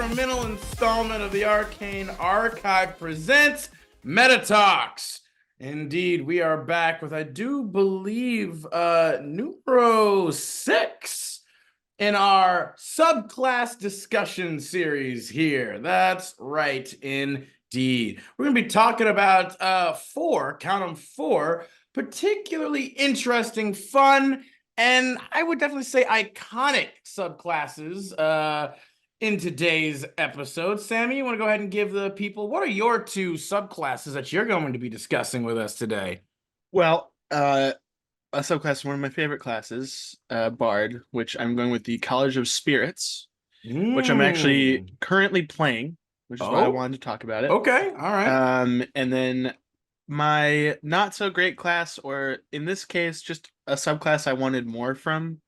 experimental installment of the Arcane Archive presents MetaTalks. Indeed, we are back with, I do believe, numero 6 in our subclass discussion series here. That's right, indeed. We're going to be talking about count them, four particularly interesting, fun, and I would definitely say iconic subclasses in today's episode. Sammy, you want to go ahead and give the people, what are your two subclasses that you're going to be discussing with us today? Well, a subclass, one of my favorite classes, Bard, which I'm going with the College of Spirits, which I'm actually currently playing, which is why I wanted to talk about it. Okay, all right. And then my not so great class, or in this case, just a subclass I wanted more from,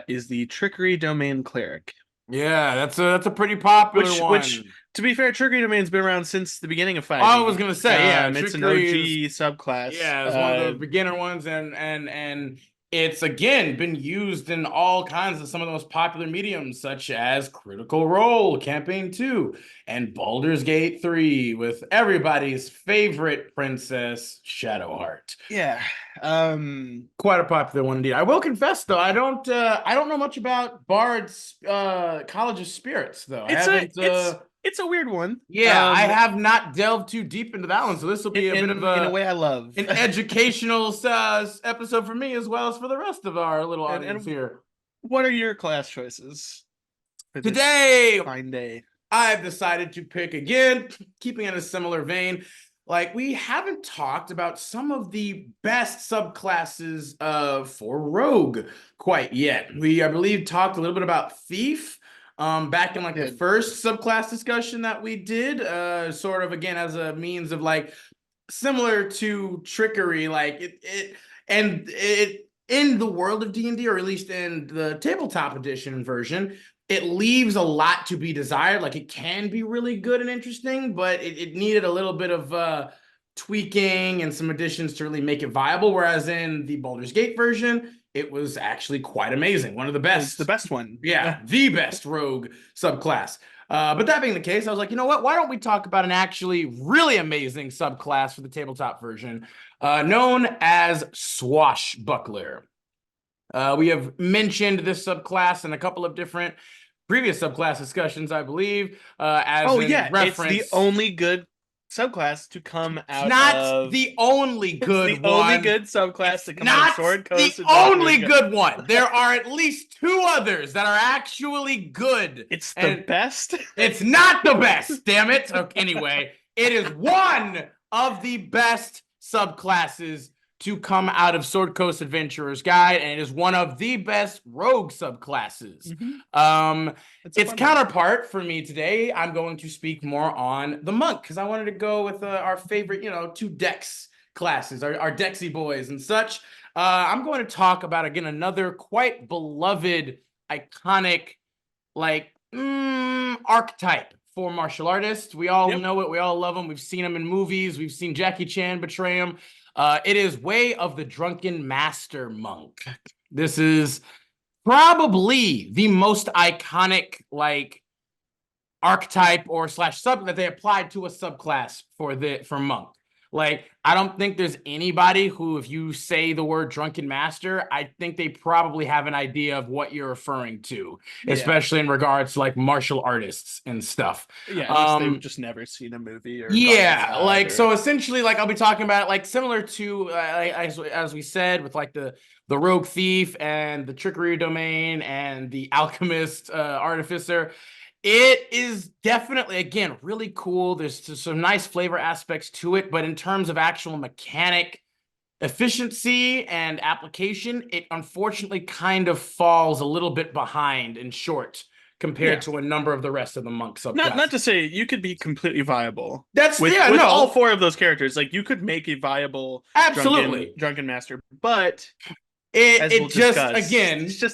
is the Trickery Domain Cleric. Yeah, that's a pretty popular one. Which, to be fair, Trickery Domain's been around since the beginning of 5e. I was gonna say, yeah, it's an OG subclass. Yeah, it's one of those beginner ones, and it's again been used in all kinds of some of the most popular mediums, such as Critical Role, Campaign 2, and Baldur's Gate 3, with everybody's favorite princess, Shadowheart. Yeah. Quite a popular one indeed. I will confess though, I don't know much about Bard's College of Spirits though. It's a weird one. Yeah, I have not delved too deep into that one, so this will be a bit of in a way I love an educational episode for me as well as for the rest of our little audience here. What are your class choices for today? Fine day. I've decided to pick again, keeping in a similar vein. Like, we haven't talked about some of the best subclasses for Rogue quite yet. We, I believe, talked a little bit about Thief back in like the first subclass discussion that we did, sort of again as a means of like similar to Trickery, like it in the world of D&D, or at least in the tabletop edition version, it leaves a lot to be desired. Like, it can be really good and interesting, but it needed a little bit of tweaking and some additions to really make it viable. Whereas in the Baldur's Gate version, it was actually quite amazing. One of the best. It's the best one. Yeah, the best rogue subclass. But that being the case, I was like, you know what? Why don't we talk about an actually really amazing subclass for the tabletop version, known as Swashbuckler. We have mentioned this subclass in a couple of different previous subclass discussions, I believe. Reference. It's the only good subclass to come out not the only good one. Only good subclass to come out of Sword Coast. The only good one. There are at least two others that are actually good. It's the best. It's not the best, damn it. Okay, anyway, it is one of the best subclasses to come out of Sword Coast Adventurer's Guide, and it is one of the best rogue subclasses. Its counterpart for me today, I'm going to speak more on the monk, because I wanted to go with our favorite, two Dex classes, our Dexy boys and such. I'm going to talk about, again, another quite beloved, iconic, archetype for martial artists. We all know it. We all love them. We've seen them in movies. We've seen Jackie Chan betray him. It is Way of the Drunken Master Monk. This is probably the most iconic, archetype or sub that they applied to a subclass for monk. I don't think there's anybody who, if you say the word Drunken Master, I think they probably have an idea of what you're referring to, especially in regards to martial artists and stuff. Yeah, they've just never seen a movie or so essentially, I'll be talking about it similar to as we said with the Rogue Thief and the Trickery Domain and the Alchemist Artificer. It is definitely, again, really cool. There's some nice flavor aspects to it, but in terms of actual mechanic efficiency and application, it unfortunately kind of falls a little bit behind and short compared to a number of the rest of the monk subclasses. Not to say you could be completely viable. With all four of those characters. You could make a viable drunken master, but it's just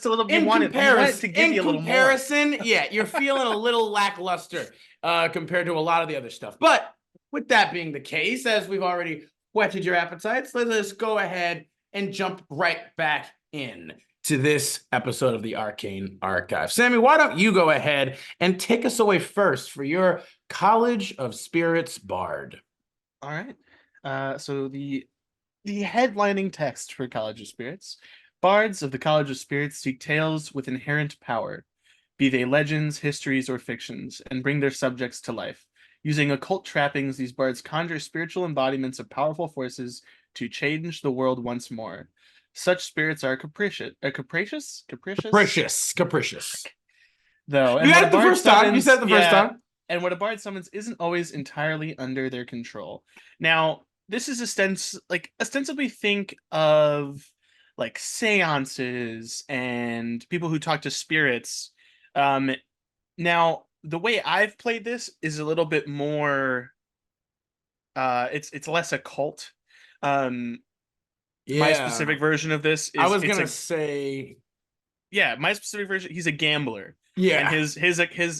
a little bit. In comparison, you're feeling a little lackluster compared to a lot of the other stuff. But with that being the case, as we've already whetted your appetites, let's go ahead and jump right back in to this episode of the Arcane Archive. Sammy, why don't you go ahead and take us away first for your College of Spirits Bard? All right. So the headlining text for College of Spirits: Bards of the College of Spirits seek tales with inherent power, be they legends, histories, or fictions, and bring their subjects to life. Using occult trappings, these bards conjure spiritual embodiments of powerful forces to change the world once more. Such spirits are capricious, Capricious. though, You had it the first time. You said it the first time. And what a bard summons isn't always entirely under their control. Now, this is ostensibly think of like seances and people who talk to spirits. Now, the way I've played this is a little bit more it's less occult. My specific version of this is I was gonna say, yeah, my specific version, he's a gambler. yeah. And his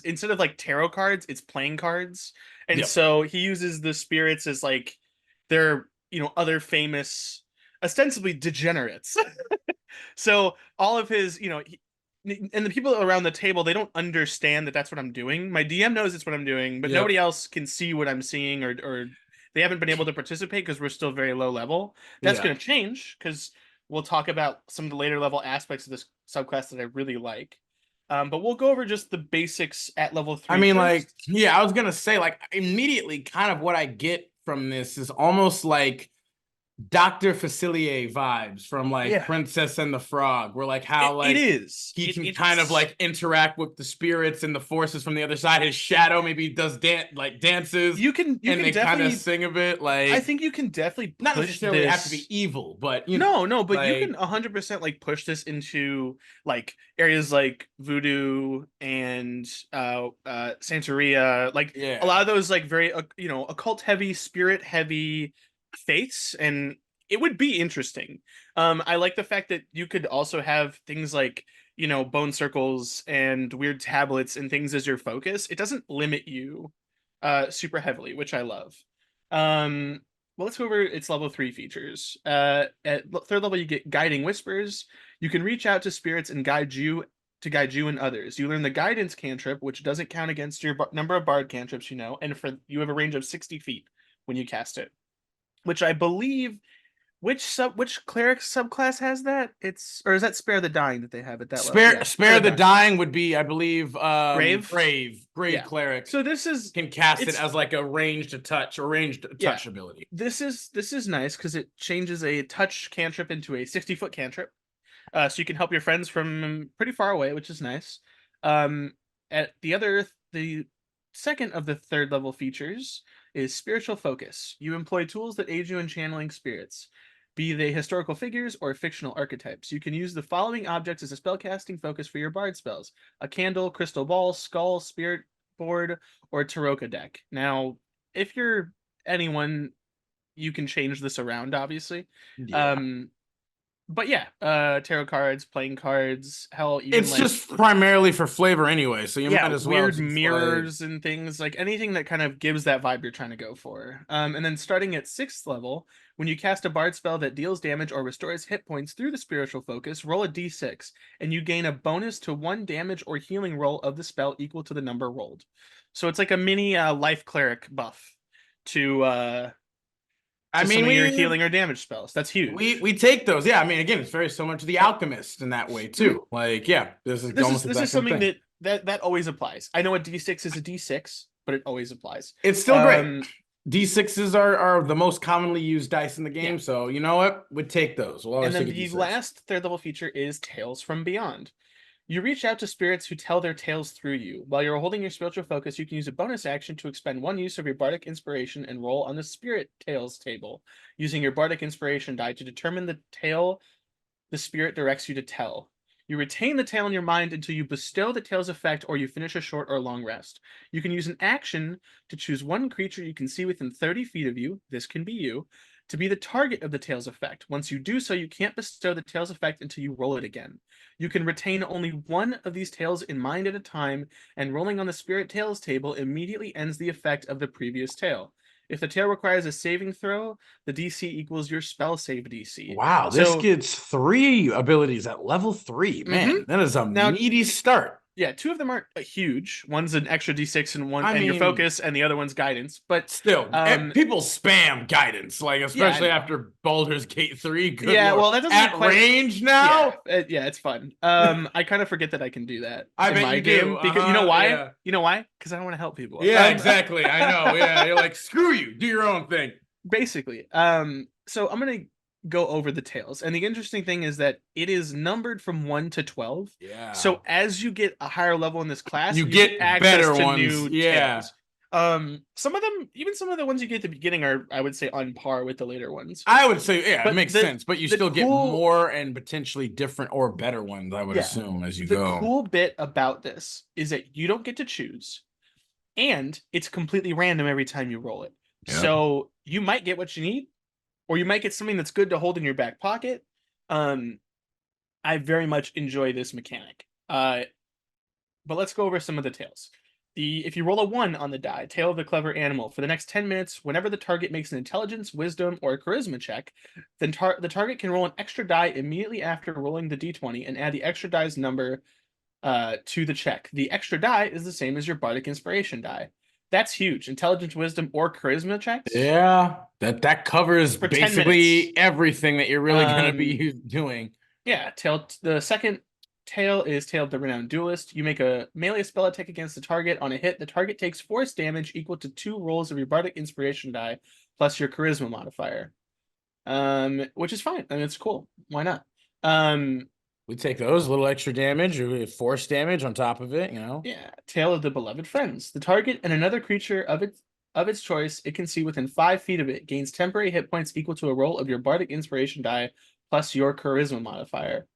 instead of like tarot cards, it's playing cards. And Yep. so he uses the spirits as like they're, other famous, ostensibly degenerates. So all of his, and the people around the table, they don't understand that that's what I'm doing. My DM knows it's what I'm doing, but Yep. nobody else can see what I'm seeing, or they haven't been able to participate because we're still very low level. That's Yeah. going to change because we'll talk about some of the later level aspects of this subclass that I really like. But we'll go over just the basics at level 3. I mean, first. I was gonna say, immediately, kind of what I get from this is almost like Dr. Facilier vibes from Princess and the Frog, where it is. He can kind of interact with the spirits and the forces from the other side. His shadow maybe does dances. You can they kind of sing a bit. I think you can definitely not necessarily have to be evil, but you can 100% push this into areas like voodoo and Santeria, a lot of those very occult heavy, spirit heavy faiths, and it would be interesting. I like the fact that you could also have things like bone circles and weird tablets and things as your focus. It doesn't limit you super heavily, which I love. Well, let's go over its level 3 features. At 3rd level, you get Guiding Whispers. You can reach out to spirits and guide you and others. You learn the Guidance cantrip, which doesn't count against your number of bard cantrips, and you have a range of 60 feet when you cast it. Which I believe, which cleric subclass has that? Or is that Spare the Dying that they have at that level? Yeah, Spare the Dying would be, I believe, Grave cleric. So can cast it as a ranged touch ability. This is nice because it changes a touch cantrip into a 60-foot cantrip, so you can help your friends from pretty far away, which is nice. At the second of the 3rd level features is Spiritual Focus. You employ tools that aid you in channeling spirits, be they historical figures or fictional archetypes. You can use the following objects as a spellcasting focus for your bard spells: a candle, crystal ball, skull, spirit board, or Taroka deck. Now, if you're anyone, you can change this around, obviously. Yeah. But yeah, tarot cards, playing cards, hell, even it's just primarily for flavor anyway, so you might as well weird mirrors and things, anything that kind of gives that vibe you're trying to go for. And then starting at 6th level, when you cast a bard spell that deals damage or restores hit points through the spiritual focus, roll a d6, and you gain a bonus to 1 damage or healing roll of the spell equal to the number rolled. So it's like a mini life cleric buff to your healing or damage spells. That's huge. We take those. Yeah, I mean, again, it's very similar to the Alchemist in that way too. This is something that always applies. I know a D6 is a D6, but it always applies. It's still great. D6s are the most commonly used dice in the game, so you know what? We'd take those. And then the last 3rd level feature is Tales from Beyond. You reach out to spirits who tell their tales through you. While you're holding your spiritual focus, you can use a bonus action to expend 1 use of your bardic inspiration and roll on the spirit tales table, using your bardic inspiration die to determine the tale the spirit directs you to tell. You retain the tale in your mind until you bestow the tale's effect or you finish a short or long rest. You can use an action to choose 1 creature you can see within 30 feet of you, this can be you, to be the target of the tale's effect. Once you do so, you can't bestow the tale's effect until you roll it again. You can retain only 1 of these tales in mind at a time, and rolling on the spirit tales table immediately ends the effect of the previous tale. If the tail requires a saving throw, the DC equals your spell save DC. Wow, this gets 3 abilities at level 3. Man, that is a meaty start. Yeah, 2 of them aren't huge. One's an extra D6 and one your mean, focus, and the other one's guidance. But still, people spam guidance, like especially after Baldur's Gate 3. Good Lord. Well, that doesn't at range now. Yeah, it's fun. I kind of forget that I can do that. I bet my you game do. Because you know why? Yeah. You know why? Because I don't want to help people. Yeah, exactly. I know. Yeah, you're like, screw you, do your own thing. Basically. So I'm gonna go over the tails, and the interesting thing is that it is numbered from 1 to 12. Yeah. So as you get a higher level in this class, you get better ones. New tails. Some of them, even some of the ones you get at the beginning, are, I would say, on par with the later ones. I would say, yeah, it makes sense, but you still get more and potentially different or better ones, I would assume, as you go. The cool bit about this is that you don't get to choose, and it's completely random every time you roll it. Yep. So you might get what you need, or you might get something that's good to hold in your back pocket. I very much enjoy this mechanic. But let's go over some of the tails. If you roll a 1 on the die, tail of the clever animal, for the next 10 minutes, whenever the target makes an intelligence, wisdom, or a charisma check, then the target can roll an extra die immediately after rolling the d20 and add the extra die's number to the check. The extra die is the same as your bardic inspiration die. That's huge. Intelligence, wisdom, or charisma checks. Yeah, that covers basically everything that you're really going to be doing. Yeah, the second tail is Tail of the Renowned Duelist. You make a melee spell attack against the target. On a hit, the target takes force damage equal to 2 rolls of your bardic inspiration die plus your charisma modifier. Which is fine. I mean, it's cool. Why not? We take those, a little extra damage or force damage on top of it, you know? Yeah. Tail of the Beloved Friends. The target and another creature of its choice it can see within 5 feet of it gains temporary hit points equal to a roll of your bardic inspiration die plus your charisma modifier.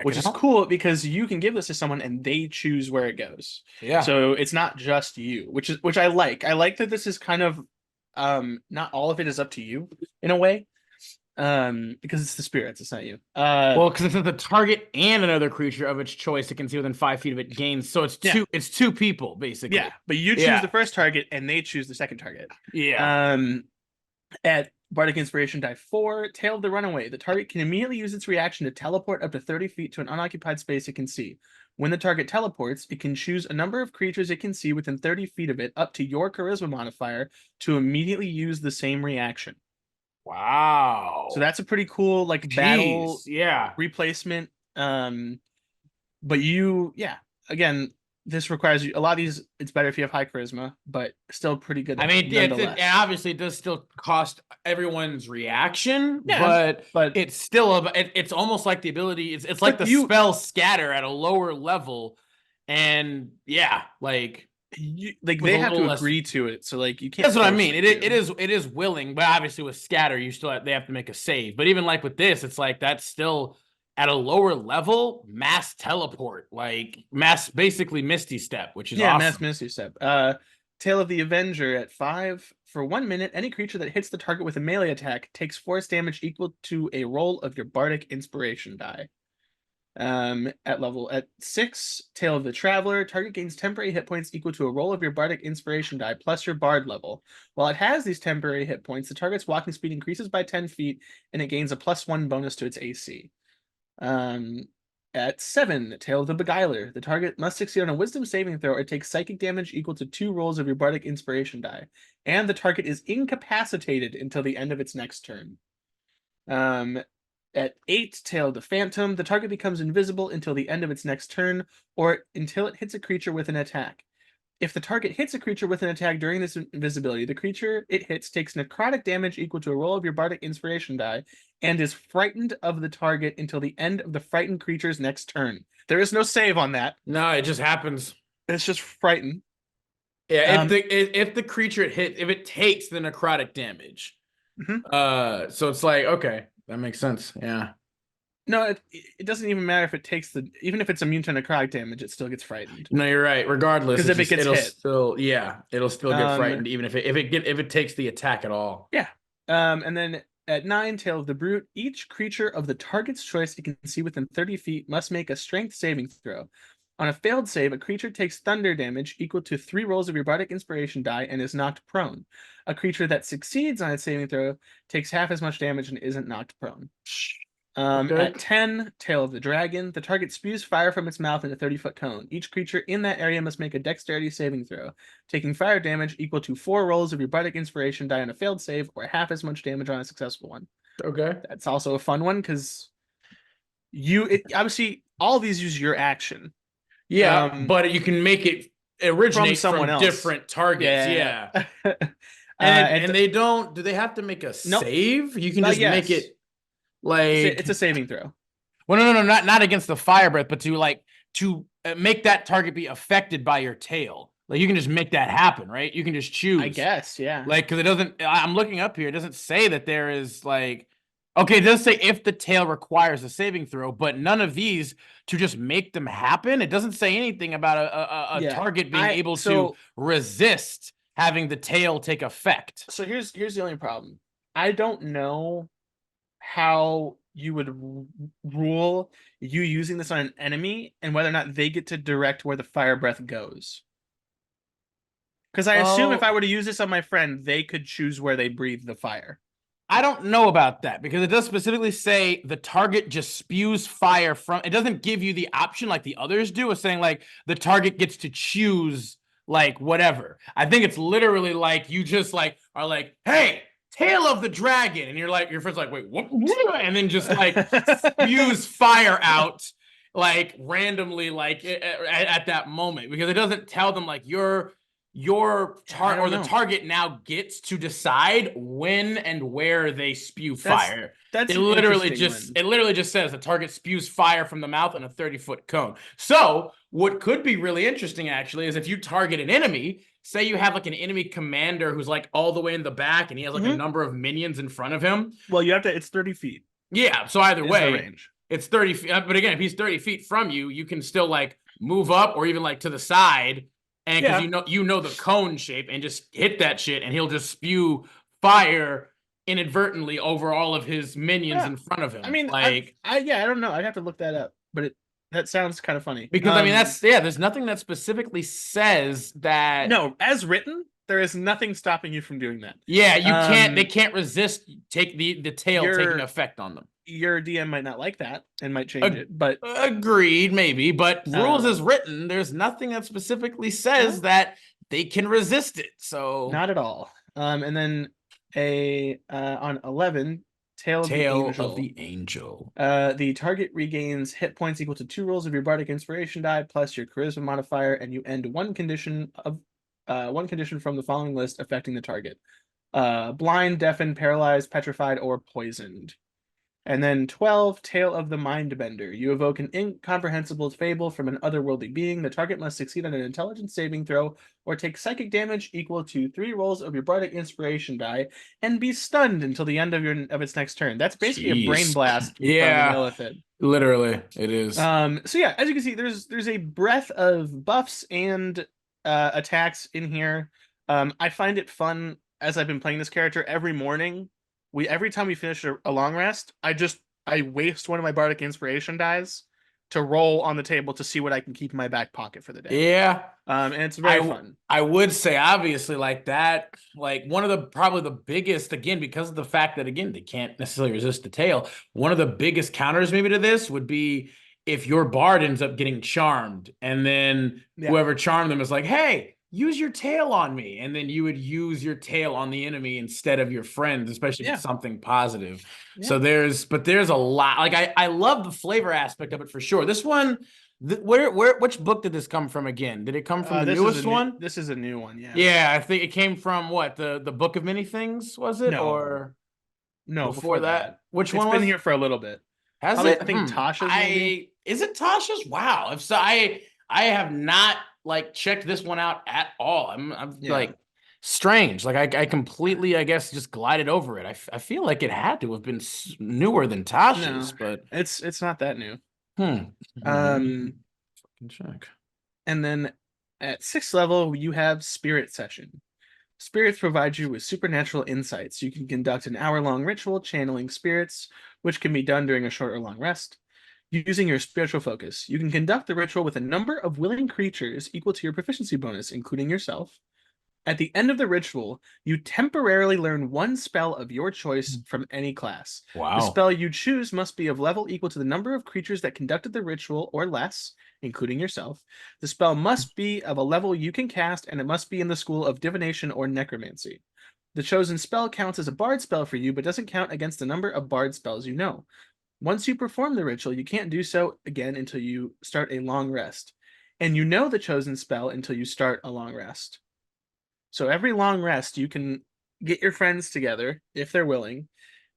Which is cool because you can give this to someone and they choose where it goes. Yeah. So it's not just you, which I like. I like that this is kind of not all of it is up to you in a way. Because it's the spirits, it's not you. Well, because it's the target and another creature of its choice it can see within 5 feet of it gains. So it's two people, basically. Yeah, but you choose the first target and they choose the second target. Yeah. At Bardic Inspiration die 4, Tail of the Runaway. The target can immediately use its reaction to teleport up to 30 feet to an unoccupied space it can see. When the target teleports, it can choose a number of creatures it can see within 30 feet of it up to your charisma modifier to immediately use the same reaction. Wow. So that's a pretty cool battle replacement. But again, this requires you a lot of these. It's better if you have high charisma, but still pretty good. I mean, obviously it does still cost everyone's reaction, but it's still it's almost like the ability. It's like the spell scatter at a lower level, and they have to agree to it. So you can't. That's what I mean. It is willing, but obviously with scatter, they have to make a save. But even with this, it's that's still at a lower level, mass teleport, basically Misty Step, which is awesome. Mass Misty Step. Tail of the Avenger at 5. For 1 minute, any creature that hits the target with a melee attack takes force damage equal to a roll of your Bardic Inspiration die. At 6, Tail of the Traveler. Target gains temporary hit points equal to a roll of your Bardic Inspiration die plus your Bard level. While it has these temporary hit points, the target's walking speed increases by 10 feet, and it gains a +1 bonus to its AC. At 7, Tail of the Beguiler. The target must succeed on a Wisdom saving throw or take psychic damage equal to 2 rolls of your Bardic Inspiration die, and the target is incapacitated until the end of its next turn. At 8, Tail of the Phantom. The target becomes invisible until the end of its next turn, or until it hits a creature with an attack. If the target hits a creature with an attack during this invisibility, the creature it hits takes necrotic damage equal to a roll of your Bardic Inspiration die and is frightened of the target until the end of the frightened creature's next turn. There is no save on that. No, it just happens. It's just frightened. Yeah, if the creature if it takes the necrotic damage. Mm-hmm. So it's okay, that makes sense. Yeah. No, it doesn't even matter if it takes even if it's immune to necrotic damage, it still gets frightened. No, you're right. Regardless, because if it gets hit, it'll still get frightened, even if it takes the attack at all. Yeah. And then at 9, Tail of the Brute. Each creature of the target's choice it can see within 30 feet must make a Strength saving throw. On a failed save, a creature takes thunder damage equal to 3 rolls of your bardic inspiration die and is knocked prone. A creature that succeeds on its saving throw takes half as much damage and isn't knocked prone. Okay. At 10, Tail of the Dragon, the target spews fire from its mouth in a 30-foot cone. Each creature in that area must make a dexterity saving throw, taking fire damage equal to 4 rolls of your bardic inspiration die on a failed save, or half as much damage on a successful one. Okay. That's also a fun one because obviously all of these use your action. Yeah, but you can make it originate from someone else. different targets. Yeah. And they don't. Do they have to make a save? You can just make it like it's a saving throw. Well, no, not against the fire breath, but to make that target be affected by your tail. Like you can just make that happen, right? You can just choose. I guess, yeah. Like because it doesn't. I'm looking up here. It doesn't say that there is like. Okay, it does say if the tail requires a saving throw, but none of these to just make them happen. It doesn't say anything about a target being able to resist having the tail take effect. So here's the only problem. I don't know how you would rule you using this on an enemy and whether or not they get to direct where the fire breath goes. Because I assume if I were to use this on my friend, they could choose where they breathe the fire. I don't know about that because it does specifically say the target just spews fire from. It doesn't give you the option like the others do. It's saying like the target gets to choose like whatever. I think it's literally like you just like are like, hey, tail of the dragon, and you're like your friend's like, wait, what? And then just like spews fire out like randomly like at that moment because it doesn't tell them like your target or the target now gets to decide when and where they spew fire. It literally just says the target spews fire from the mouth in a 30-foot cone. So what could be really interesting actually is if you target an enemy, say you have like an enemy commander who's like all the way in the back and he has like a number of minions in front of him. Well, you have to, it's 30 feet. Yeah, so either way, range. It's 30 feet. But again, if he's 30 feet from you, you can still like move up or even like to the side. And because you know the cone shape and just hit that shit and he'll just spew fire inadvertently over all of his minions in front of him. I mean, like I don't know. I'd have to look that up, but that sounds kind of funny. Because I mean there's nothing that specifically says that. No, as written, there is nothing stopping you from doing that. Yeah, you can't. They can't resist the tail taking effect on them. Your DM might not like that and might change it, but agreed, maybe. But rules as written, there's nothing that specifically says that they can resist it. So not at all. And then on 11, Tail of the Angel. The target regains hit points equal to 2 rolls of your bardic inspiration die plus your charisma modifier, and you end one condition from the following list affecting the target: blind, deafened, paralyzed, petrified, or poisoned. And then 12, Tale of the Mindbender. You evoke an incomprehensible fable from an otherworldly being. The target must succeed on an intelligence saving throw or take psychic damage equal to 3 rolls of your bardic inspiration die and be stunned until the end of its next turn. That's basically a brain blast. Yeah, literally, it is. So yeah, as you can see, there's a breadth of buffs and attacks in here. I find it fun as I've been playing this character every morning. Every time we finish a long rest, I waste one of my bardic inspiration dies to roll on the table to see what I can keep in my back pocket for the day. Yeah. And it's very fun. I would say obviously like that, like one of the probably the biggest, again, because of the fact that again they can't necessarily resist the tail, one of the biggest counters maybe to this would be if your bard ends up getting charmed and then whoever charmed them is like, hey, use your tail on me, and then you would use your tail on the enemy instead of your friends, especially if it's something positive. So there's a lot. Like I love the flavor aspect of it for sure. This one, which book did this come from again? Did it come from the newest one? This is a new one. Yeah, I think it came from what, the Book of Many Things, was it? Or no, before that? Which one? It's been here for a little bit. Has it? I think Tasha's. Maybe? Is it Tasha's? Wow. If so, I have not like checked this one out at all. I'm like strange. Like I completely, I guess, just glided over it. I feel like it had to have been newer than Tasha's, but it's not that new. Fucking check. And then at 6th level, you have Spirit Session. Spirits provide you with supernatural insights. You can conduct an hour-long ritual channeling spirits, which can be done during a short or long rest. using your spiritual focus. You can conduct the ritual with a number of willing creatures equal to your proficiency bonus, including yourself. At the end of the ritual, you temporarily learn one spell of your choice from any class. The Wow. spell you choose must be of level equal to the number of creatures that conducted the ritual or less, including yourself. The spell must be of a level you can cast, and it must be in the school of divination or necromancy. The chosen spell counts as a bard spell for you, but doesn't count against the number of bard spells you know. Once you perform the ritual, you can't do so again until you start a long rest. And you know the chosen spell until you start a long rest. So every long rest, you can get your friends together, if they're willing,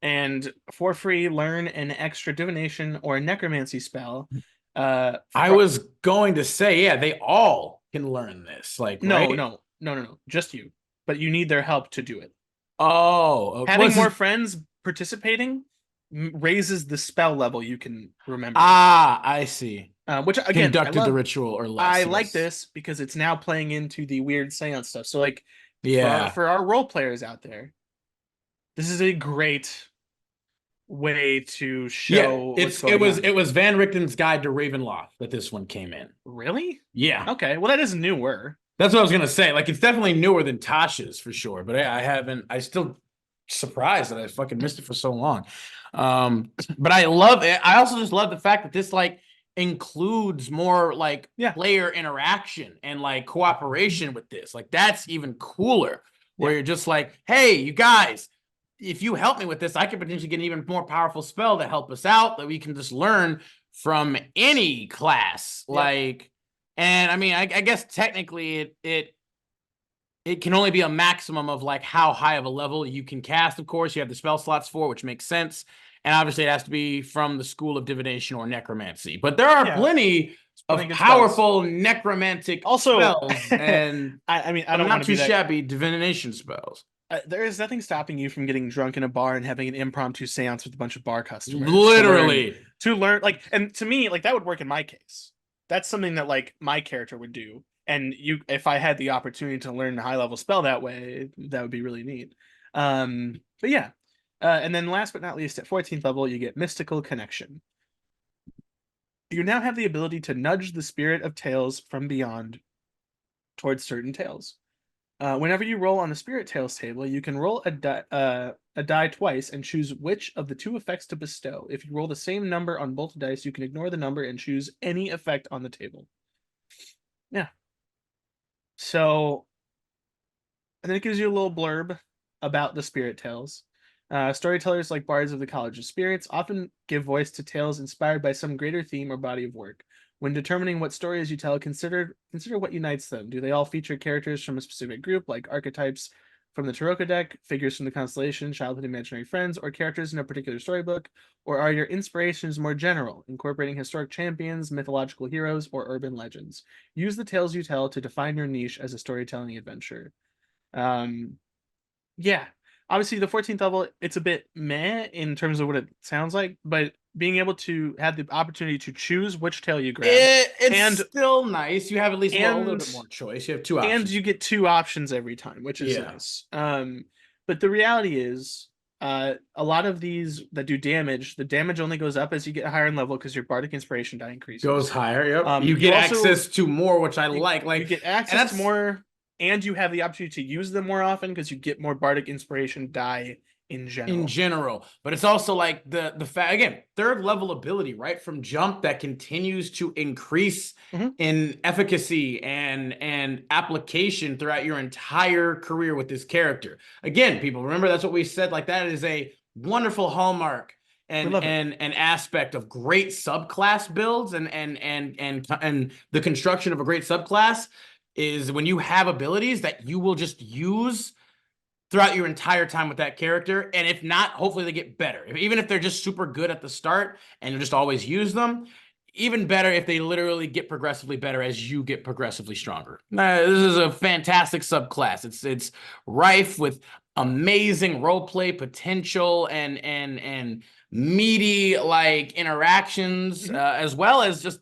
and for free learn an extra divination or a necromancy spell. I was going to say, yeah, they all can learn this, like, right? No. Just you. But you need their help to do it. Oh, Having more friends participating raises the spell level you can remember. Ah, I see. Which again, conducted the ritual or less. I like this because it's now playing into the weird seance stuff. So like, yeah, for our role players out there, this is a great way to show. Yeah, it was Van Richten's Guide to Ravenloft that this one came in. Really? Yeah. Okay. Well, that is newer. That's what I was gonna say. Like, it's definitely newer than Tasha's for sure. But I still surprised that I fucking missed it for so long. But I love it. I also just love the fact that this like includes more like player interaction and like cooperation with this. Like, that's even cooler. Where you're just like, hey, you guys, if you help me with this, I could potentially get an even more powerful spell to help us out that we can just learn from any class. Like, and I mean, I guess technically it can only be a maximum of like how high of a level you can cast. Of course, you have the spell slots for, which makes sense. And obviously, it has to be from the school of divination or necromancy. But there are plenty of powerful necromantic spells, and I mean, I don't not too shabby divination spells. There is nothing stopping you from getting drunk in a bar and having an impromptu seance with a bunch of bar customers. Literally. To learn, like, and to me, like, that would work in my case. That's something that, like, my character would do. And if I had the opportunity to learn a high-level spell that way, that would be really neat. But yeah. And then last but not least, at 14th level, you get Mystical Connection. You now have the ability to nudge the spirit of tales from beyond towards certain tales. Whenever you roll on the Spirit Tales table, you can roll a die twice and choose which of the two effects to bestow. If you roll the same number on both dice, you can ignore the number and choose any effect on the table. Yeah. So, and then it gives you a little blurb about the Spirit Tales. Storytellers like bards of the College of Spirits often give voice to tales inspired by some greater theme or body of work. When determining what stories you tell, consider what unites them. Do they all feature characters from a specific group, like archetypes from the Tarot deck, figures from the constellation, childhood imaginary friends, or characters in a particular storybook? Or are your inspirations more general, incorporating historic champions, mythological heroes, or urban legends? Use the tales you tell to define your niche as a storytelling adventure. Yeah. Obviously, the 14th level, it's a bit meh in terms of what it sounds like, but being able to have the opportunity to choose which tale you grab. It's still nice. You have at least a little bit more choice. You have two options. And you get two options every time, which is nice. But the reality is, a lot of these that do damage, the damage only goes up as you get higher in level because your bardic inspiration die increases. Goes higher, yep. You get access to more, which I like. Like, you get access to more, and you have the opportunity to use them more often because you get more bardic inspiration die in general. But it's also like the fact, again, third level ability right from jump that continues to increase in efficacy and application throughout your entire career with this character. Again, people, remember, that's what we said. Like, that is a wonderful hallmark and an aspect of great subclass builds and the construction of a great subclass is when you have abilities that you will just use throughout your entire time with that character. And if not, hopefully they get better. Even if they're just super good at the start and you just always use them, even better if they literally get progressively better as you get progressively stronger. This is a fantastic subclass. It's rife with amazing roleplay potential and meaty like interactions, as well as just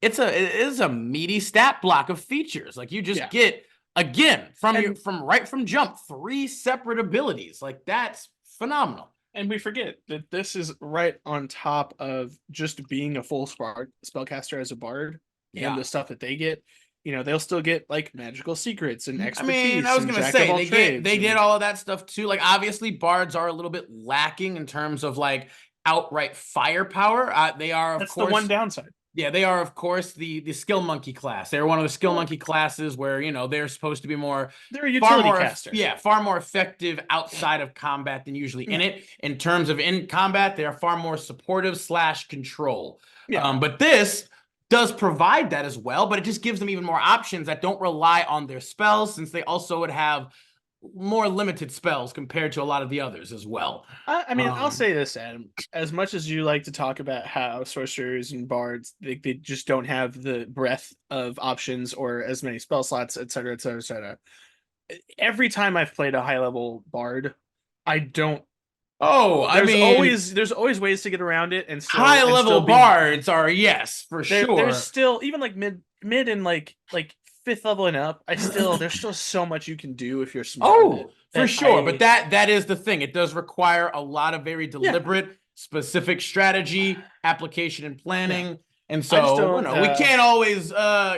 it is a meaty stat block of features. Like, you just get, again, from jump, 3 separate abilities. Like, that's phenomenal. And we forget that this is right on top of just being a full spellcaster as a bard and Yeah. the stuff that they get. You know, they'll still get like magical secrets and I mean, I expertise was and gonna jack of say all trades. they get And all of that stuff too. Like obviously, bards are a little bit lacking in terms of like outright firepower. They are of that's the one course, downside. yeah, they are of course the skill monkey class. They're one of the skill monkey classes where they're supposed to be They're a utility caster. far more effective outside of combat than usually in Yeah. it. In terms of in combat, they are far more supportive slash control. Yeah. But this does provide that as well, but it just gives them even more options that don't rely on their spells, since they also would have more limited spells compared to a lot of the others as well. I mean, I'll say this, Adam. As much as you like to talk about how sorcerers and bards, they just don't have the breadth of options or as many spell slots, et cetera, et cetera, et cetera. Every time I've played a high level bard, I don't. Oh, I mean, There's always ways to get around it and still high and level still be bards are yes for there's sure. still even like mid and like fifth level and up. There's still so much you can do if you're smart with it. Oh, for sure. But that is the thing. It does require a lot of very Yeah. deliberate, specific strategy, application, and planning. Yeah. And I just so, don't, we can't always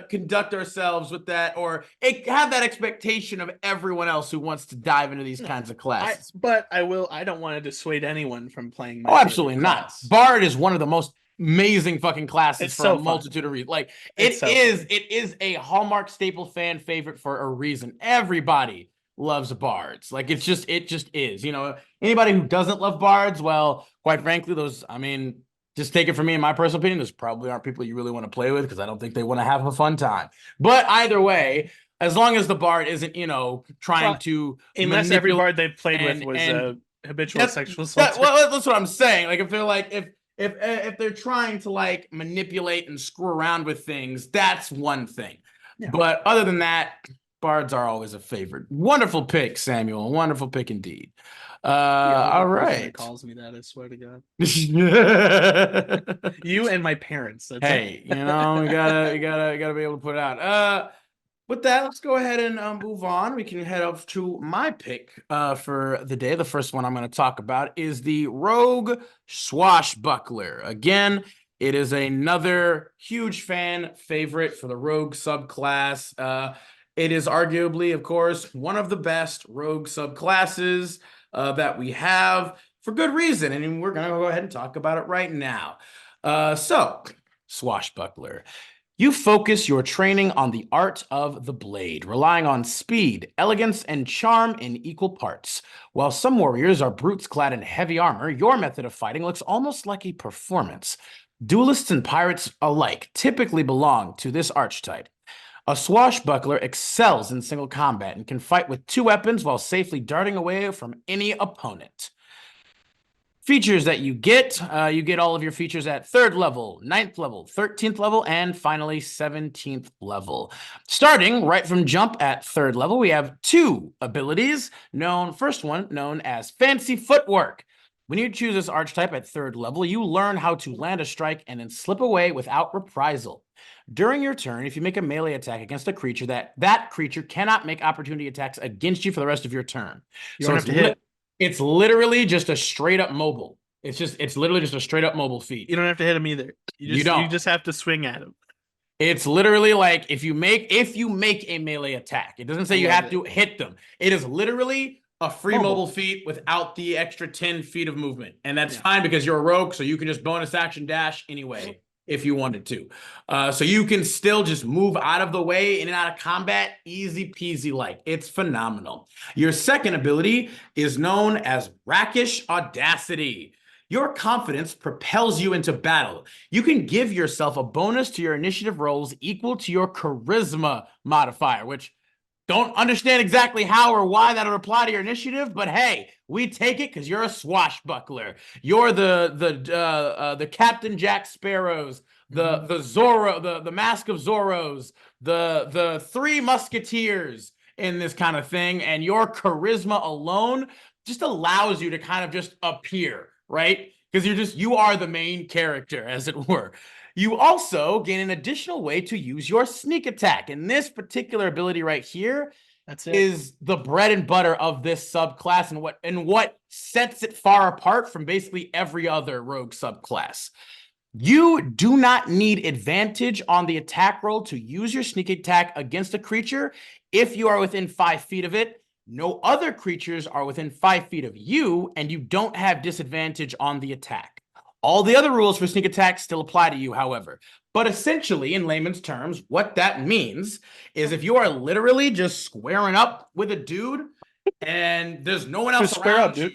conduct ourselves with that or have that expectation of everyone else who wants to dive into these kinds of classes. I don't want to dissuade anyone from playing my Oh, favorite absolutely not. class. Bard is one of the most amazing fucking classes It's for so a fun. multitude of reasons. Like It's so it is a Hallmark staple fan favorite for a reason. Everybody loves bards. Like it just is. Anybody who doesn't love bards, well, quite frankly, just take it from me, in my personal opinion, those probably aren't people you really want to play with, because I don't think they want to have a fun time. But either way, as long as the bard isn't, trying to unless every bard they've played with was a habitual sexual assault. Well, that's what I'm saying. Like if they're like if they're trying to like manipulate and screw around with things, that's one thing. Yeah. But other than that, bards are always a favorite. Wonderful pick, Samuel. Wonderful pick indeed. All right. Calls me that, I swear to God. You and my parents. Hey, you gotta be able to put it out. With that, let's go ahead and move on. We can head up to my pick for the day. The first one I'm going to talk about is the Rogue Swashbuckler. Again, it is another huge fan favorite for the Rogue subclass. It is arguably, of course, one of the best Rogue subclasses that we have, for good reason. And we're going to go ahead and talk about it right now. So, Swashbuckler. You focus your training on the art of the blade, relying on speed, elegance, and charm in equal parts. While some warriors are brutes clad in heavy armor, your method of fighting looks almost like a performance. Duelists and pirates alike typically belong to this archetype. A swashbuckler excels in single combat and can fight with two weapons while safely darting away from any opponent. Features that you get all of your features at 3rd level, 9th level, 13th level, and finally 17th level. Starting right from jump at 3rd level, we have two abilities. First one known as Fancy Footwork. When you choose this archetype at 3rd level, you learn how to land a strike and then slip away without reprisal. During your turn, if you make a melee attack against a creature, that creature cannot make opportunity attacks against you for the rest of your turn. You don't have to hit. It's literally just a straight up mobile. It's literally just a straight up mobile feat. You don't have to hit him either. You just have to swing at him. It's literally like if you make a melee attack, it doesn't say you have to hit them. It is literally a free mobile feat without the extra 10 feet of movement. And that's fine because you're a rogue, so you can just bonus action dash anyway if you wanted to. So you can still just move out of the way in and out of combat, easy peasy like. It's phenomenal. Your second ability is known as Rakish Audacity. Your confidence propels you into battle. You can give yourself a bonus to your initiative rolls equal to your charisma modifier, which don't understand exactly how or why that would apply to your initiative, but hey, we take it because you're a swashbuckler. You're the Captain Jack Sparrows, the Zorro, the Mask of Zorros, the Three Musketeers in this kind of thing, and your charisma alone just allows you to kind of just appear, right? Because you are the main character, as it were. You also gain an additional way to use your sneak attack. And this particular ability right here That's it. is the bread and butter of this subclass and what sets it far apart from basically every other rogue subclass. You do not need advantage on the attack roll to use your sneak attack against a creature if you are within 5 feet of it. No other creatures are within 5 feet of you, and you don't have disadvantage on the attack. All the other rules for sneak attack still apply to you, however. But essentially, in layman's terms, what that means is if you are literally just squaring up with a dude and there's no one else around you,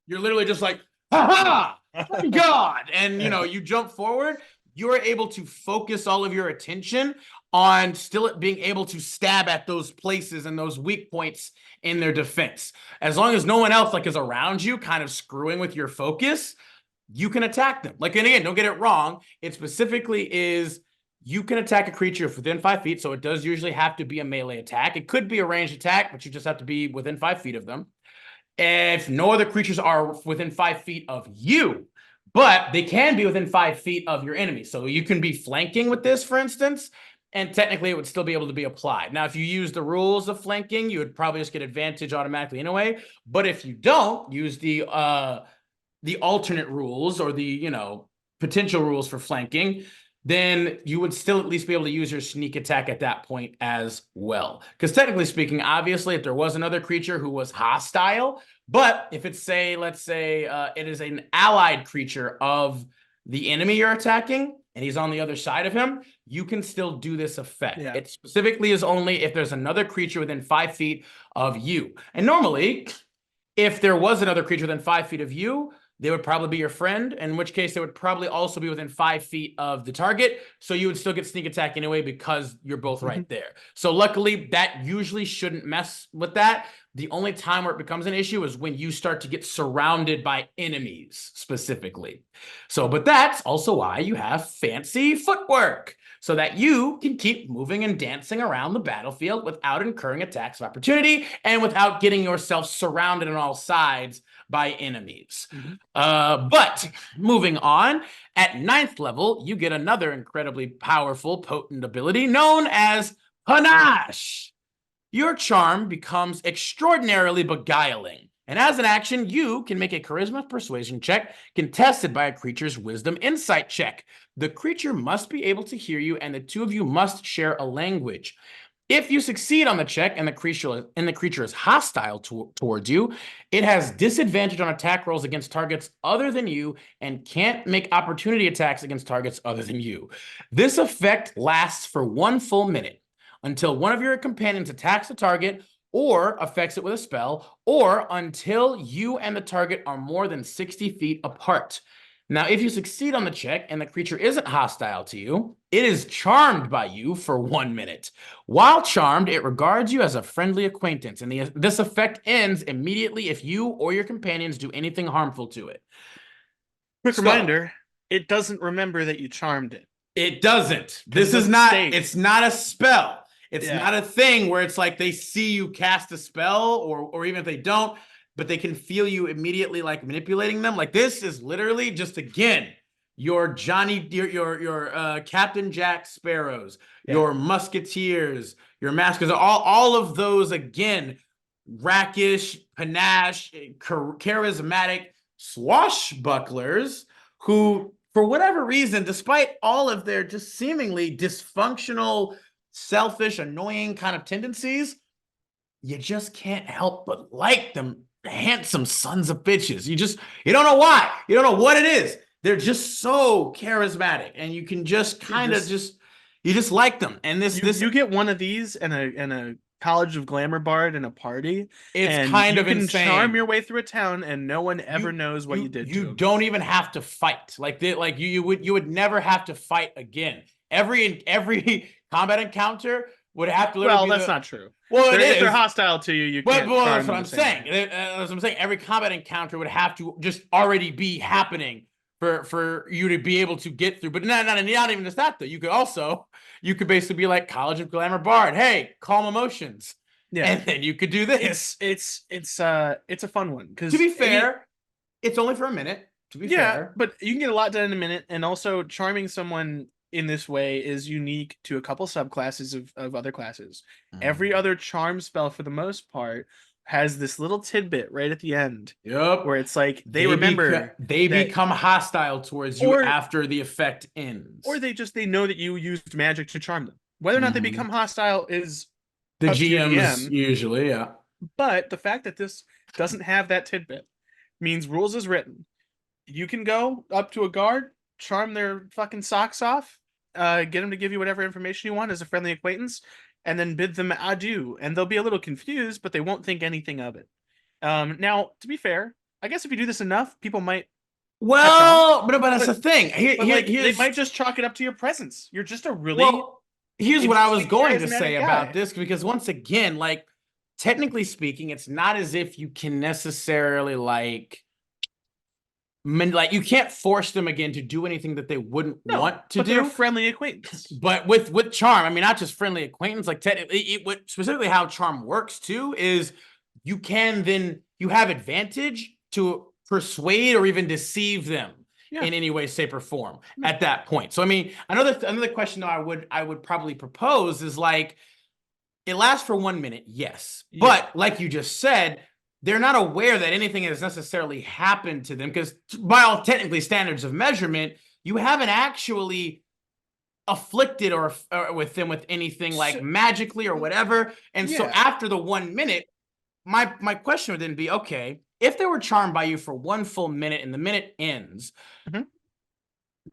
you're literally just like, ha ha, my God. And, you jump forward, you're able to focus all of your attention on still being able to stab at those places and those weak points in their defense. As long as no one else is around you, kind of screwing with your focus, you can attack them. And again, don't get it wrong. It specifically is you can attack a creature within 5 feet, so it does usually have to be a melee attack. It could be a ranged attack, but you just have to be within 5 feet of them. If no other creatures are within 5 feet of you, but they can be within 5 feet of your enemy. So you can be flanking with this, for instance, and technically it would still be able to be applied. Now, if you use the rules of flanking, you would probably just get advantage automatically anyway. But if you don't use the alternate rules or the, potential rules for flanking, then you would still at least be able to use your sneak attack at that point as well. Because technically speaking, obviously, if there was another creature who was hostile, but if it's, let's say it is an allied creature of the enemy you're attacking, and he's on the other side of him, you can still do this effect. Yeah. It specifically is only if there's another creature within 5 feet of you. And normally, if there was another creature within 5 feet of you, they would probably be your friend, in which case they would probably also be within 5 feet of the target. So you would still get sneak attack anyway because you're both right there. So luckily, that usually shouldn't mess with that. The only time where it becomes an issue is when you start to get surrounded by enemies specifically. But that's also why you have fancy footwork, so that you can keep moving and dancing around the battlefield without incurring attacks of opportunity and without getting yourself surrounded on all sides by enemies. But moving on, at 9th level, you get another incredibly powerful, potent ability known as Panache. Your charm becomes extraordinarily beguiling, and as an action, you can make a charisma persuasion check contested by a creature's wisdom insight check. The creature must be able to hear you, and the two of you must share a language. If you succeed on the check and the creature is hostile towards you, it has disadvantage on attack rolls against targets other than you and can't make opportunity attacks against targets other than you. This effect lasts for 1 full minute until one of your companions attacks the target or affects it with a spell, or until you and the target are more than 60 feet apart. Now, if you succeed on the check and the creature isn't hostile to you, it is charmed by you for 1 minute. While charmed, it regards you as a friendly acquaintance, and this effect ends immediately if you or your companions do anything harmful to it. Quick reminder, it doesn't remember that you charmed it. It doesn't. This is not, it's not a spell. It's not a thing where it's like they see you cast a spell, or even if they don't, but they can feel you immediately manipulating them. This is literally just, again, your Captain Jack Sparrows, your Musketeers, your Maskers, all of those, again, rakish, panache, charismatic swashbucklers who, for whatever reason, despite all of their just seemingly dysfunctional, selfish, annoying kind of tendencies, you just can't help but like them. Handsome sons of bitches. You don't know why. You don't know what it is. They're just so charismatic, and you can just kind of you just like them. And you get one of these and a College of Glamour bard in a party. It's kind of insane. You can charm your way through a town, and no one ever knows what you did. You don't even have to fight. You would never have to fight again. Every combat encounter would have to. Well, that's not true. Well, if they're hostile to you, you can't. Well, that's what I'm saying. That's what I'm saying. Every combat encounter would have to just already be happening for you to be able to get through. But not even just that though. You could basically be like College of Glamour Bard. Hey, calm emotions. Yeah, and then you could do this. It's a fun one because, to be fair, it's only for a minute. To be fair, but you can get a lot done in a minute, and also charming someone in this way is unique to a couple subclasses of other classes. Every other charm spell, for the most part, has this little tidbit right at the end. Yep. Where it's like they remember they become hostile towards you after the effect ends. Or they know that you used magic to charm them. Whether or not they become hostile is the GMs usually, yeah. But the fact that this doesn't have that tidbit means rules is written. You can go up to a guard, charm their fucking socks off, get them to give you whatever information you want as a friendly acquaintance, and then bid them adieu. And they'll be a little confused, but they won't think anything of it. Now, to be fair, I guess if you do this enough, people might. Well, but that's the thing. They might just chalk it up to your presence. You're just a really. Well, here's what I was going to say about this, because once again, like, technically speaking, it's not as if you can necessarily like you can't force them again to do anything that they wouldn't want to do. They're friendly acquaintance. But with charm, I mean, not just friendly acquaintance, like technically, specifically how charm works too is you have advantage to persuade or even deceive them in any way, shape, or form at that point. So I mean, another question I would probably propose is like, it lasts for 1 minute, yes. But like you just said, they're not aware that anything has necessarily happened to them, because by all technically standards of measurement, you haven't actually afflicted or with them with anything like magically or whatever. And so after the 1 minute, my question would then be, okay, if they were charmed by you for 1 full minute and the minute ends,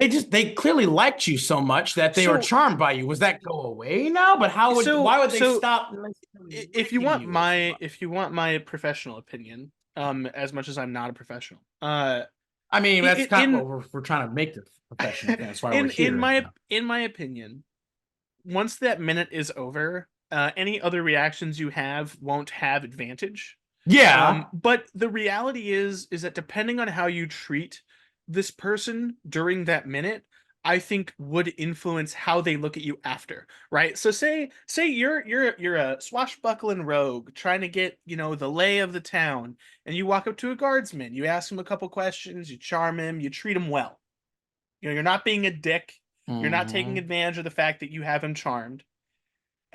they clearly liked you so much that they were charmed by you. Was that go away now? But why would they stop? If you want my professional opinion, as much as I'm not a professional, I mean, that's kind of what we're trying to make the professional. That's why we're here. In my opinion, once that minute is over, any other reactions you have won't have advantage. Yeah. But the reality is that depending on how you treat this person during that minute, I think would influence how they look at you after, right? So say you're a swashbuckling rogue trying to get, the lay of the town, and you walk up to a guardsman, you ask him a couple questions, you charm him, you treat him well. You're not being a dick. You're not taking advantage of the fact that you have him charmed.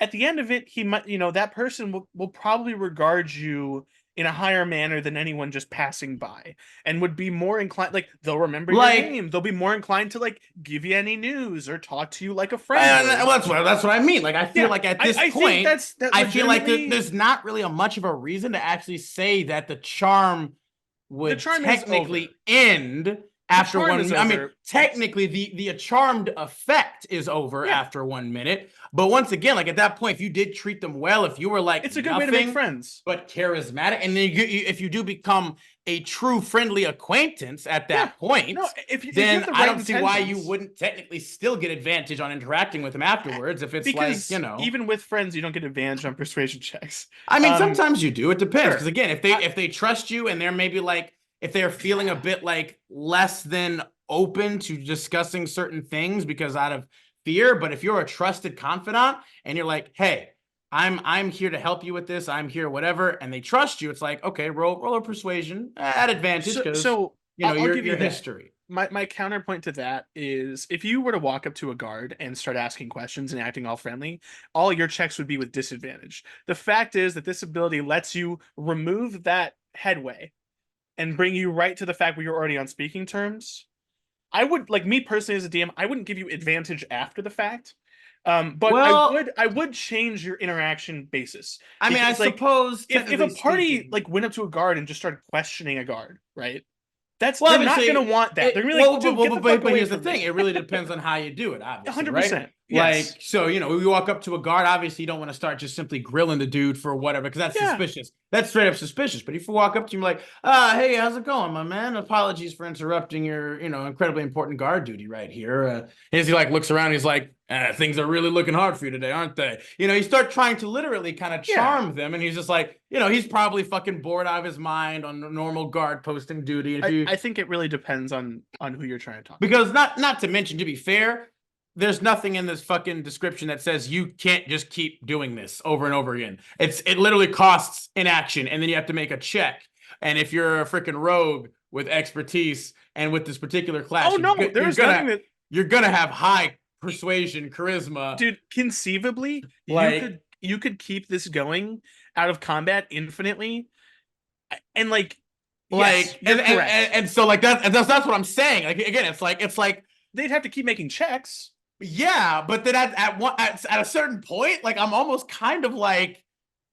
At the end of it, he might, that person will probably regard you in a higher manner than anyone just passing by, and would be more inclined, like, they'll remember your name. They'll be more inclined to like give you any news or talk to you like a friend. That's what I mean. Like, I feel like at this point, I feel like there's not really much of a reason to actually say that the charm would technically end after 1 minute. I mean, technically the charmed effect is over after 1 minute. But once again, like, at that point, if you did treat them well, if you were like, it's a good way to make friends, but charismatic, and then if you do become a true friendly acquaintance at that point, then I don't see why you wouldn't technically still get advantage on interacting with them afterwards. If it's even with friends, you don't get advantage on persuasion checks. I mean, sometimes you do. It depends, because again, if they trust you and they're maybe like, if they're feeling a bit like less than open to discussing certain things because out of fear, but if you're a trusted confidant and you're like, hey, I'm here to help you with this, I'm here, whatever, and they trust you, it's like, okay, roll a persuasion at advantage, because your history. My counterpoint to that is, if you were to walk up to a guard and start asking questions and acting all friendly, all your checks would be with disadvantage. The fact is that this ability lets you remove that headway and bring you right to the fact where you're already on speaking terms. I would, like, me personally as a DM, I wouldn't give you advantage after the fact. But I would change your interaction basis. I mean, I suppose if a party like went up to a guard and just started questioning a guard, right? They're not going to want that. They're going to be like, but here's the thing. It really depends on how you do it, obviously, 100%. Right? Yes. Like, so, we walk up to a guard, obviously you don't want to start just simply grilling the dude for whatever, because that's suspicious. That's straight up suspicious. But if you walk up to him like, hey, how's it going, my man? Apologies for interrupting your, incredibly important guard duty right here. As he like looks around, he's like, things are really looking hard for you today, aren't they? You start trying to literally kind of charm them, and he's just like, he's probably fucking bored out of his mind on normal guard posting duty. I think it really depends on who you're trying to talk to. Because not to mention, to be fair, there's nothing in this fucking description that says you can't just keep doing this over and over again. It literally costs inaction, and then you have to make a check. And if you're a freaking rogue with expertise and with this particular class, you're gonna have high persuasion, charisma. Dude, conceivably, Like, you could keep this going out of combat infinitely, and yes, you're correct. And so like that's what I'm saying. Like again, it's like they'd have to keep making checks. yeah, but then at a certain point, like I'm almost kind of like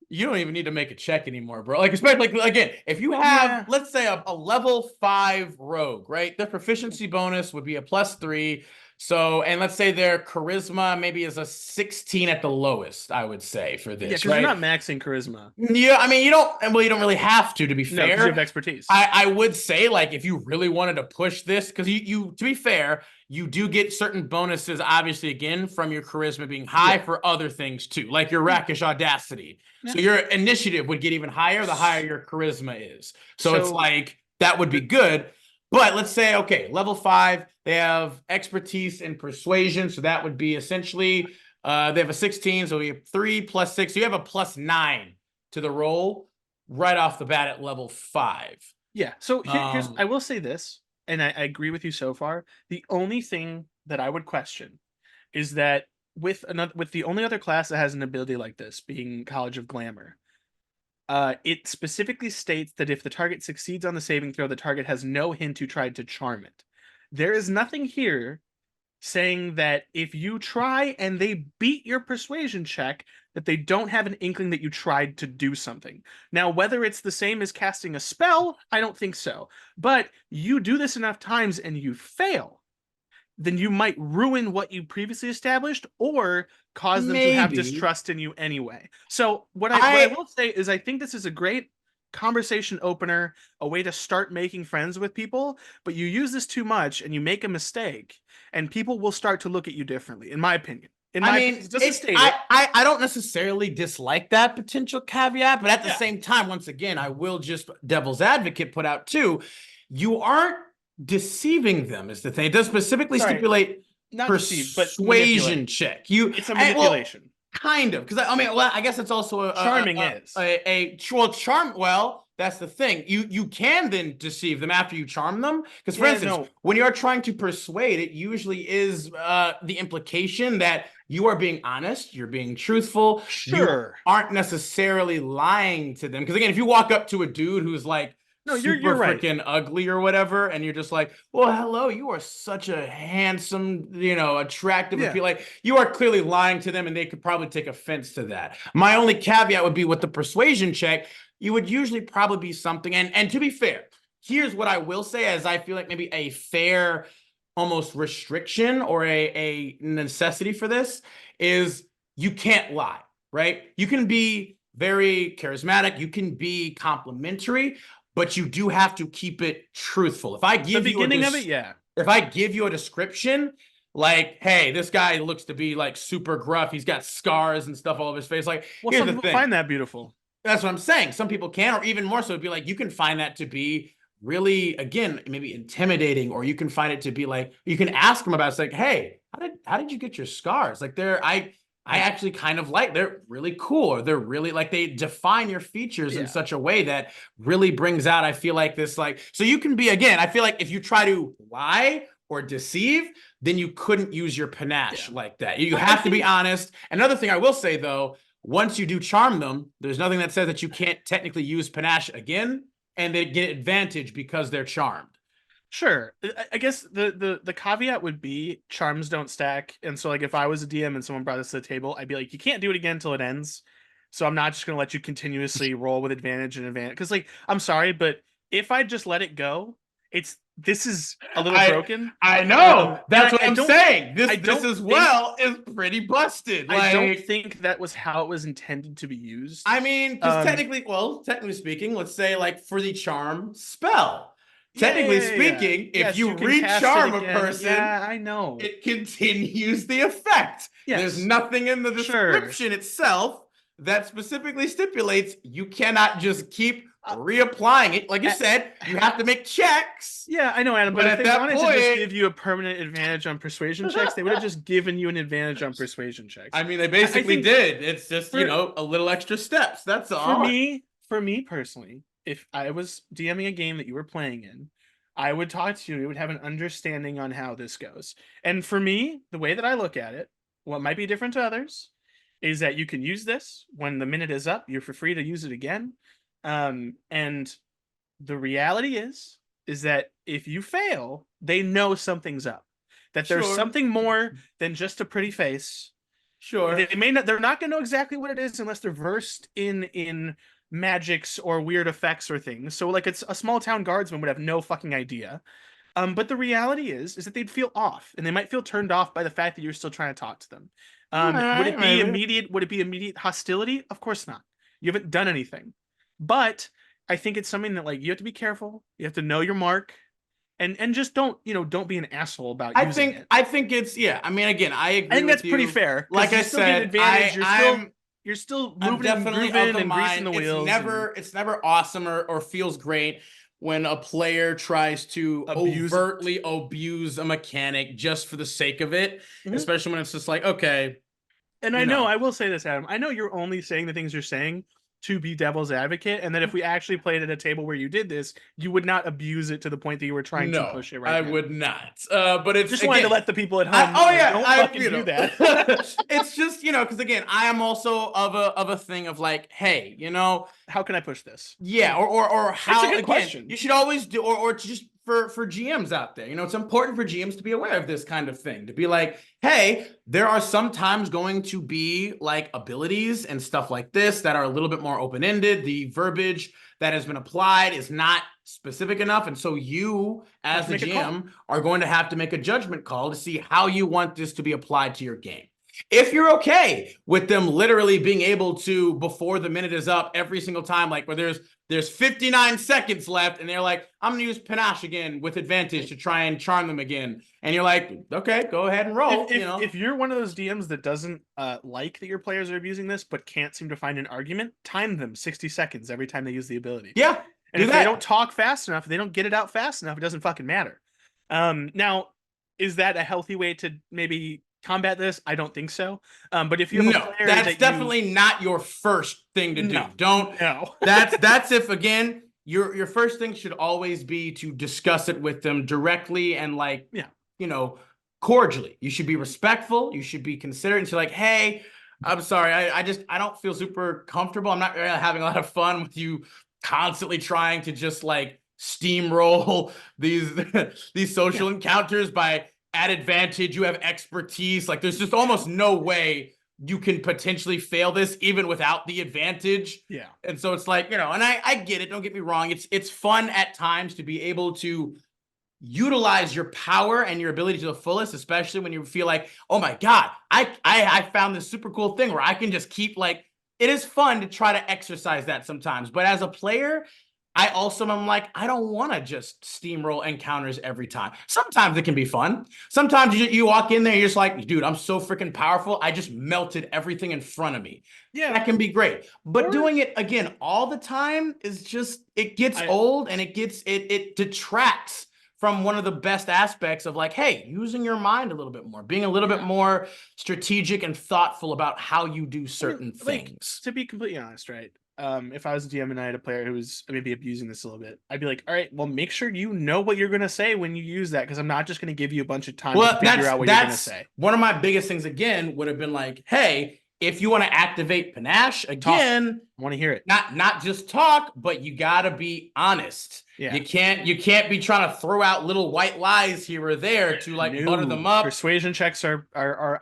you don't even need to make a check anymore, bro. Like, especially like again, if you have, let's say a level 5 rogue, right? Their proficiency bonus would be a +3. So, and let's say their charisma maybe is a 16 at the lowest, I would say, for this, Yeah, because right? you're not maxing charisma. Yeah, I mean, you don't really have to be No, fair. you have expertise. I would say, like, if you really wanted to push this, because you to be fair, you do get certain bonuses, obviously, again, from your charisma being high for other things too, like your rakish audacity. So your initiative would get even higher the higher your charisma is. So it's like that would be good. But let's say, okay, level 5, they have expertise in persuasion. So that would be essentially, they have a 16. So we have 3 + 6. So you have a +9 to the roll right off the bat at level 5. Yeah. So here's, I will say this, and I agree with you so far. The only thing that I would question is that with the only other class that has an ability like this, being College of Glamour, it specifically states that if the target succeeds on the saving throw, the target has no hint who tried to charm it. There is nothing here saying that if you try and they beat your persuasion check, that they don't have an inkling that you tried to do something. Now, whether it's the same as casting a spell, I don't think so. But you do this enough times and you fail, then you might ruin what you previously established or cause them to have distrust in you anyway. So what I will say is I think this is a great conversation opener, a way to start making friends with people, but you use this too much and you make a mistake and people will start to look at you differently, in my opinion. I don't necessarily dislike that potential caveat, but at the same time, once again, I will just devil's advocate put out too, you aren't deceiving them is the thing. It does specifically stipulate not persuasion check. It's a manipulation. Kind of, because I mean, well, I guess it's also charming well, that's the thing. You can then deceive them after you charm them, because for instance, when you're trying to persuade, it usually is the implication that you are being honest, you're being truthful, you aren't necessarily lying to them. Because again, if you walk up to a dude who's like you're freaking ugly or whatever, and you're just like, well, hello, you are such a handsome, attractive, like you are clearly lying to them, and they could probably take offense to that. My only caveat would be with the persuasion check, you would usually probably be something, and to be fair, here's what I will say, as I feel like maybe a fair almost restriction or a necessity for this is you can't lie, right? You can be very charismatic, you can be complimentary, but you do have to keep it truthful. If I give if I give you a description, like, hey, this guy looks to be like super gruff, he's got scars and stuff all over his face. Like, well, some people find that beautiful. That's what I'm saying. Some people can, or even more so, it'd be like you can find that to be really, again, maybe intimidating, or you can find it to be like you can ask them about it. It's like, hey, how did you get your scars? Like, I actually kind of like, they're really cool, or they're really like, they define your features in such a way that really brings out, I feel like this, like, so you can be, again, I feel like if you try to lie or deceive, then you couldn't use your panache like that. You have to be honest. Another thing I will say though, once you do charm them, there's nothing that says that you can't technically use panache again and they get advantage because they're charmed. Sure. I guess the caveat would be charms don't stack. And so like if I was a DM and someone brought this to the table, I'd be like, you can't do it again until it ends. So I'm not just going to let you continuously roll with advantage and advantage. Because like, I'm sorry, but if I just let it go, this is a little broken. I know. That's what I'm saying. This as well is pretty busted. I don't think that was how it was intended to be used. I mean, because technically speaking, let's say like for the charm spell. Technically speaking, if you recharm a person, I know it continues the effect. Yes. There's nothing in the description itself that specifically stipulates you cannot just keep reapplying it. Like you said, you have to make checks. Yeah, I know, Adam, but if they wanted to just give you a permanent advantage on persuasion checks, they would have just given you an advantage on persuasion checks. I mean, they basically did. It's just, a little extra steps. That's all. For me personally, if I was DMing a game that you were playing in, I would talk to you. We would have an understanding on how this goes. And for me, the way that I look at it, what might be different to others, is that you can use this when the minute is up. You're for free to use it again. And the reality is that if you fail, they know something's up. That there's something more than just a pretty face. Sure. They may not. They're not going to know exactly what it is unless they're versed in magics or weird effects or things. So like, it's a small town guardsman would have no fucking idea. But the reality is that they'd feel off, and they might feel turned off by the fact that you're still trying to talk to them. Would it be immediate? Would it be immediate hostility? Of course not. You haven't done anything. But I think it's something that, like, you have to be careful. You have to know your mark, and just don't be an asshole about using it. I think it's, yeah. I mean, again, I agree. I think that's pretty fair. Like I said, you're still I'm moving definitely and grooving of the and greasing the mind. wheels. It's never awesome or feels great when a player tries to overtly abuse a mechanic just for the sake of it, especially when it's just like, okay. And I know, I will say this, Adam. I know you're only saying the things you're saying to be devil's advocate, and that if we actually played at a table where you did this, you would not abuse it to the point that you were trying to push it right now. I would not. But it's just wanted to let the people at home don't fucking do that. It's just, because again, I am also of a thing of like, hey, how can I push this? Yeah, or how, it's a good question. You should always do, or just for GMs out there, it's important for GMs to be aware of this kind of thing, to be like, hey, there are sometimes going to be like abilities and stuff like this that are a little bit more open-ended. The verbiage that has been applied is not specific enough, and so you as the GM are going to have to make a judgment call to see how you want this to be applied to your game. If you're okay with them literally being able to, before the minute is up, every single time, like where there's 59 seconds left, and they're like, I'm gonna use panache again with advantage to try and charm them again, and you're like, okay, go ahead and roll. If you're one of those DMs that doesn't like that your players are abusing this but can't seem to find an argument, time them 60 seconds every time they use the ability. Yeah, and if they don't talk fast enough, if they don't get it out fast enough, it doesn't fucking matter. Now, is that a healthy way to maybe combat this? I don't think so. But if you have a player that's definitely not your first thing to do. No. That's if, again, your first thing should always be to discuss it with them directly and cordially. You should be respectful. You should be considerate and say like, hey, I'm sorry, I don't feel super comfortable. I'm not really having a lot of fun with you constantly trying to just like steamroll these social encounters by at advantage. You have expertise. Like, there's just almost no way you can potentially fail this even without the advantage. Yeah. And so it's like, and I get it. Don't get me wrong. It's fun at times to be able to utilize your power and your ability to the fullest, especially when you feel like, oh my God, I found this super cool thing where I can just keep like, it is fun to try to exercise that sometimes. But as a player, I also am like, I don't want to just steamroll encounters every time. Sometimes it can be fun. Sometimes you walk in there, you're just like, dude, I'm so freaking powerful. I just melted everything in front of me. Yeah. That can be great. But doing it again all the time is just, it gets old, and it detracts from one of the best aspects of like, hey, using your mind a little bit more, being a little bit more strategic and thoughtful about how you do certain things. To be completely honest, right? If I was a DM and I had a player who was maybe abusing this a little bit, I'd be like, all right, well, make sure you know what you're going to say when you use that, because I'm not just going to give you a bunch of time to figure out what you're going to say. One of my biggest things, again, would have been like, hey, if you want to activate panache, again, I want to hear it. Not just talk, but you got to be honest. Yeah. You can't be trying to throw out little white lies here or there to like butter them up. Persuasion checks are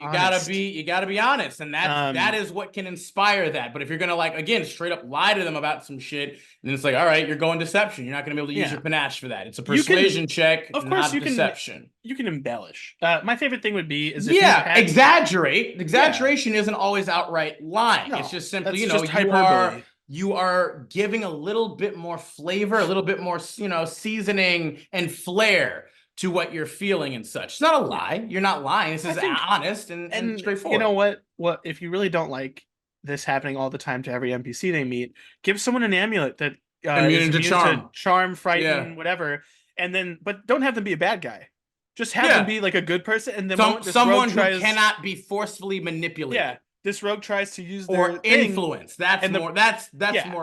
honest. You gotta be honest, and that is what can inspire that. But if you're gonna like, again, straight up lie to them about some shit, then it's like, all right, you're going deception. You're not gonna be able to use your panache for that. It's a persuasion check, of course, not deception. You can embellish. My favorite thing would be is if exaggerate. Exaggeration isn't always outright lying. No, it's just simply just hyperbole. You are giving a little bit more flavor, a little bit more, seasoning and flair to what you're feeling and such. It's not a lie. You're not lying. This is honest and straightforward. You know what? If you really don't like this happening all the time to every NPC they meet, give someone an amulet that immune to charm, frighten, whatever, but don't have them be a bad guy. Just have them be like a good person, and then someone who cannot be forcefully manipulated. Yeah. This rogue tries to use their influence. That's more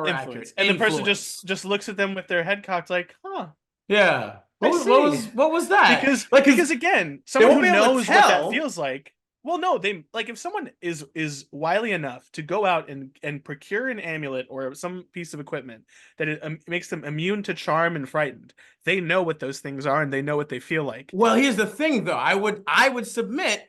accurate. And the person just looks at them with their head cocked, like, huh. Yeah. What was that? Because Like, because again, they someone won't who be able to knows what that tell. feels like. Well, no, they like if someone is wily enough to go out and procure an amulet or some piece of equipment that it makes them immune to charm and frightened. They know what those things are and they know what they feel like. Well, here's the thing, though. I would submit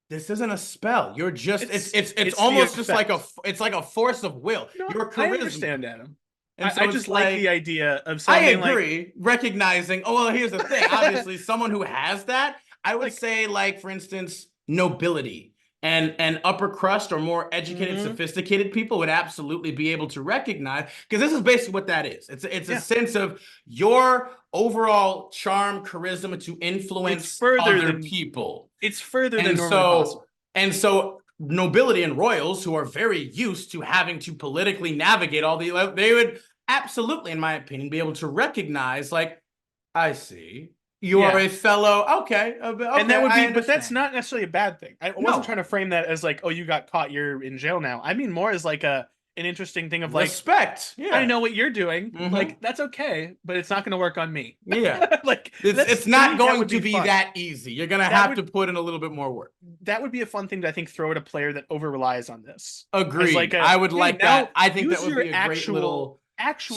this isn't a spell. You're just it's almost just like it's like a force of will. No, Your I charisma. understand, Adam. And so I it's just like the idea of I sounding like agree, recognizing. Oh, well, here's the thing. Obviously, someone who has that, I would Like- say, like for instance, nobility and upper crust or more educated, sophisticated people would absolutely be able to recognize, because this is basically what that is. It's a sense of your overall charm, charisma to influence other people. It's further than normally possible. And so nobility and royals who are very used to having to politically navigate all the, they would absolutely, in my opinion, be able to recognize, like, I see. You are a fellow, okay, and that would be, but that's not necessarily a bad thing. I wasn't trying to frame that as like, oh, you got caught, you're in jail now. I mean more as like an interesting thing of like respect. Yeah, I know what you're doing. Like that's okay, but it's not going to work on me. Yeah, like it's not going to be that easy. You're gonna have to put in a little bit more work. That would be a fun thing to, I think, throw at a player that over relies on this. Agreed. Like I would like that. I think that would be a great little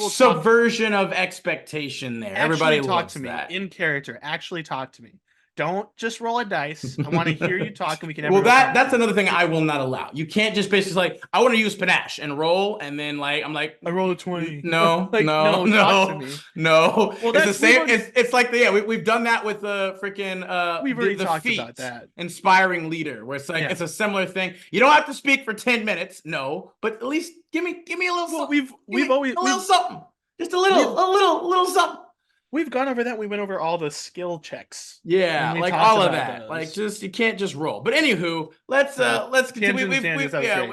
subversion of expectation there. Everybody loves to me that. In character. Actually talk to me. Don't just roll a dice. I want to hear you talk, and we can have well, that's another thing I will not allow. You can't just basically like, I want to use panache and roll, and then like I'm like, I roll a 20. No, like, no. Talk to me. No. Well, it's the same. It's like we've done that with the freaking we've already talked feat, about that. Inspiring leader, where it's like it's a similar thing. You don't have to speak for 10 minutes, no, but at least give me a little something. We've always a little something. Just a little something. We've gone over that. We went over all the skill checks. Yeah, like all of that. Those. Like you can't just roll. But anywho, let's continue.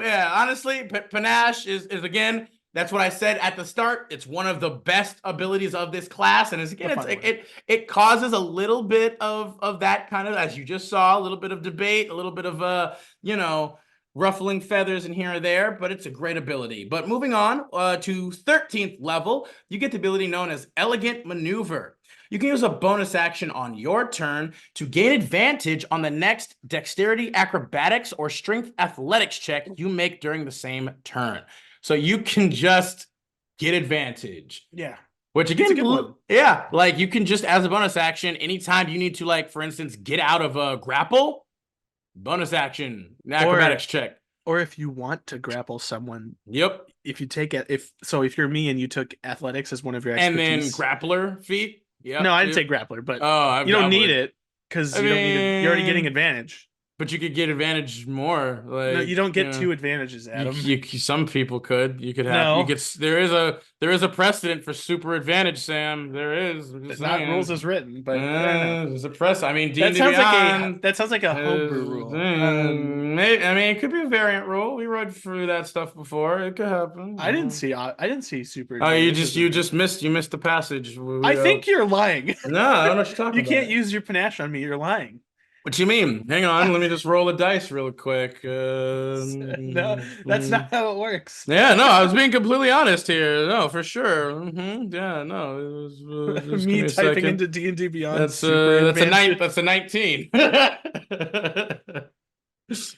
Honestly, panache is again, that's what I said at the start. It's one of the best abilities of this class, and it causes a little bit of that kind of, as you just saw, a little bit of debate, a little bit of ruffling feathers in here or there, but it's a great ability. But moving on to 13th level, you get the ability known as Elegant Maneuver. You can use a bonus action on your turn to gain advantage on the next dexterity, acrobatics, or strength athletics check you make during the same turn. So you can just get advantage. Yeah. Which again, yeah, like you can just, as a bonus action, anytime you need to, like, for instance, get out of a grapple, bonus action, acrobatics check. Or if you want to grapple someone. Yep. If you take it, if you're me and you took athletics as one of your expertise. And then grappler feat. Yeah. No, I didn't say grappler, but you don't need it because you don't need it. You're already getting advantage. But you could get advantage more. Like, no, you don't get two advantages, Adam. Some people could. You could have. No. There is a precedent for super advantage, Sam. There is. It's not rules as written, but there's a precedent. I mean, D&D that sounds like a homebrew rule. I mean, it could be a variant rule. We read through that stuff before. It could happen. I didn't see super. Oh, you just missed the passage. I think you're lying. No, I don't know what you're talking about. You can't use your panache on me. You're lying. What you mean? Hang on, let me just roll a dice real quick. No, that's not how it works. Yeah, no, I was being completely honest here. No, for sure. Yeah, no, it was me typing into D&D Beyond. That's a 19.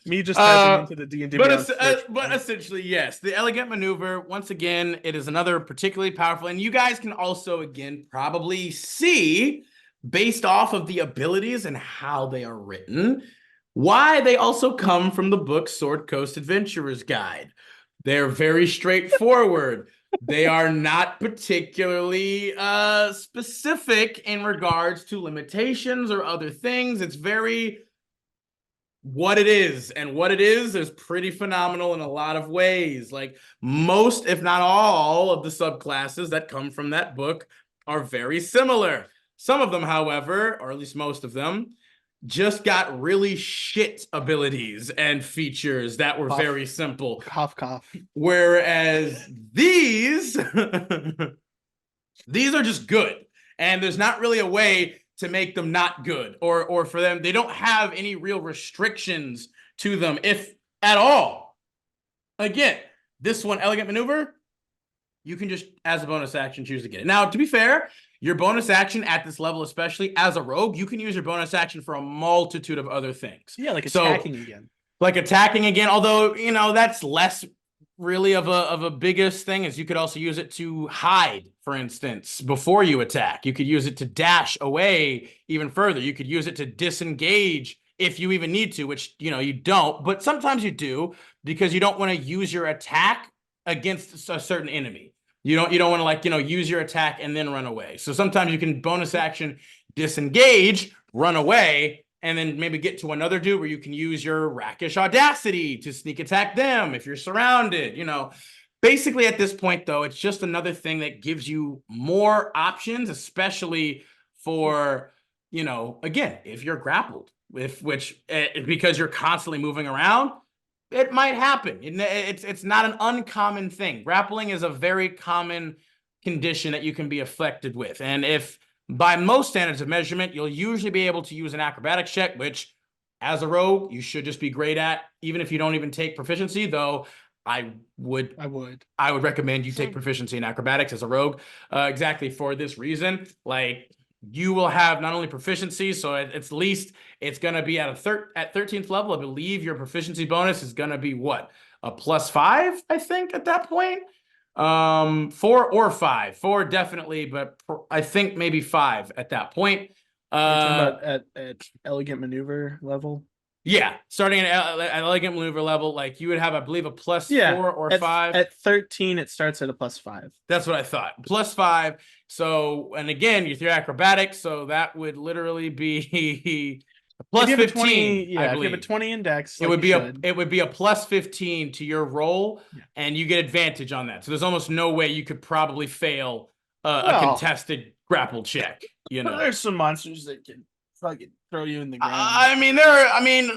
Me just typing into the D&D Beyond. But essentially, yes, the Elegant Maneuver. Once again, it is another particularly powerful, and you guys can also again probably see, based off of the abilities and how they are written, why they also come from the book Sword Coast Adventurer's Guide. They're very straightforward. They are not particularly specific in regards to limitations or other things. It's very what it is, and what it is pretty phenomenal in a lot of ways. Like most, if not all, of the subclasses that come from that book are very similar. Some of them, however, or at least most of them, just got really shit abilities and features that were very simple. Cough, cough. Whereas these, these are just good. And there's not really a way to make them not good. Or for them, they don't have any real restrictions to them, if at all. Again, this one, Elegant Maneuver, you can just, as a bonus action, choose to get it. Now, to be fair, your bonus action at this level, especially as a rogue, you can use your bonus action for a multitude of other things. Yeah, like attacking again. Like attacking again, although, you know, that's less really of a biggest thing, is you could also use it to hide, for instance, before you attack. You could use it to dash away even further. You could use it to disengage if you even need to, which, you know, you don't, but sometimes you do, because you don't want to use your attack against a certain enemy. You don't want to, like, you know, use your attack and then run away. So sometimes you can bonus action disengage, run away, and then maybe get to another dude where you can use your rakish audacity to sneak attack them if you're surrounded, you know. Basically, at this point, though, it's just another thing that gives you more options, especially for, you know, again, if you're grappled, because you're constantly moving around, it might happen. It's not an uncommon thing. Grappling is a very common condition that you can be affected with. And if, by most standards of measurement, you'll usually be able to use an acrobatics check, which, as a rogue, you should just be great at, even if you don't even take proficiency, though I would recommend you take proficiency in acrobatics as a rogue, exactly for this reason. Like, you will have not only proficiency, so at least it's going to be at 13th level. I believe your proficiency bonus is going to be what? A +5, I think, at that point. 4 or 5. 4 definitely, but I think maybe 5 at that point. Talking about at elegant maneuver level. Yeah, starting at elegant maneuver level, like you would have, I believe, a +4 or 5. At 13, it starts at a +5. That's what I thought. +5. So, and again, you're through acrobatics, so that would literally be a +15. 20, yeah, if you have a 20 index, it would be a +15 to your roll, and you get advantage on that. So there's almost no way you could probably fail a contested grapple check. You know, there's some monsters that can fucking throw you in the ground. I mean,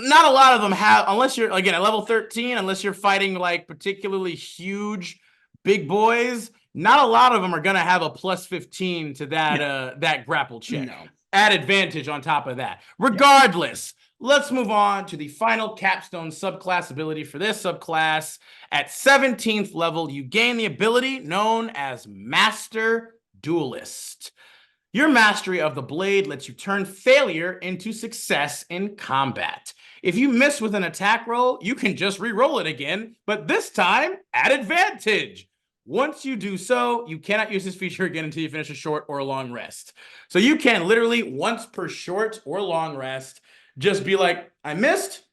not a lot of them have, unless you're, again, at level 13, unless you're fighting like particularly huge big boys, not a lot of them are going to have a +15 to that that grapple check. No. Add advantage on top of that. Regardless, let's move on to the final capstone subclass ability for this subclass. At 17th level, you gain the ability known as Master Duelist. Your mastery of the blade lets you turn failure into success in combat. If you miss with an attack roll, you can just re-roll it again, but this time at advantage. Once you do so, you cannot use this feature again until you finish a short or long rest. So you can literally, once per short or long rest, just be like, I missed?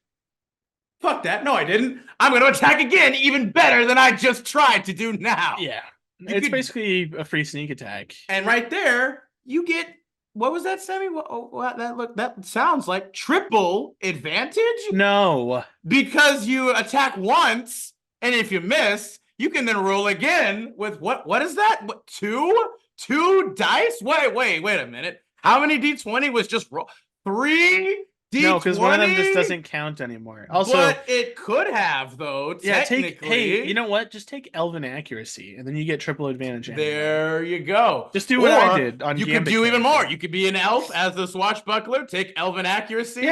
Fuck that. No, I didn't. I'm going to attack again, even better than I just tried to do now. Yeah. It's basically a free sneak attack. And right there, you get, what was that, Sammy? That sounds like triple advantage? No. Because you attack once, and if you miss, you can then roll again with what is that? What, two dice? Wait a minute. How many D20 was just roll? 3 D20? No, because one of them just doesn't count anymore. Also, but it could have, though, technically. Hey, you know what? Just take Elven Accuracy, and then you get triple advantage. There you go. Just do what I did on You could do even more. You could be an elf as the swashbuckler, take Elven Accuracy,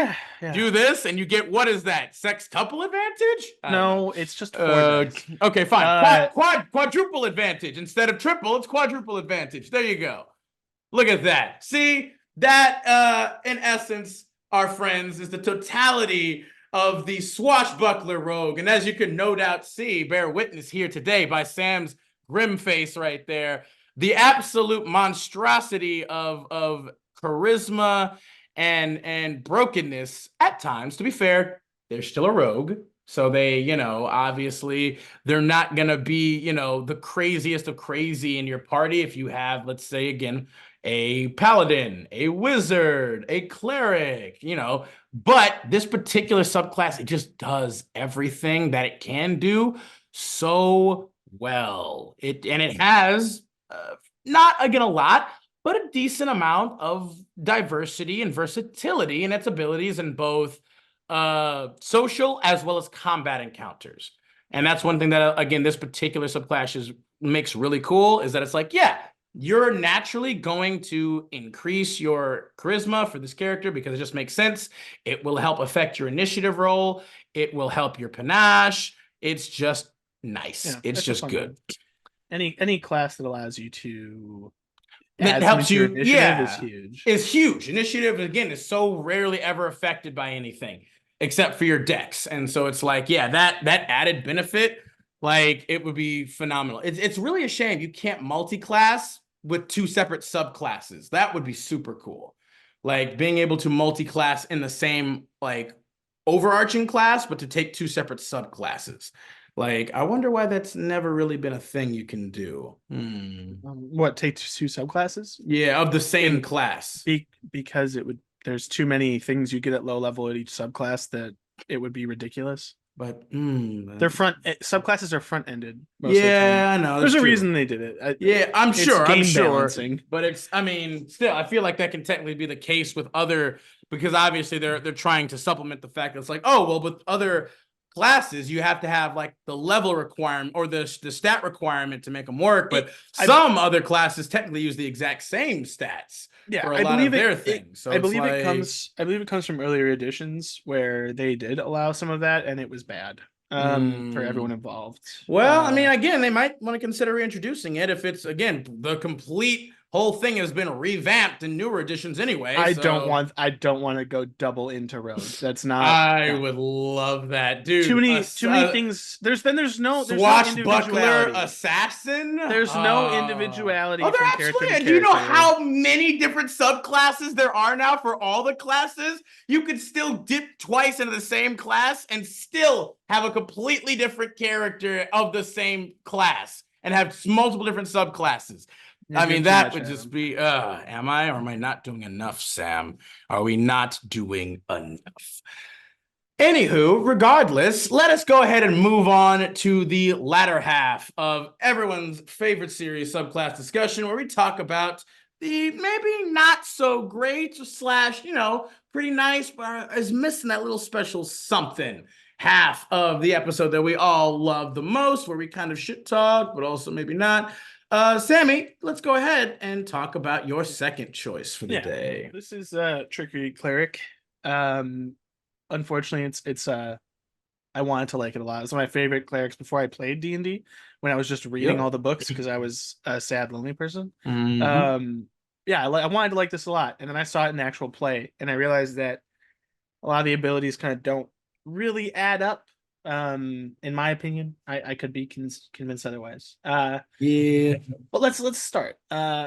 do this, and you get, what is that, sextuple advantage? No, it's just 4 dice. Okay, fine. Quadruple advantage. Instead of triple, it's quadruple advantage. There you go. Look at that. See, that, in essence, our friends, is the totality of the swashbuckler rogue. And as you can no doubt see, bear witness here today by Sam's grim face right there, the absolute monstrosity of charisma and brokenness at times. To be fair, they're still a rogue. So they, you know, obviously they're not going to be, you know, the craziest of crazy in your party. If you have, let's say, again, a paladin, a wizard, a cleric, you know, but this particular subclass, it just does everything that it can do so well. It has not, again, a lot, but a decent amount of diversity and versatility in its abilities in both social as well as combat encounters. And that's one thing that, again, this particular subclass makes really cool, is that it's like, yeah, you're naturally going to increase your charisma for this character because it just makes sense. It will help affect your initiative roll. It will help your panache. It's just nice. It's just good. Any class that allows you to That add something helps to your you, initiative is yeah. huge. It's huge. Initiative, again, is so rarely ever affected by anything except for your decks. And so it's like, yeah, that added benefit, like it would be phenomenal. It's really a shame you can't multi-class with two separate subclasses. That would be super cool. Like being able to multi-class in the same like overarching class, but to take two separate subclasses. Like, I wonder why that's never really been a thing you can do. What, take two subclasses? Yeah, of the same In class. because it would there's too many things you get at low level at each subclass that it would be ridiculous. But They're subclasses are front ended most of the yeah, time. I know There's that's a true. reason they did it. Yeah, I'm It's sure. I'm game sure. balancing. But it's, I mean, still, I feel like that can technically be the case with other, because obviously they're trying to supplement the fact that it's like, oh, well, with other classes, you have to have like the level requirement or the stat requirement to make them work. But some other classes technically use the exact same stats for a lot of their things. So I it's believe like, I believe it comes from earlier editions where they did allow some of that, and it was bad for everyone involved. well, I mean, again, they might want to consider reintroducing it if it's, again, the complete whole thing has been revamped in newer editions anyway. I don't want to go double into Rogue. That's not. I would love that, dude. Too many things. There's no swashbuckler assassin. There's no individuality. Oh, there absolutely. And do you know how many different subclasses there are now for all the classes? You could still dip twice into the same class and still have a completely different character of the same class and have multiple different subclasses. I mean, that would just be, am I or am I not doing enough, Sam? Are we not doing enough? Anywho, regardless, let us go ahead and move on to the latter half of everyone's favorite series, Subclass Discussion, where we talk about the maybe not so great slash, pretty nice, but is missing that little special something half of the episode that we all love the most, where we kind of shit talk, but also maybe not. Sammy, let's go ahead and talk about your second choice for the day. This is Trickery Cleric. Unfortunately, it's I wanted to like it a lot. It's one of my favorite clerics before I played D&D, when I was just reading all the books because I was a sad, lonely person. I wanted to like this a lot, and then I saw it in actual play, and I realized that a lot of the abilities kind of don't really add up. In my opinion, I could be convinced otherwise. But let's start.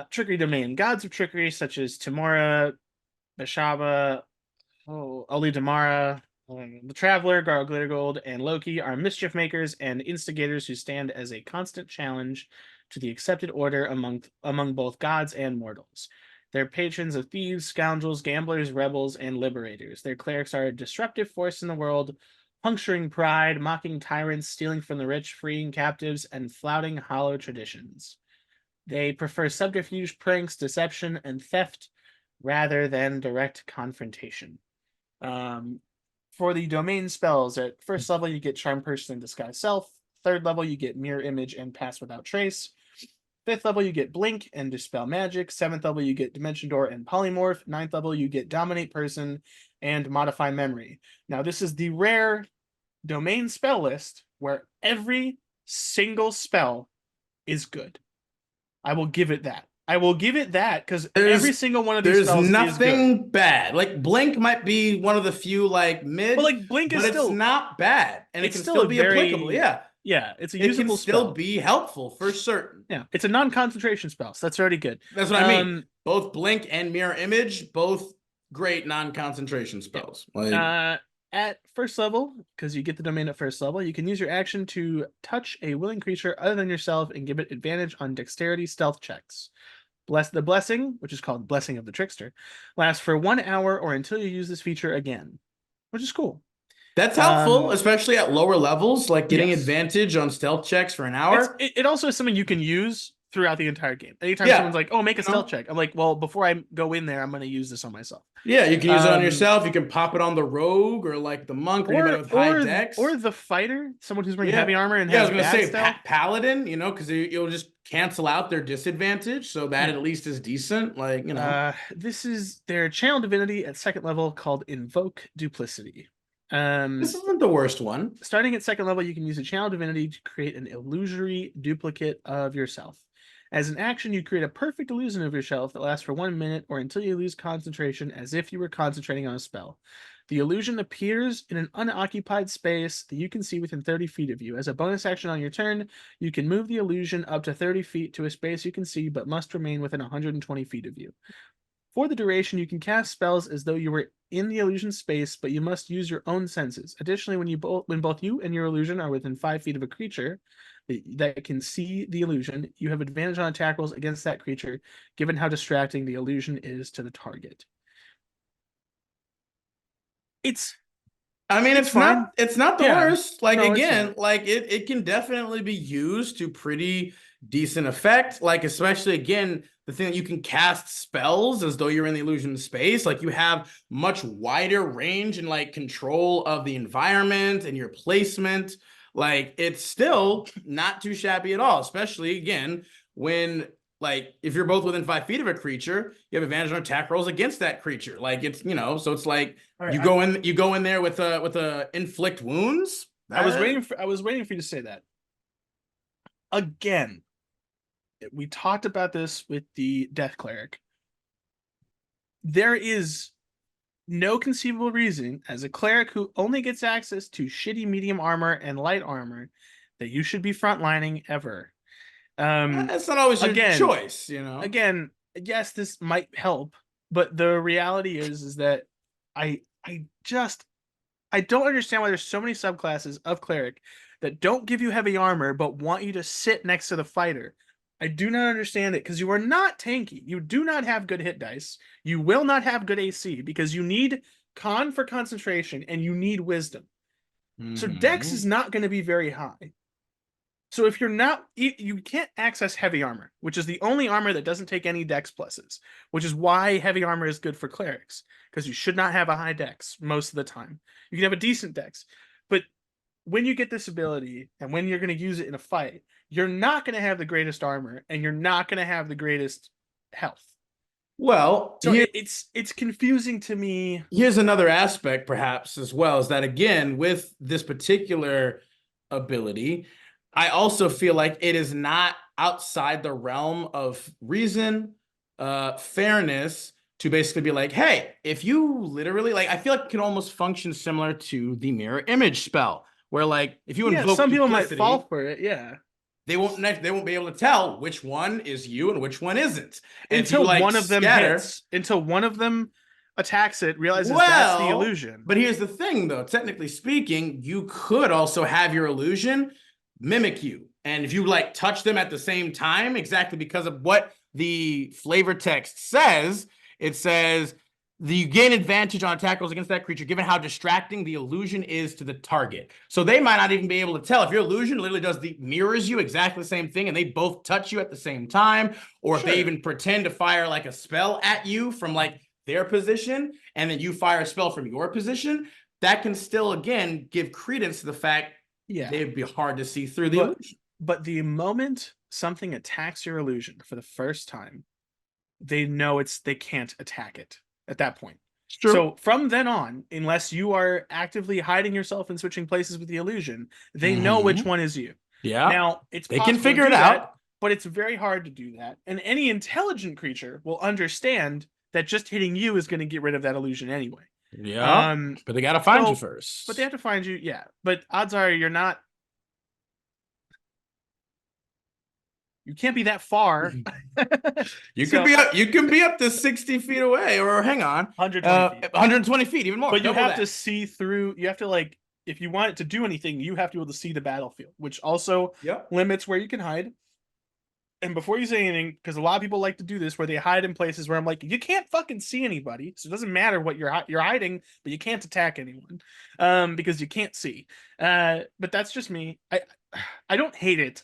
Trickery domain. Gods of trickery such as Tamora, Bashaba, Oli Damara, the Traveler, Garglergold, and Loki are mischief makers and instigators who stand as a constant challenge to the accepted order among both gods and mortals. They're patrons of thieves, scoundrels, gamblers, rebels, and liberators. Their clerics are a disruptive force in the world, puncturing pride, mocking tyrants, stealing from the rich, freeing captives, and flouting hollow traditions. They prefer subterfuge, pranks, deception, and theft rather than direct confrontation. For the domain spells, at first level, you get Charm Person and Disguise Self. Third level, you get Mirror Image and Pass Without Trace. Fifth level, you get Blink and Dispel Magic. Seventh level, you get Dimension Door and Polymorph. Ninth level, you get Dominate Person and Modify Memory. Now, this is the rare domain spell list where every single spell is good. I will give it that. Because every single one of these spells is good. There's nothing bad. Like Blink might be one of the few like mid, but like Blink is still, it's not bad, and it can still be applicable. Yeah, it's a usable spell. It can still be helpful for certain. Yeah, it's a non-concentration spell, so that's already good. That's what I mean. Both Blink and Mirror Image, both great non-concentration spells. Yeah. At first level, because you get the domain at first level, you can use your action to touch a willing creature other than yourself and give it advantage on dexterity stealth checks. The blessing, which is called Blessing of the Trickster, lasts for 1 hour or until you use this feature again, which is cool. That's helpful, especially at lower levels, like getting advantage on stealth checks for an hour. It also is something you can use throughout the entire game. Anytime someone's like, oh, make a stealth check, I'm like, well, before I go in there, I'm going to use this on myself. Yeah, you can use it on yourself. You can pop it on the rogue or like the monk or anybody with high dex. Or the fighter, someone who's wearing heavy armor and has I was going to say paladin, because you'll just cancel out their disadvantage, so that at least is decent. This is their channel divinity at second level called Invoke Duplicity. This isn't the worst one. Starting at 2nd level, you can use a channel divinity to create an illusory duplicate of yourself. As an action, you create a perfect illusion of yourself that lasts for 1 minute or until you lose concentration as if you were concentrating on a spell. The illusion appears in an unoccupied space that you can see within 30 feet of you. As a bonus action on your turn, you can move the illusion up to 30 feet to a space you can see but must remain within 120 feet of you. For the duration, you can cast spells as though you were in the illusion space, but you must use your own senses. Additionally, when both you and your illusion are within 5 feet of a creature that can see the illusion, you have advantage on attack rolls against that creature, given how distracting the illusion is to the target. It's fine. It's not the worst. Like, No, again, like it can definitely be used to pretty decent effect. Like, especially again, the thing that you can cast spells as though you're in the illusion space. Like, you have much wider range and like control of the environment and your placement. Like, it's still not too shabby at all, especially again when, like, if you're both within 5 feet of a creature, you have advantage on attack rolls against that creature. Like, it's, you know, so it's like you go in there with a inflict wounds. I was waiting for you to say that. Again, we talked about this with the Death Cleric. There is no conceivable reason, as a cleric who only gets access to shitty medium armor and light armor, that you should be frontlining ever. That's not always your choice, you know. Again, yes, this might help, but the reality is that I don't understand why there's so many subclasses of cleric that don't give you heavy armor but want you to sit next to the fighter. I do not understand it, because you are not tanky. You do not have good hit dice. You will not have good AC because you need con for concentration and you need wisdom. So dex is not going to be very high. So if you're not, you can't access heavy armor, which is the only armor that doesn't take any dex pluses, which is why heavy armor is good for clerics, because you should not have a high dex most of the time. You can have a decent dex, but when you get this ability and when you're going to use it in a fight, you're not going to have the greatest armor and you're not going to have the greatest health. Well, so it's confusing to me. Here's another aspect, perhaps, as well, is that again, with this particular ability, I also feel like it is not outside the realm of reason, fairness, to basically be like, hey, if you literally, like, I feel like it can almost function similar to the mirror image spell, where like if you invoke some people might fall for it, they won't be able to tell which one is you and which one isn't until one of them hits, until one of them attacks it, realizes that's the illusion. But here's the thing, though. Technically speaking, you could also have your illusion mimic you, and if you like touch them at the same time, exactly because of what the flavor text says, it says you gain advantage on attack rolls against that creature given how distracting the illusion is to the target. So they might not even be able to tell if your illusion literally mirrors you exactly the same thing and they both touch you at the same time, or if they even pretend to fire like a spell at you from like their position and then you fire a spell from your position, that can still again give credence to the fact they'd be hard to see through the illusion. But the moment something attacks your illusion for the first time, they know they can't attack it at that point. So from then on, unless you are actively hiding yourself and switching places with the illusion, they know which one is you. Yeah. Now they can figure it out, but it's very hard to do that. And any intelligent creature will understand that just hitting you is going to get rid of that illusion anyway. Yeah. But they got to find you first. But they have to find you. Yeah. But odds are you're not. You can't be that far. You can be up to 60 feet away, or hang on, 120 feet. 120 feet, even more. But you have to see through. You have to, like, if you want it to do anything, you have to be able to see the battlefield, which also limits where you can hide. And before you say anything, because a lot of people like to do this, where they hide in places where I'm like, you can't fucking see anybody, so it doesn't matter what you're hiding, but you can't attack anyone, because you can't see. But that's just me. I don't hate it.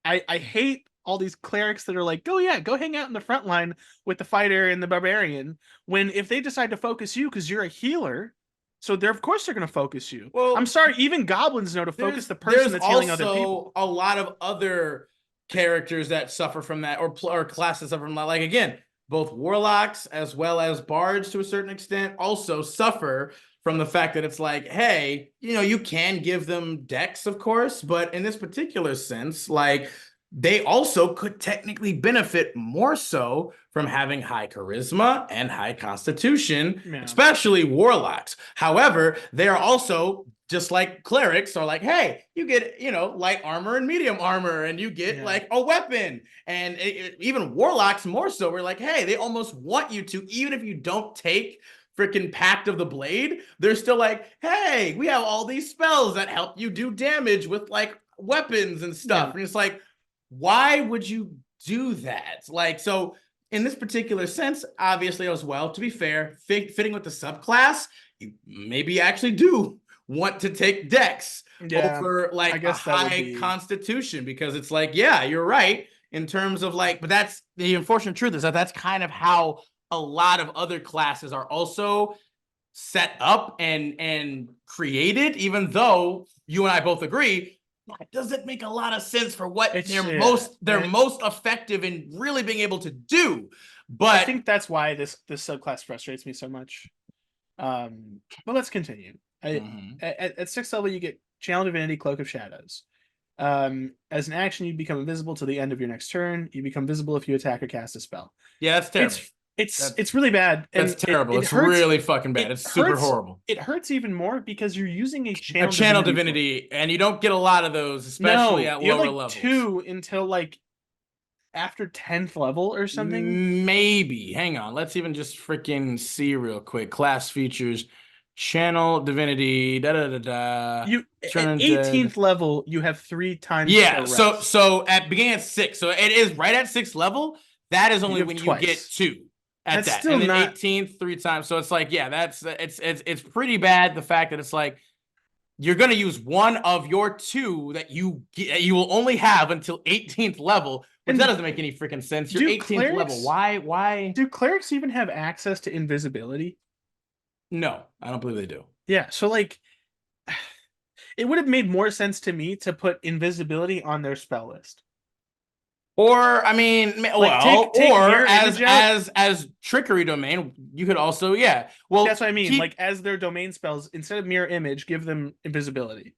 I hate all these clerics that are like, go hang out in the front line with the fighter and the barbarian, when if they decide to focus you because you're a healer, so of course they're going to focus you. Well, I'm sorry, even goblins know to focus the person that's healing other people. A lot of other characters that suffer from that, or classes suffer from that. Like, again, both warlocks as well as bards to a certain extent also suffer from the fact that it's like, hey, you can give them dex, of course, but in this particular sense, like they also could technically benefit more so from having high charisma and high constitution, especially warlocks. However, they are also just like clerics are like, hey, you get, light armor and medium armor, and you get like a weapon. And even warlocks more so, we're like, hey, they almost want you to, even if you don't take freaking Pact of the Blade, they're still like, hey, we have all these spells that help you do damage with like weapons and stuff. And it's like, why would you do that? Like, so in this particular sense, obviously as well, to be fair, fitting with the subclass, you maybe actually do want to take dex over like a high constitution, because it's like, yeah, you're right in terms of like, but that's the unfortunate truth is that that's kind of how a lot of other classes are also set up and created, even though you and I both agree that doesn't make a lot of sense for what they're most effective in really being able to do. But I think that's why this subclass frustrates me so much. But let's continue. At 6th level, you get Channel Divinity, Cloak of Shadows. As an action, you become invisible till the end of your next turn. You become visible if you attack or cast a spell. Yeah, that's terrible. It's really bad. And that's terrible. It's really fucking bad. It's super horrible. It hurts even more because you're using a channel divinity, and you don't get a lot of those, especially at lower levels. 2 until like after 10th level or something. Maybe. Hang on. Let's even just freaking see real quick. Class features. Channel divinity. At 18th level, you have 3 times. Yeah. So at beginning at 6. So it is right at 6th level. That is only when you get 2. That's that. Still and then 18th 3 times. So it's like, yeah, it's pretty bad. The fact that it's like you're gonna use one of your 2 that you will only have until 18th level, but that doesn't make any freaking sense. You're 18th level. Why? Do clerics even have access to invisibility? No, I don't believe they do. Yeah, so like it would have made more sense to me to put invisibility on their spell list. Or I mean, like, or as trickery domain, you could also Well, that's what I mean. Like as their domain spells, instead of mirror image, give them invisibility.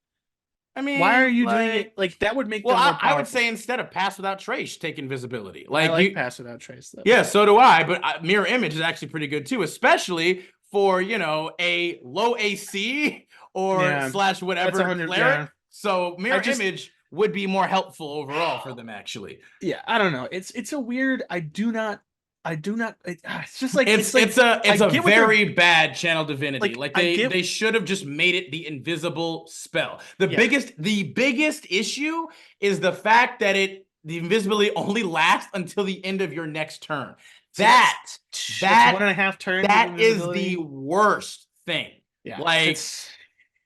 I mean, why are you doing it? Like that would make them more powerful. I would say instead of pass without trace, take invisibility. Like, I like pass without trace though. Yeah, so do I. But mirror image is actually pretty good too, especially for a low AC or / whatever cleric. So mirror image would be more helpful overall for them, actually. Yeah, I don't know. It's a weird. I do not. It's just like it's a very bad channel divinity. Like they should have just made it the invisible spell. The biggest issue is the fact that the invisibility only lasts until the end of your next turn. That's 1.5 turns. That is the worst thing. Yeah, like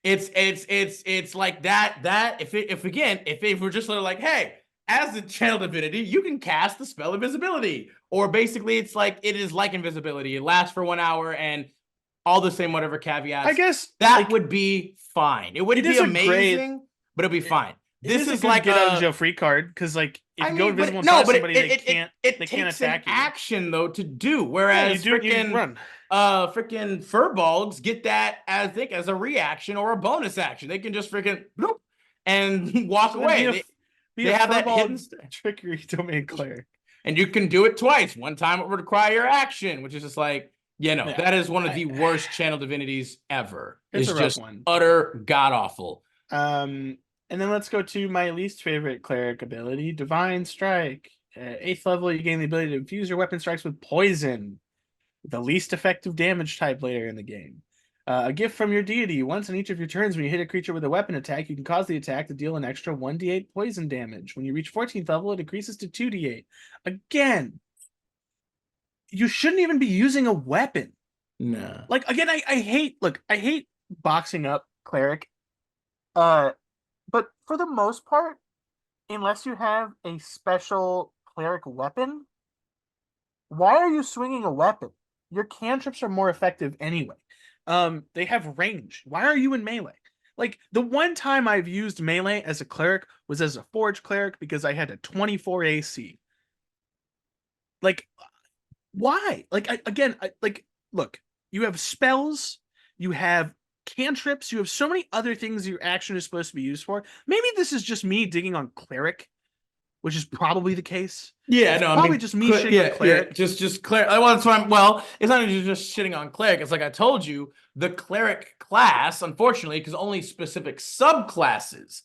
it's like that. If we're just sort of like, hey, as the channel divinity, you can cast the spell invisibility, or basically it's like it is like invisibility. It lasts for 1 hour and all the same whatever caveats. I guess that would be fine. It wouldn't be amazing, but it'll be fine. This is like get out of jail free card, because like if you go invisible and touch somebody, they can't attack you. Action though to do, whereas freaking furbolgs get that as a reaction or a bonus action. They can just freaking bloop and walk away. They have that hidden trickery domain cleric, and you can do it twice. One time it would require your action, which is just like that is one of the worst channel divinities ever. It's just utter god awful. And then let's go to my least favorite cleric ability, Divine Strike. 8th level, you gain the ability to infuse your weapon strikes with poison, the least effective damage type later in the game. A gift from your deity. Once in each of your turns, when you hit a creature with a weapon attack, you can cause the attack to deal an extra 1d8 poison damage. When you reach 14th level, it increases to 2d8. Again, you shouldn't even be using a weapon. No. Like, again, I hate boxing up cleric. But for the most part, unless you have a special cleric weapon, why are you swinging a weapon? Your cantrips are more effective anyway. They have range. Why are you in melee? Like, the one time I've used melee as a cleric was as a forge cleric because I had a 24 AC. Like, why? Like, look, you have spells, you have cantrips. You have so many other things your action is supposed to be used for. Maybe this is just me digging on cleric, which is probably the case. Yeah, it's no, probably I mean, just me shitting on cleric. just cleric. Well, that's why well, it's not just shitting on cleric. It's like I told you, the cleric class, unfortunately, because only specific subclasses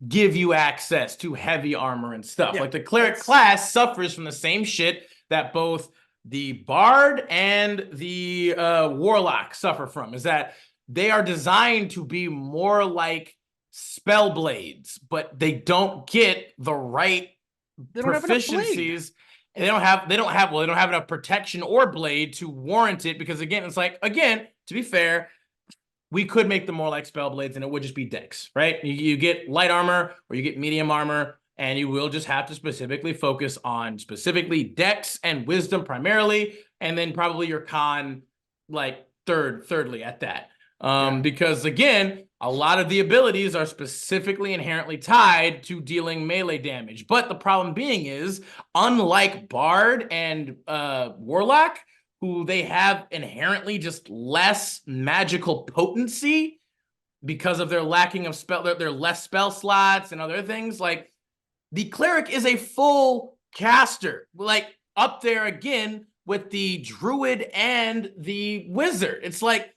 give you access to heavy armor and stuff. Yeah, like the cleric class suffers from the same shit that both the bard and the warlock suffer from, is that they are designed to be more like spell blades, but they don't get the right proficiencies. They don't have enough protection or blade to warrant it, because again, it's like, again, to be fair, we could make them more like spell blades and it would just be dex, right? You get light armor or you get medium armor, and you will just have to specifically focus on specifically dex and wisdom primarily, and then probably your con like thirdly at that. Because again, a lot of the abilities are specifically inherently tied to dealing melee damage. But the problem being is, unlike Bard and Warlock, who they have inherently just less magical potency because of their lacking of spell, their less spell slots and other things, like the cleric is a full caster, like up there again with the druid and the wizard. It's like,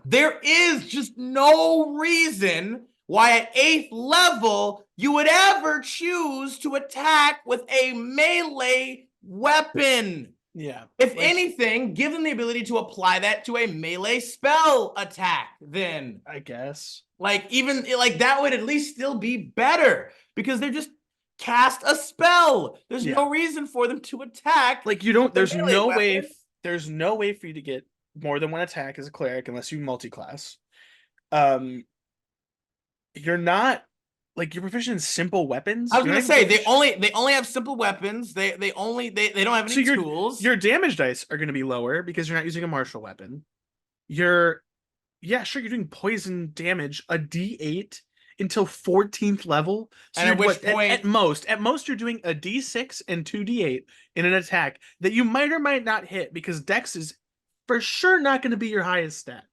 there is just no reason why at 8th level you would ever choose to attack with a melee weapon. Yeah. If anything, give them the ability to apply that to a melee spell attack, then. I guess. Like, even, like, that would at least still be better, because they're just cast a spell. There's no reason for them to attack. Like, you don't, there's no way for you to get more than one attack as a cleric unless you multi-class. You're not, like, you're proficient in simple weapons. I was gonna say they only have simple weapons. They don't have any tools. Your damage dice are gonna be lower because you're not using a martial weapon. You're doing poison damage, a D8 until 14th level. So and at which point, at most you're doing a D6 and 2D8 in an attack that you might or might not hit, because Dex is for sure not going to be your highest stat.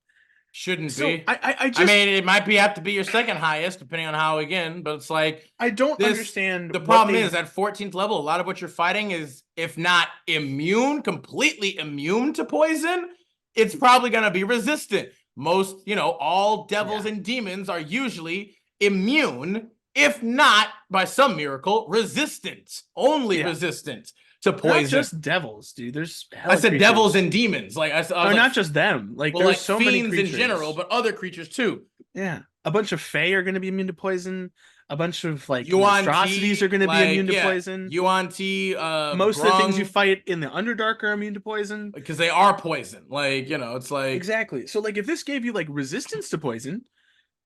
Shouldn't be. I mean, it might have to be your second highest, depending on how, again, but it's like, I don't understand. The problem is, at 14th level, a lot of what you're fighting is, if not completely immune to poison, it's probably going to be resistant. Most, all devils and demons are usually immune, if not, by some miracle, resistant. Only resistant to poison. Not just devils, dude. There's I said creatures. Devils and demons. Like I said, not just them. Like, there's like so many creatures in general, but other creatures too. Yeah, a bunch of fae are going to be immune to poison. A bunch of like monstrosities are going to be immune to poison. Yuan-Ti, most of the things you fight in the Underdark are immune to poison, because they are poison. Like, it's like, exactly. So like, if this gave you like resistance to poison,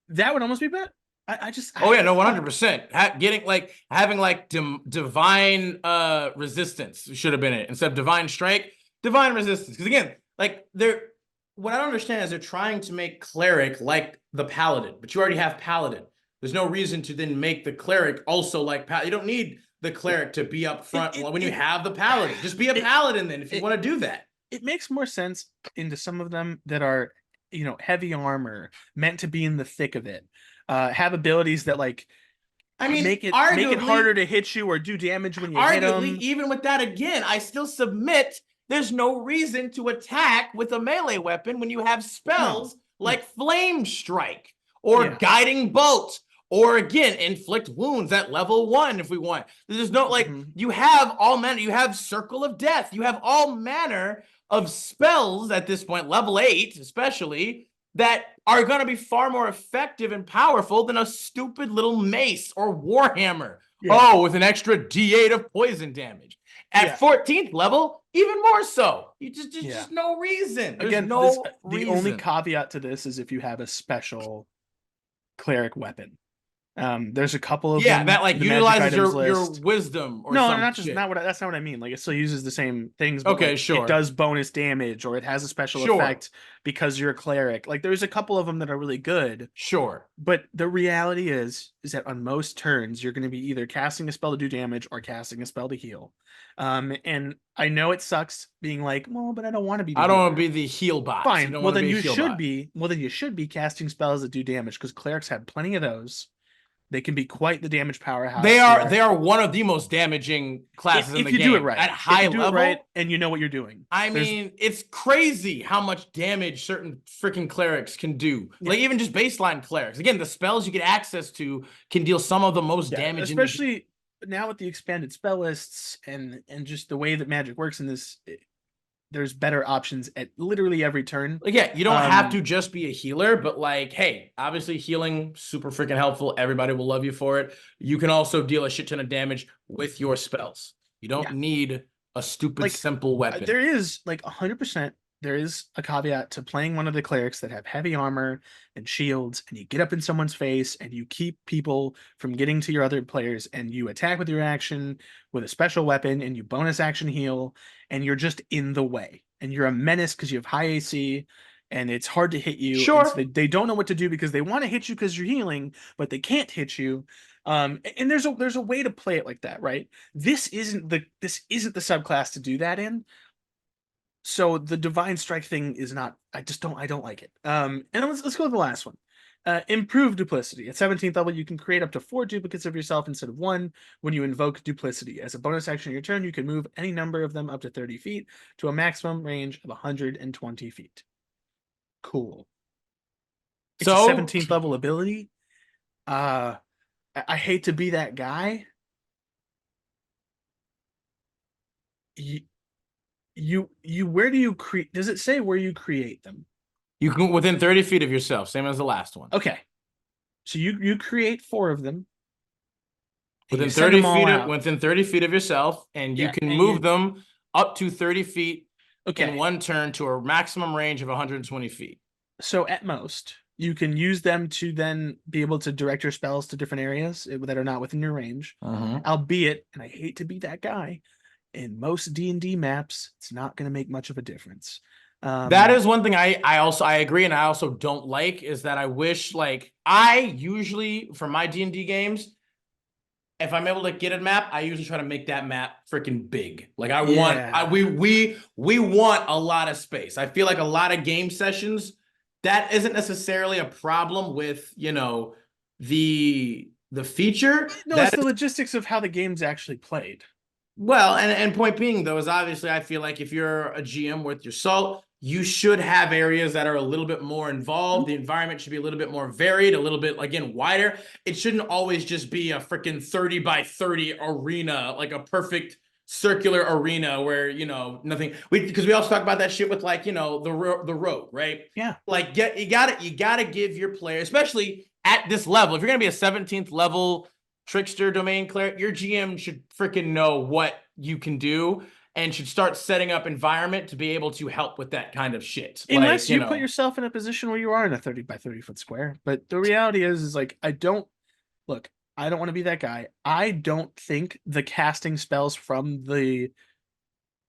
that would almost be better. I just 100%. Having divine resistance should have been it instead of divine strike. Divine resistance, because again, like, what I don't understand is they're trying to make cleric like the paladin, but you already have paladin. There's no reason to then make the cleric also like paladin. You don't need the cleric to be up front when you have the paladin. Just be a paladin then, if you want to do that. It makes more sense into some of them that are, heavy armor, meant to be in the thick of it. Have abilities that, like, make it harder to hit you or do damage when you hit them. Even with that, again, I still submit there's no reason to attack with a melee weapon when you have spells like Flame Strike or Guiding Bolt, or again, inflict wounds at level 1 if we want. There's no, like, you have all manner, you have Circle of Death, you have all manner of spells at this point, level 8 especially, that are going to be far more effective and powerful than a stupid little mace or warhammer. With an extra D8 of poison damage. At 14th level, even more so. You just no reason. There's Again, reason. The only caveat to this is if you have a special cleric weapon. There's a couple of Yeah, them that like in the magic utilizes items your list. wisdom or No, some not just shit. not what that's not what I mean. Like it still uses the same things, but Okay, like it sure. does bonus damage or it has a special Sure. effect because you're a cleric. Like there's a couple of them that are really good, Sure. but the reality is that on most turns you're going to be either casting a spell to do damage or casting a spell to heal. And I know it sucks being like, well, but I don't want to be the I don't want to healer. be the heal bot. You Fine. don't want to be a heal bot. Well then you should be casting spells that do damage because clerics have plenty of those. They can be quite the damage powerhouse They are one of the most damaging classes in the if you do it game right. at If high you do it right level. and you know what you're doing. I There's mean, it's crazy how much damage certain freaking clerics can do. yeah, Like even just baseline clerics. Again, the spells you get access to can deal some of the most yeah, damage in the game. especially now with the expanded spell lists and just the way that magic works in this there's better options at literally every turn. Like, yeah, you don't have to just be a healer, but like, hey, obviously healing super freaking helpful. Everybody will love you for it. You can also deal a shit ton of damage with your spells. You don't Yeah. need a stupid Like simple weapon. there is like 100% there is a caveat to playing one of the clerics that have heavy armor and shields, and you get up in someone's face and you keep people from getting to your other players, and you attack with your action with a special weapon, and you bonus action heal, and you're just in the way, and you're a menace because you have high AC, and it's hard to hit you. Sure. And so they don't know what to do because they want to hit you because you're healing, but they can't hit you. And there's a way to play it like that, right? This isn't the subclass to do that in. So the divine strike thing is not. I don't like it. And let's go with the last one. Improve duplicity. At 17th level, you can create up to 4 duplicates of yourself instead of 1 when you invoke duplicity. As a bonus action in your turn, you can move any number of them up to 30 feet to a maximum range of 120 feet. Cool. It's a 17th level ability. I hate to be that guy. You where do you create? Does it say where you create them? You can within 30 feet of yourself, same as the last one. Okay. So you create 4 of them. Within 30 feet of yourself, and you can move them up to 30 feet in one turn to a maximum range of 120 feet. So at most, you can use them to then be able to direct your spells to different areas that are not within your range. Albeit, and I hate to be that guy, in most D&D maps, it's not going to make much of a difference. That is one thing I agree, and I also don't like, is that I wish, like, I usually for my D&D games, if I'm able to get a map, I usually try to make that map freaking big. Like we want a lot of space. I feel like a lot of game sessions, that isn't necessarily a problem with, you know, the feature. No, it's the logistics of how the game's actually played. Well, and point being though is obviously I feel like if you're a GM worth your salt, you should have areas that are a little bit more involved. The environment should be a little bit more varied, a little bit, again, wider. It shouldn't always just be a freaking 30 by 30 arena, like a perfect circular arena where, you know, nothing. Because we also talk about that shit with, like, you know, the rogue, right? Yeah. Like you gotta give your player, especially at this level, if you're gonna be a 17th level Trickster domain cleric, your GM should freaking know what you can do and should start setting up environment to be able to help with that kind of shit. Unless you put yourself in a position where you are in a 30 by 30 foot square. But the reality is like, I don't want to be that guy. I don't think the casting spells from the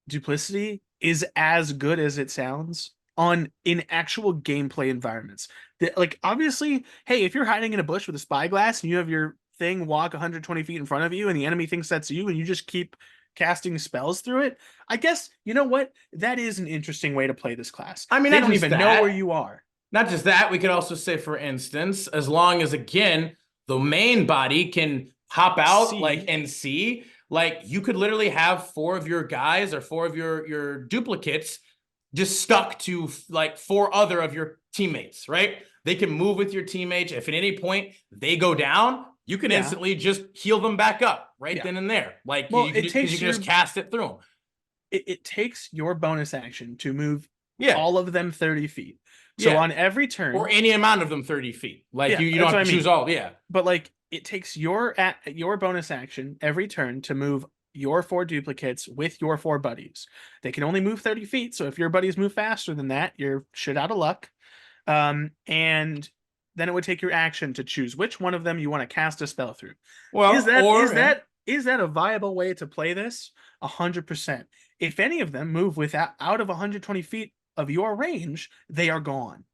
duplicity is as good as it sounds in actual gameplay environments. Like, obviously, hey, if you're hiding in a bush with a spyglass and you have your thing walk 120 feet in front of you and the enemy thinks that's you and you just keep casting spells through it, I guess, you know what? That is an interesting way to play this class. I mean, they don't even know where you are. Not just that, we could also say, for instance, as long as, again, the main body can hop out and see, like, you could literally have 4 of your guys or 4 of your duplicates just stuck to like 4 other of your teammates, right? They can move with your teammates. If at any point they go down, you can instantly just heal them back up then and there. Like, well, you can just cast it through them. It takes your bonus action to move all of them 30 feet. So on every turn, or any amount of them 30 feet. Like you don't have to choose all. Yeah. But like, it takes your bonus action every turn to move your 4 duplicates with your 4 buddies. They can only move 30 feet. So if your buddies move faster than that, you're shit out of luck. And then it would take your action to choose which one of them you want to cast a spell through. Well, Is that a viable way to play this? 100%. If any of them move out of 120 feet of your range, they are gone.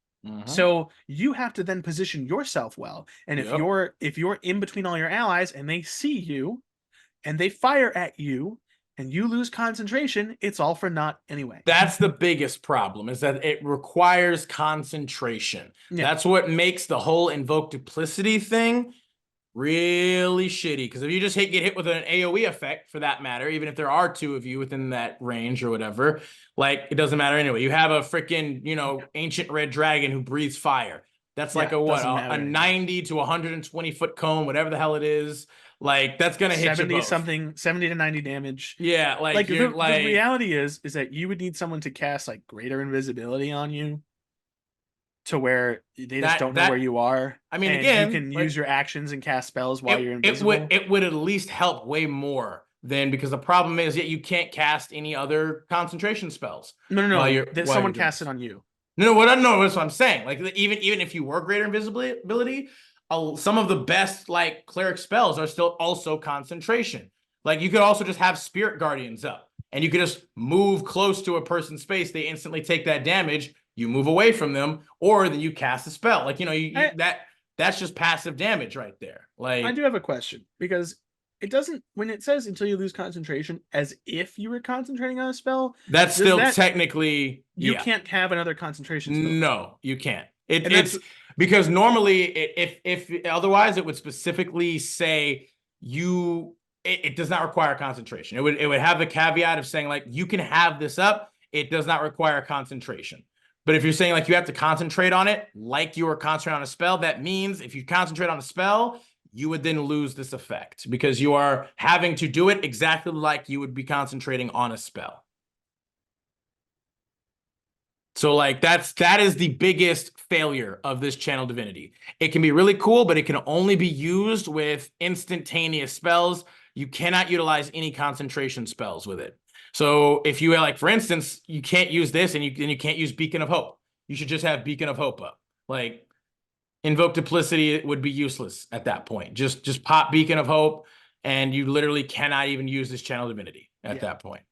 So you have to then position yourself well. And if you're in between all your allies and they see you and they fire at you and you lose concentration, it's all for naught anyway. That's the biggest problem, is that it requires concentration. That's what makes the whole invoke duplicity thing really shitty, because if you just get hit with an AoE effect, for that matter, even if there are two of you within that range or whatever, like, it doesn't matter anyway. You have a freaking, ancient red dragon who breathes fire. That's like a 90 to 120 foot cone, whatever the hell it is. Like, that's gonna hit 70 you both. 70 to 90 damage. Yeah, the reality is that you would need someone to cast like greater invisibility on you, to where they just don't know where you are. I mean, again, you can use your actions and cast spells while you're invisible. It would at least help way more than, because the problem is you can't cast any other concentration spells. No. Someone casts it on you. No, that's what I'm saying. Like, even if you were greater invisibility, some of the best like cleric spells are still also concentration. Like, you could also just have Spirit Guardians up, and you could just move close to a person's space. They instantly take that damage. You move away from them, or then you cast a spell. Like, that's just passive damage right there. Like, I do have a question, because it doesn't, when it says until you lose concentration, as if you were concentrating on a spell, that's still technically, you can't have another concentration spell. No, you can't. It's because normally if otherwise it would specifically say it does not require concentration. It would have the caveat of saying, like, you can have this up, it does not require concentration. But if you're saying, like, you have to concentrate on it, like you were concentrating on a spell, that means if you concentrate on a spell, you would then lose this effect, because you are having to do it exactly like you would be concentrating on a spell. So, like, that is the biggest failure of this channel divinity. It can be really cool, but it can only be used with instantaneous spells. You cannot utilize any concentration spells with it. So if you, like, for instance, you can't use this, and you can't use Beacon of Hope. You should just have Beacon of Hope up. Like, Invoke Duplicity would be useless at that point. Just pop Beacon of Hope, and you literally cannot even use this channel divinity at that point.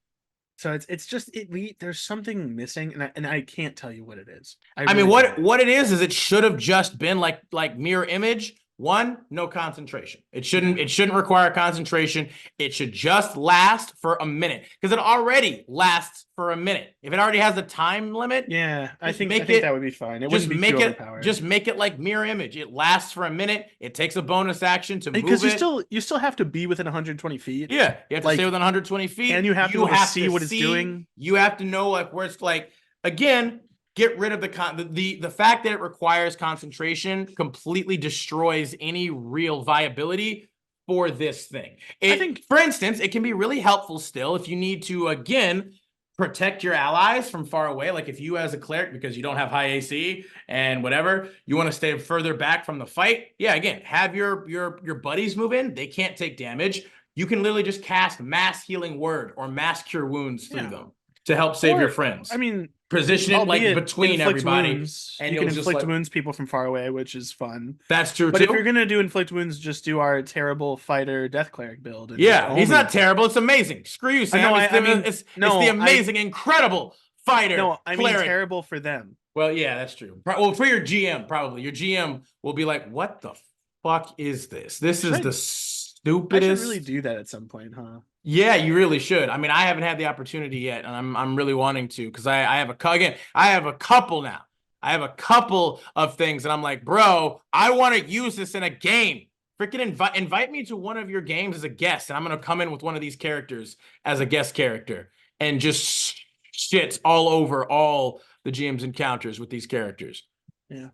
So it's just there's something missing, and I can't tell you what it is. I mean, what it is it should have just been like mirror image. One, no concentration. It shouldn't require concentration. It should just last for a minute, because it already lasts for a minute. If it already has a time limit, I think that would be fine. It wouldn't be too overpowered. Just make it like mirror image. It lasts for a minute. It takes a bonus action to move it. Because you still have to be within 120 feet. Yeah, you have to stay within 120 feet, and you have to see what it's doing. You have to know, like, where it's, like, again. Get rid of the fact that it requires concentration completely destroys any real viability for this thing. I think, for instance, it can be really helpful still if you need to, again, protect your allies from far away. Like, if you as a cleric, because you don't have high AC and whatever, you want to stay further back from the fight. Yeah, again, have your buddies move in. They can't take damage. You can literally just cast Mass Healing Word or Mass Cure Wounds through them to help save your friends. I mean, position it like between everybody, wounds, and you can inflict wounds people from far away, which is fun. That's true. But if you're gonna do inflict wounds, just do our terrible fighter death cleric build. He's not terrible. It's amazing. Screw you, Sam. It's the amazing, incredible fighter. No, I mean terrible for them. Well, yeah, that's true. Well, for your GM, probably your GM will be like, "What the fuck is this? This is the stupidest." I should really do that at some point, huh? Yeah, you really should. I mean, I haven't had the opportunity yet, and I'm really wanting to, because I have a couple now. I have a couple of things, and I'm like, bro, I want to use this in a game. Freaking invite me to one of your games as a guest, and I'm gonna come in with one of these characters as a guest character, and just shit all over all the GM's encounters with these characters. Yeah.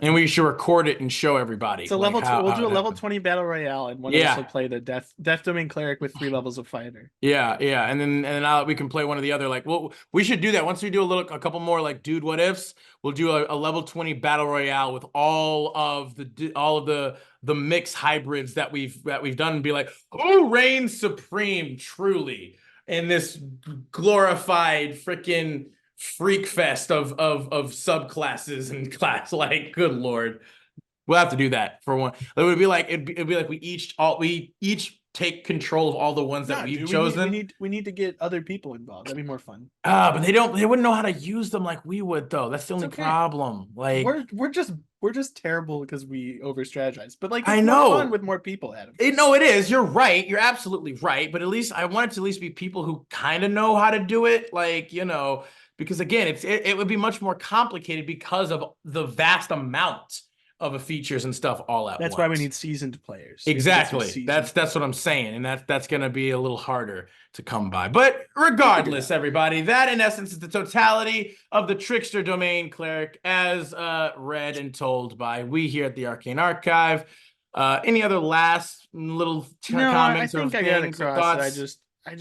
And we should record it and show everybody. So we'll do a level 20 battle royale, and one of us will play the death domain cleric with 3 levels of fighter. Yeah, and then we can play one of the other, like, well, we should do that once we do a couple more, like, dude, what ifs. We'll do a level 20 battle royale with all of the mix hybrids that we've done, and be like, who reigns supreme truly in this glorified freaking freak fest of subclasses and class. Like, good lord. We'll have to do that for one. It would be like it'd be like we each take control of all the ones that we've chosen. We need to get other people involved. That'd be more fun. But they wouldn't know how to use them like we would though. That's the only problem. Like we're just terrible because we over strategize. But like I it's know more fun with more people, Adam. No, it is. You're right. You're absolutely right. But at least I want it to at least be people who kind of know how to do it. Like, because again, it would be much more complicated because of the vast amount of features and stuff all at once. That's why we need seasoned players. Exactly. That's what I'm saying. And that's going to be a little harder to come by. But regardless, everybody, that in essence is the totality of the Trickster domain cleric as read and told by we here at the Arcane Archive. Any other last little comments or things or thoughts? I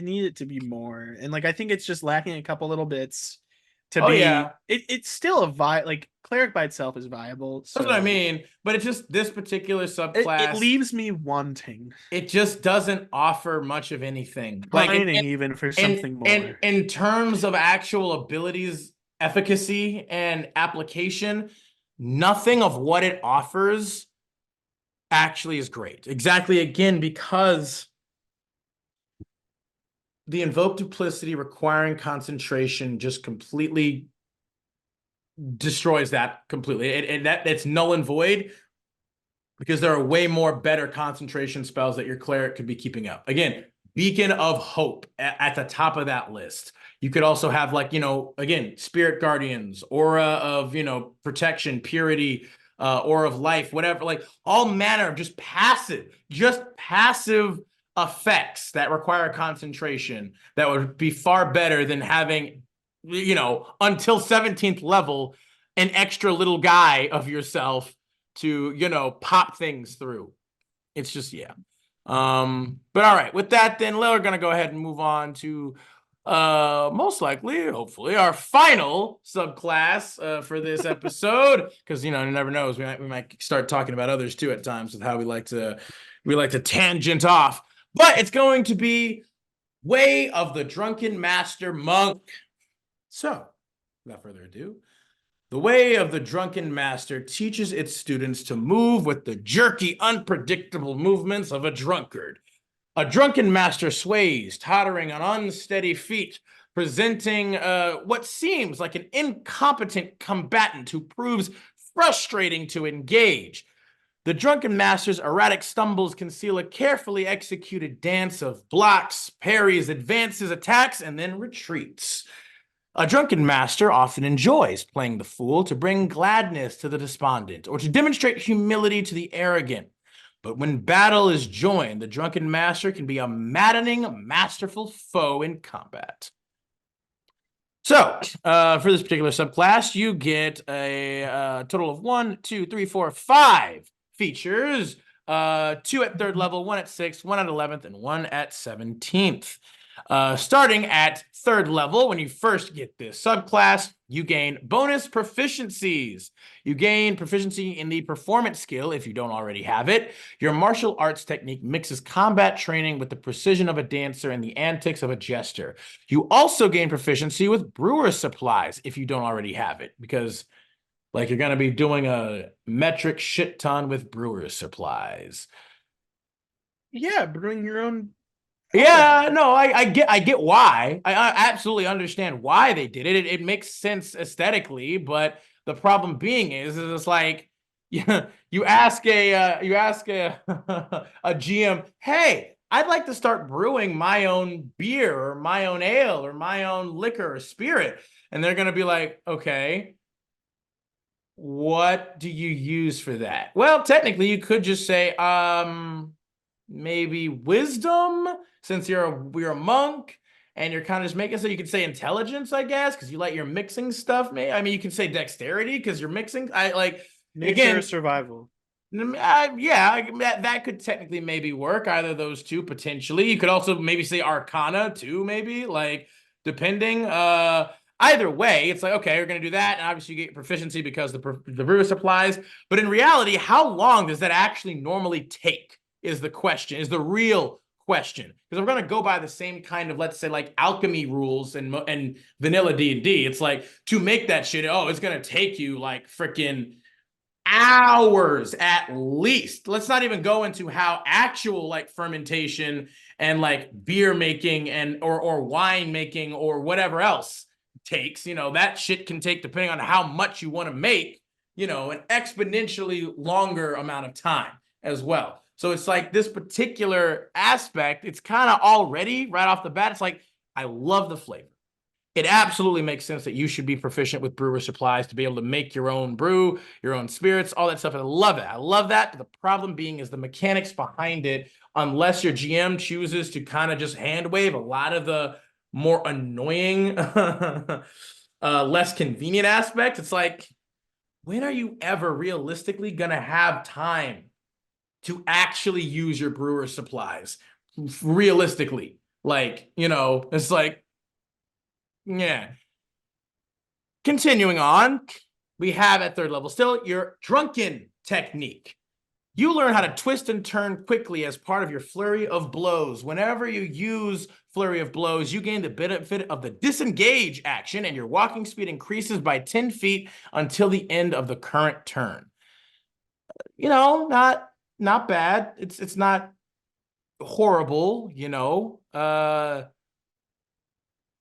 need it to be more. And like I think it's just lacking a couple little bits to it's still a like cleric by itself is viable. So. That's what I mean. But it's just this particular subclass. It leaves me wanting. It just doesn't offer much of anything. Pining even for something more. And in terms of actual abilities, efficacy, and application, nothing of what it offers actually is great. Exactly, again, because the invoked duplicity requiring concentration just completely destroys that completely. It's null and void because there are way more better concentration spells that your cleric could be keeping up. Again, Beacon of Hope at the top of that list. You could also have like, again, Spirit Guardians, Aura of, Protection, Purity, Aura of Life, whatever, like all manner of just passive effects that require concentration that would be far better than having, until 17th level, an extra little guy of yourself to, pop things through. It's just, yeah. But all right, with that, then we're going to go ahead and move on to most likely, hopefully, our final subclass for this episode, because you never knows, we might start talking about others too at times with how we like to tangent off. But it's going to be Way of the Drunken Master Monk. So, without further ado, the Way of the Drunken Master teaches its students to move with the jerky, unpredictable movements of a drunkard. A drunken master sways, tottering on unsteady feet, presenting what seems like an incompetent combatant who proves frustrating to engage. The drunken master's erratic stumbles conceal a carefully executed dance of blocks, parries, advances, attacks, and then retreats. A drunken master often enjoys playing the fool to bring gladness to the despondent or to demonstrate humility to the arrogant. But when battle is joined, the drunken master can be a maddening, masterful foe in combat. So, for this particular subclass, you get a total of 1, 2, 3, 4, 5 features. 2 at 3rd level, 1 at 6th, 1 at 11th, and 1 at 17th. Starting at 3rd level, when you first get this subclass, you gain bonus proficiencies. You gain proficiency in the performance skill if you don't already have it. Your martial arts technique mixes combat training with the precision of a dancer and the antics of a jester. You also gain proficiency with brewer's supplies if you don't already have it, because like you're going to be doing a metric shit ton with brewer's supplies. Yeah, brewing your own. Yeah, no, I get why. I absolutely understand why they did it. It makes sense aesthetically, but the problem being is it's like you ask a GM, hey, I'd like to start brewing my own beer or my own ale or my own liquor or spirit, and they're gonna be like, okay, what do you use for that? Well, technically, you could just say, maybe wisdom, since you're a monk and you're kind of just making, so you could say intelligence, I guess, because you like your mixing stuff. Maybe, I mean, you can say dexterity because you're mixing. I like nature again or survival. Yeah, that could technically maybe work. Either of those two potentially. You could also maybe say arcana too, maybe, like depending. Either way, it's like, okay, we're going to do that. And obviously you get proficiency because the brewer supplies. But in reality, how long does that actually normally take is the question, is the real question. Because we're going to go by the same kind of, let's say, like alchemy rules and vanilla D&D. It's like, to make that shit, oh, it's going to take you like freaking hours at least. Let's not even go into how actual like fermentation and like beer making and or wine making or whatever else takes. You know, that shit can take, depending on how much you want to make, you know, an exponentially longer amount of time as well. So it's like this particular aspect, it's kind of already right off the bat, it's like, I love the flavor. It absolutely makes sense that you should be proficient with brewer supplies to be able to make your own brew, your own spirits, all that stuff. I love it. I love that. But the problem being is the mechanics behind it, unless your GM chooses to kind of just hand wave a lot of the more annoying, less convenient aspects. It's like, when are you ever realistically going to have time to actually use your brewer supplies? Realistically, like, you know, it's like, yeah. Continuing on, we have at third level still your drunken technique. You learn how to twist and turn quickly as part of your flurry of blows. Whenever you use flurry of blows, you gain the benefit of the disengage action, and your walking speed increases by 10 feet until the end of the current turn. You know, not bad. It's not horrible, you know.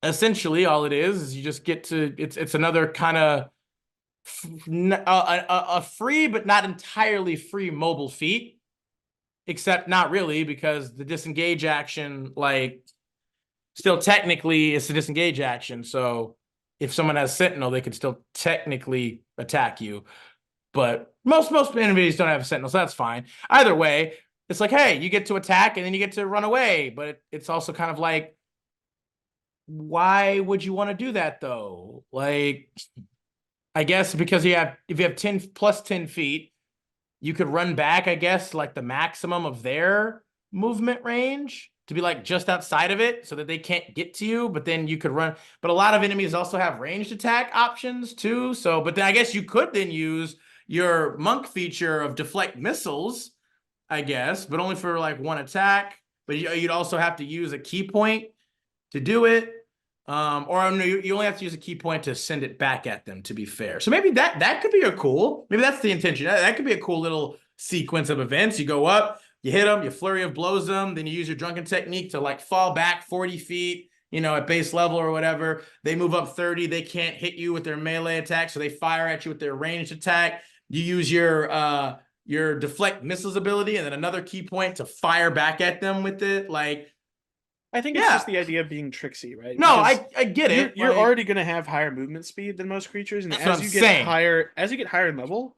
Essentially all it is you just get to, it's another kind of a free but not entirely free mobile feat, except not really, because the disengage action, like, still technically it's a disengage action. So if someone has sentinel, they could still technically attack you, but most enemies don't have a sentinel, so that's fine. Either way, it's like, hey, you get to attack and then you get to run away, but it's also kind of like, why would you want to do that though? Like, I guess because if you have 10 plus 10 feet, you could run back, I guess, like the maximum of their movement range to be like just outside of it so that they can't get to you, but then you could run. But a lot of enemies also have ranged attack options too. So, but then I guess you could then use your monk feature of deflect missiles, I guess, but only for like one attack. But you'd also have to use a key point to do it. Or no, you only have to use a key point to send it back at them, to be fair. So maybe that could be a cool, maybe that's the intention. That could be a cool little sequence of events. You go up, you hit them, you flurry of blows them, then you use your drunken technique to like fall back 40 feet, you know, at base level or whatever. They move up 30, they can't hit you with their melee attack, so they fire at you with their ranged attack. You use your deflect missiles ability and then another key point to fire back at them with it. Like, I think it's just the idea of being tricksy, right? No, I get it. You're already going to have higher movement speed than most creatures, and as you get higher in level,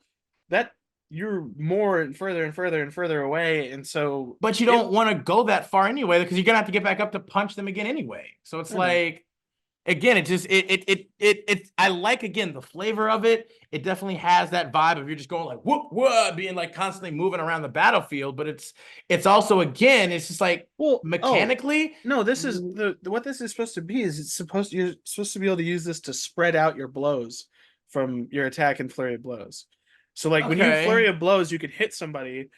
that you're more and further away, and so. But you don't want to go that far anyway, because you're gonna have to get back up to punch them again anyway. So it's like, again, it just I like, again, the flavor of it. It definitely has that vibe of you're just going like whoop whoop, being like constantly moving around the battlefield. But it's also, again, it's just like, well, mechanically. No, this is what this is supposed to be. Is you're supposed to be able to use this to spread out your blows from your attack and flurry of blows. So like when you flurry of blows, you could hit somebody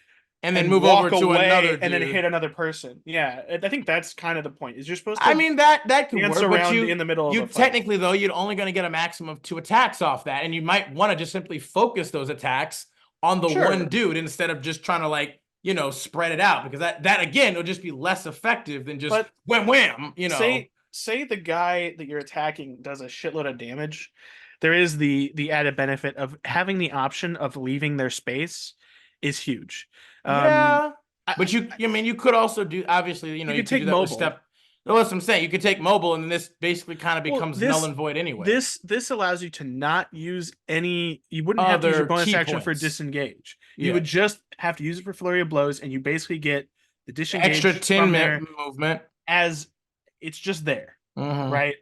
and then move over to another dude. And then hit another person. Yeah, I think that's kind of the point. Is you're supposed to. I mean, that could work, but in the middle. You technically, though, you're only going to get a maximum of 2 attacks off that, and you might want to just simply focus those attacks on the one dude instead of just trying to, like, you know, spread it out, because that again will just be less effective than just wham. You know, say the guy that you're attacking does a shitload of damage. There is the added benefit of having the option of leaving their space is huge. But you could also do, obviously, you know, you could take mobile. That's what I'm saying. You could take mobile, and then this basically kind of becomes null and void anyway. This allows you to not use any. You wouldn't have to use your bonus action for disengage. You would just have to use it for flurry of blows, and you basically get the disengage extra 10 movement as it's just there, right?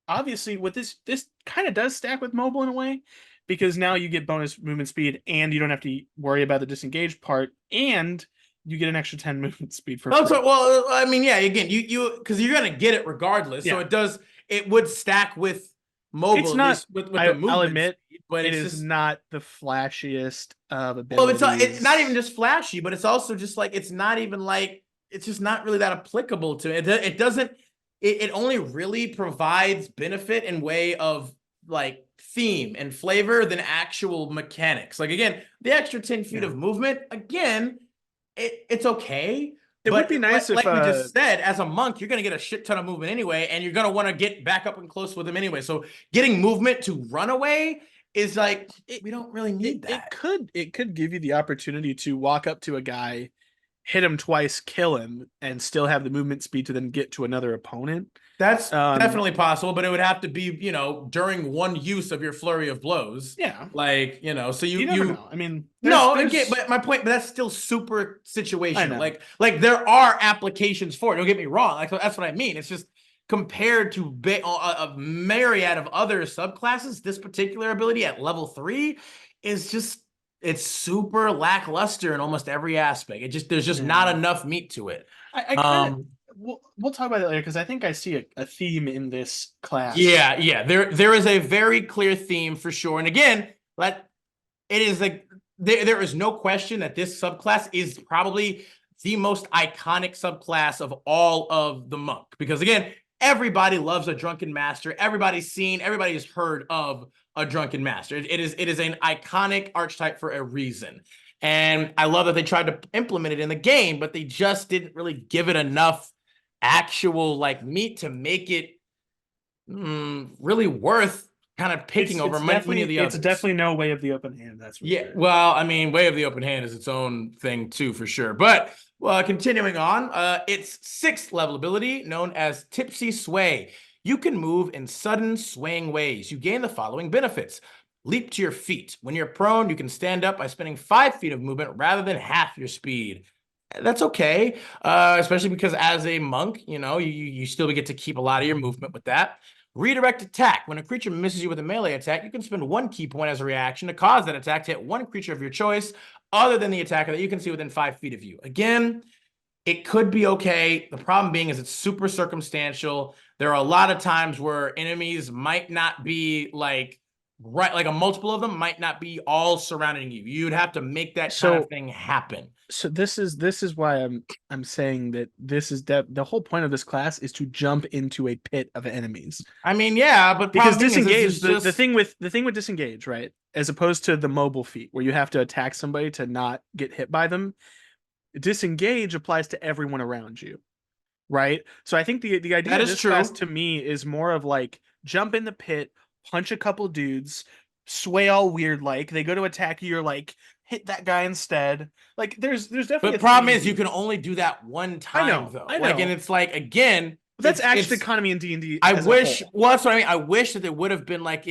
Obviously, with this kind of does stack with mobile in a way, because now you get bonus movement speed, and you don't have to worry about the disengage part, and you get an extra 10 movement speed for free. Well, I mean, yeah, again, you because you're gonna get it regardless. Yeah. So it would stack with mobile. It's not with the movement. I'll admit, speed, but it is not the flashiest of abilities. Well, it's not even just flashy, but it's also just like, it's not even like it's just not really that applicable to it. It doesn't. It only really provides benefit in way of like theme and flavor than actual mechanics. Like again, the extra 10 feet of movement, again, it's okay. It would be nice if, like we just said, as a monk, you're gonna get a shit ton of movement anyway, and you're gonna want to get back up and close with him anyway. So getting movement to run away is like we don't really need that. It could give you the opportunity to walk up to a guy, hit him twice, kill him, and still have the movement speed to then get to another opponent. That's definitely possible, but it would have to be, you know, during one use of your flurry of blows. Yeah. Like, you know, so you never know. I mean, again, but my point, but that's still super situational. Like there are applications for it. Don't get me wrong. Like that's what I mean. It's just compared to a myriad of other subclasses, this particular ability at level 3 is just it's super lackluster in almost every aspect. It just there's just not enough meat to it. I kind of we'll talk about it later because I think I see a theme in this class. Yeah. There is a very clear theme for sure. And again, it is like there is no question that this subclass is probably the most iconic subclass of all of the monk. Because again, everybody loves a drunken master. Everybody's heard of a drunken master. It is an iconic archetype for a reason. And I love that they tried to implement it in the game, but they just didn't really give it enough actual like meat to make it really worth kind of picking over many of the others. It's definitely no Way of the Open Hand. That's for sure. Well, I mean, Way of the Open Hand is its own thing too, for sure. But continuing on, its 6th level ability known as Tipsy Sway. You can move in sudden swaying ways. You gain the following benefits. Leap to your feet. When you're prone, you can stand up by spending 5 feet of movement rather than half your speed. That's okay, especially because as a monk, you know, you still get to keep a lot of your movement with that. Redirect attack. When a creature misses you with a melee attack, you can spend 1 key point as a reaction to cause that attack to hit one creature of your choice other than the attacker that you can see within 5 feet of you. Again, it could be okay. The problem being is it's super circumstantial. There are a lot of times where enemies might not be like a multiple of them might not be all surrounding you. You'd have to make that kind of thing happen. So this is why I'm saying that this is the whole point of this class is to jump into a pit of enemies. I mean, yeah, but because disengage the thing with disengage, right? As opposed to the mobile feat where you have to attack somebody to not get hit by them. Disengage applies to everyone around you, right? So I think the idea of this class to me is more of like jump in the pit, punch a couple dudes, sway all weird like they go to attack you, you're like hit that guy instead. Like there's definitely. But the problem is you can only do that one time. I know. Like, and it's like again. That's actually the economy in D&D. I wish. Well, that's what I mean. I wish that it would have been like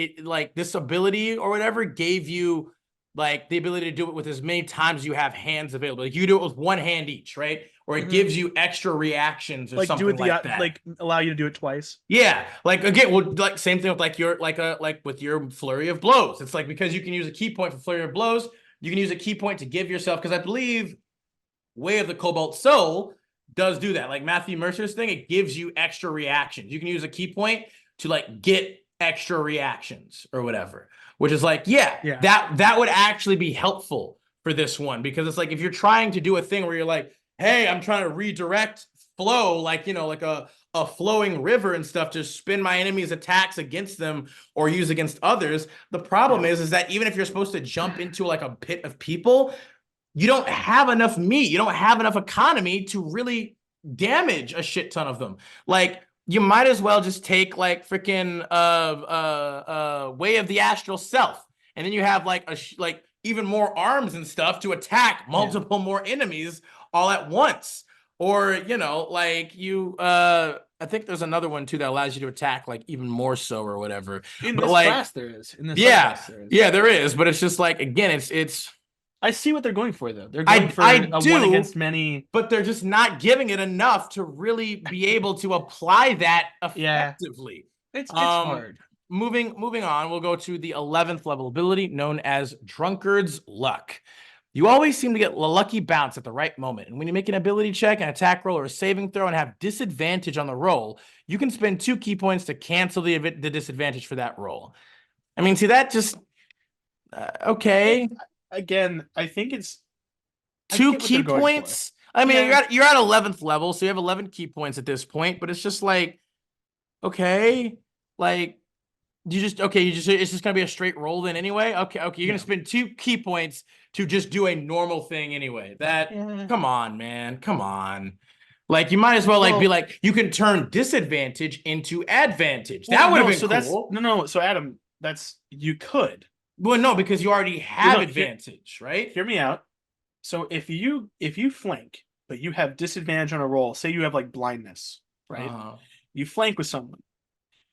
this ability or whatever gave you like the ability to do it with as many times you have hands available. Like you do it with one hand each, right? Or it gives you extra reactions or like something like that. Like allow you to do it twice. Yeah. Like again, well, like same thing with like your with your flurry of blows. It's like because you can use a key point for flurry of blows, you can use a key point to give yourself, because I believe Way of the Cobalt Soul does do that. Like Matthew Mercer's thing, it gives you extra reactions. You can use a key point to like get extra reactions or whatever. Which is like, that would actually be helpful for this one, because it's like if you're trying to do a thing where you're like, hey, I'm trying to redirect flow, like, you know, like a flowing river and stuff to spin my enemies' attacks against them or use against others. The problem is that even if you're supposed to jump into like a pit of people, you don't have enough meat. You don't have enough economy to really damage a shit ton of them. Like, you might as well just take like freaking Way of the Astral Self, and then you have like even more arms and stuff to attack multiple more enemies all at once. Or, you know, like you I think there's another one too that allows you to attack like even more so or whatever. In this class there is. In this class there is. Yeah, there is, but it's just like again, it's I see what they're going for, though. They're going for a one against many. But they're just not giving it enough to really be able to apply that effectively. It's hard. Moving on, we'll go to the 11th level ability known as Drunkards Luck. You always seem to get a lucky bounce at the right moment. And when you make an ability check, an attack roll, or a saving throw and have disadvantage on the roll, you can spend 2 key points to cancel the disadvantage for that roll. I mean, see, that just... okay. Again, I think it's 2 key points I mean, you're at 11th level, so you have 11 key points at this point, but it's just like, okay, like it's just gonna be a straight roll then anyway. Okay, you're gonna spend 2 key points to just do a normal thing anyway. Come on, man, come on. Like you might as well be like you can turn disadvantage into advantage. That would have been cool. So Adam, you could. Well, no, because you already have advantage, right? Hear me out. So if you flank, but you have disadvantage on a roll, say you have like blindness, right? You flank with someone,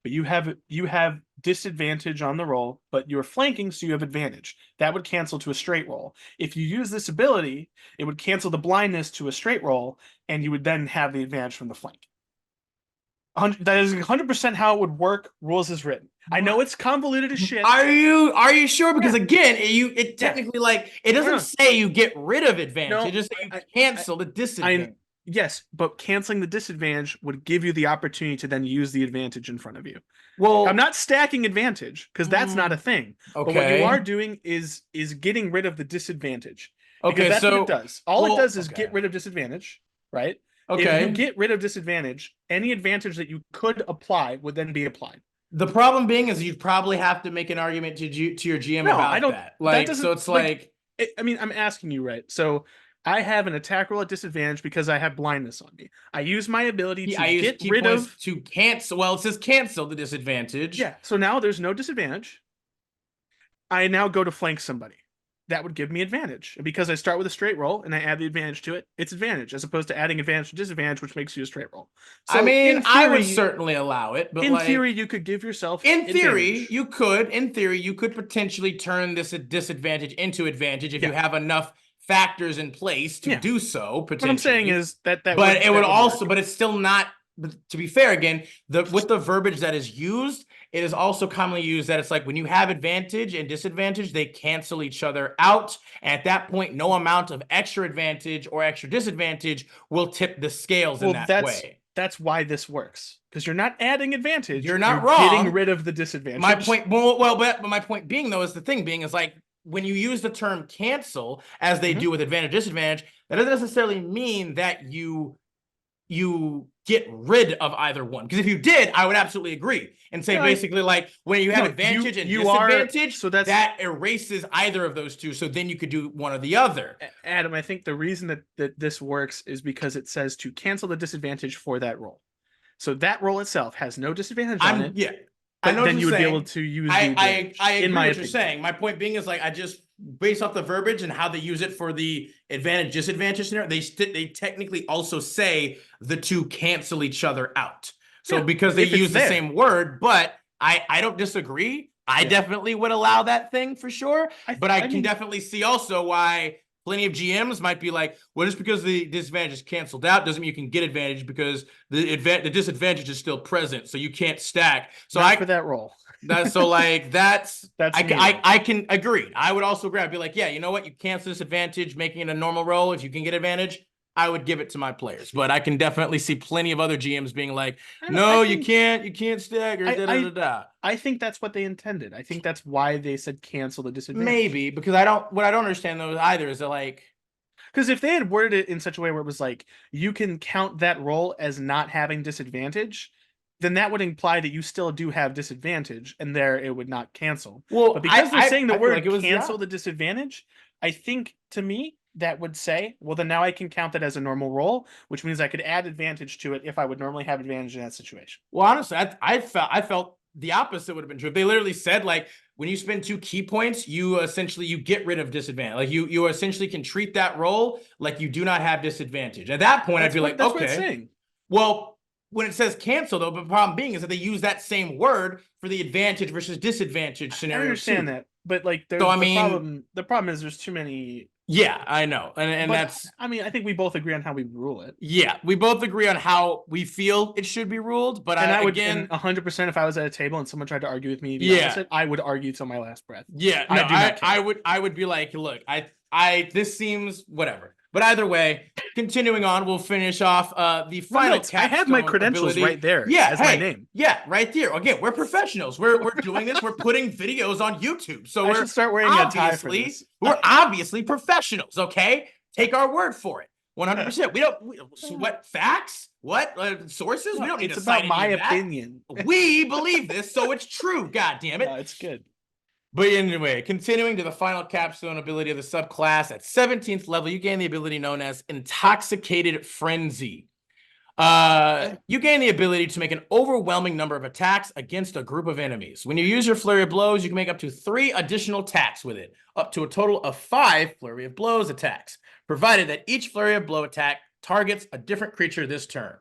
but you have disadvantage on the roll, but you're flanking, so you have advantage. That would cancel to a straight roll. If you use this ability, it would cancel the blindness to a straight roll, and you would then have the advantage from the flank. That is 100% how it would work. Rules is written. I know it's convoluted as shit. Are you sure? Because again, it technically it doesn't say you get rid of advantage. It just you cancel the disadvantage. Yes, but canceling the disadvantage would give you the opportunity to then use the advantage in front of you. Well, I'm not stacking advantage because that's not a thing. Okay. But what you are doing is getting rid of the disadvantage. Okay, that's what it does. All it does is get rid of disadvantage, right? Okay. If you get rid of disadvantage, any advantage that you could apply would then be applied. The problem being is you'd probably have to make an argument to your GM about that. Like, so it's like I mean, I'm asking you, right? So I have an attack roll at disadvantage because I have blindness on me. I use my ability to get rid of to cancel. Well, it says cancel the disadvantage. Yeah. So now there's no disadvantage. I now go to flank somebody. That would give me advantage. And because I start with a straight roll and I add the advantage to it, it's advantage as opposed to adding advantage to disadvantage, which makes you a straight roll. So I mean, I would certainly allow it, but in theory, you could give yourself advantage. You could potentially turn this disadvantage into advantage if you have enough factors in place to do so. Potentially. What I'm saying is that but it would also, but it's still not. But to be fair, again, with the verbiage that is used, it is also commonly used that it's like when you have advantage and disadvantage, they cancel each other out. And at that point, no amount of extra advantage or extra disadvantage will tip the scales in that way. That's why this works. Because you're not adding advantage. You're not wrong. Getting rid of the disadvantage. My point, but my point being, though, is the thing being is like when you use the term cancel, as they do with advantage, disadvantage, that doesn't necessarily mean that you get rid of either one. Because if you did, I would absolutely agree and say basically like when you have advantage and disadvantage, so that erases either of those two. So then you could do one or the other. Adam, I think the reason that this works is because it says to cancel the disadvantage for that roll. So that roll itself has no disadvantage on it. Yeah. But then you would be able to use I agree what you're saying. My point being is like I just based off the verbiage and how they use it for the advantage disadvantage scenario, they technically also say the two cancel each other out. So because they use the same word, but I don't disagree. I definitely would allow that thing for sure. But I can definitely see also why plenty of GMs might be like, well, just because the disadvantage is canceled out doesn't mean you can get advantage because the disadvantage is still present, so you can't stack. So for that roll. That's I can agree. I would also agree. I'd be like, yeah, you know what? You cancel this advantage, making it a normal roll. If you can get advantage, I would give it to my players. But I can definitely see plenty of other GMs being like, no, you can't stack or I think that's what they intended. I think that's why they said cancel the disadvantage. Maybe because what I don't understand though either is that like, because if they had worded it in such a way where it was like you can count that roll as not having disadvantage, then that would imply that you still do have disadvantage, and there it would not cancel. Well, but because they're saying the word cancel the disadvantage, I think to me that would say, well, then now I can count that as a normal roll, which means I could add advantage to it if I would normally have advantage in that situation. Well, honestly, I felt the opposite would have been true. They literally said like when you spend 2 key points, you get rid of disadvantage. Like you essentially can treat that roll like you do not have disadvantage. At that point, I'd be like, that's okay, what it's saying. Well, when it says cancel, though, but the problem being is that they use that same word for the advantage versus disadvantage scenario. I understand that, but like, the problem is there's too many. Yeah, I know, and that's. I mean, I think we both agree on how we rule it. Yeah, we both agree on how we feel it should be ruled, but I would 100% if I was at a table and someone tried to argue with me, I would argue till my last breath. Yeah, no, I would be like, look, this seems whatever. But either way, continuing on, we'll finish off the final capstone. I have my credentials right there. Yeah, as my name. Yeah, right there. Again, we're professionals. We're doing this. We're putting videos on YouTube. So I should start wearing a tie for this. We're obviously professionals, okay? Take our word for it. 100%. What facts? What sources? No, We don't need it's to about cite my any of that. opinion. We believe this, so it's true. God damn it. No, it's good. But anyway, continuing to the final capstone ability of the subclass, at 17th level, you gain the ability known as Intoxicated Frenzy. You gain the ability to make an overwhelming number of attacks against a group of enemies. When you use your Flurry of Blows, you can make up to 3 additional attacks with it, up to a total of 5 Flurry of Blows attacks, provided that each Flurry of Blow attack targets a different creature this turn.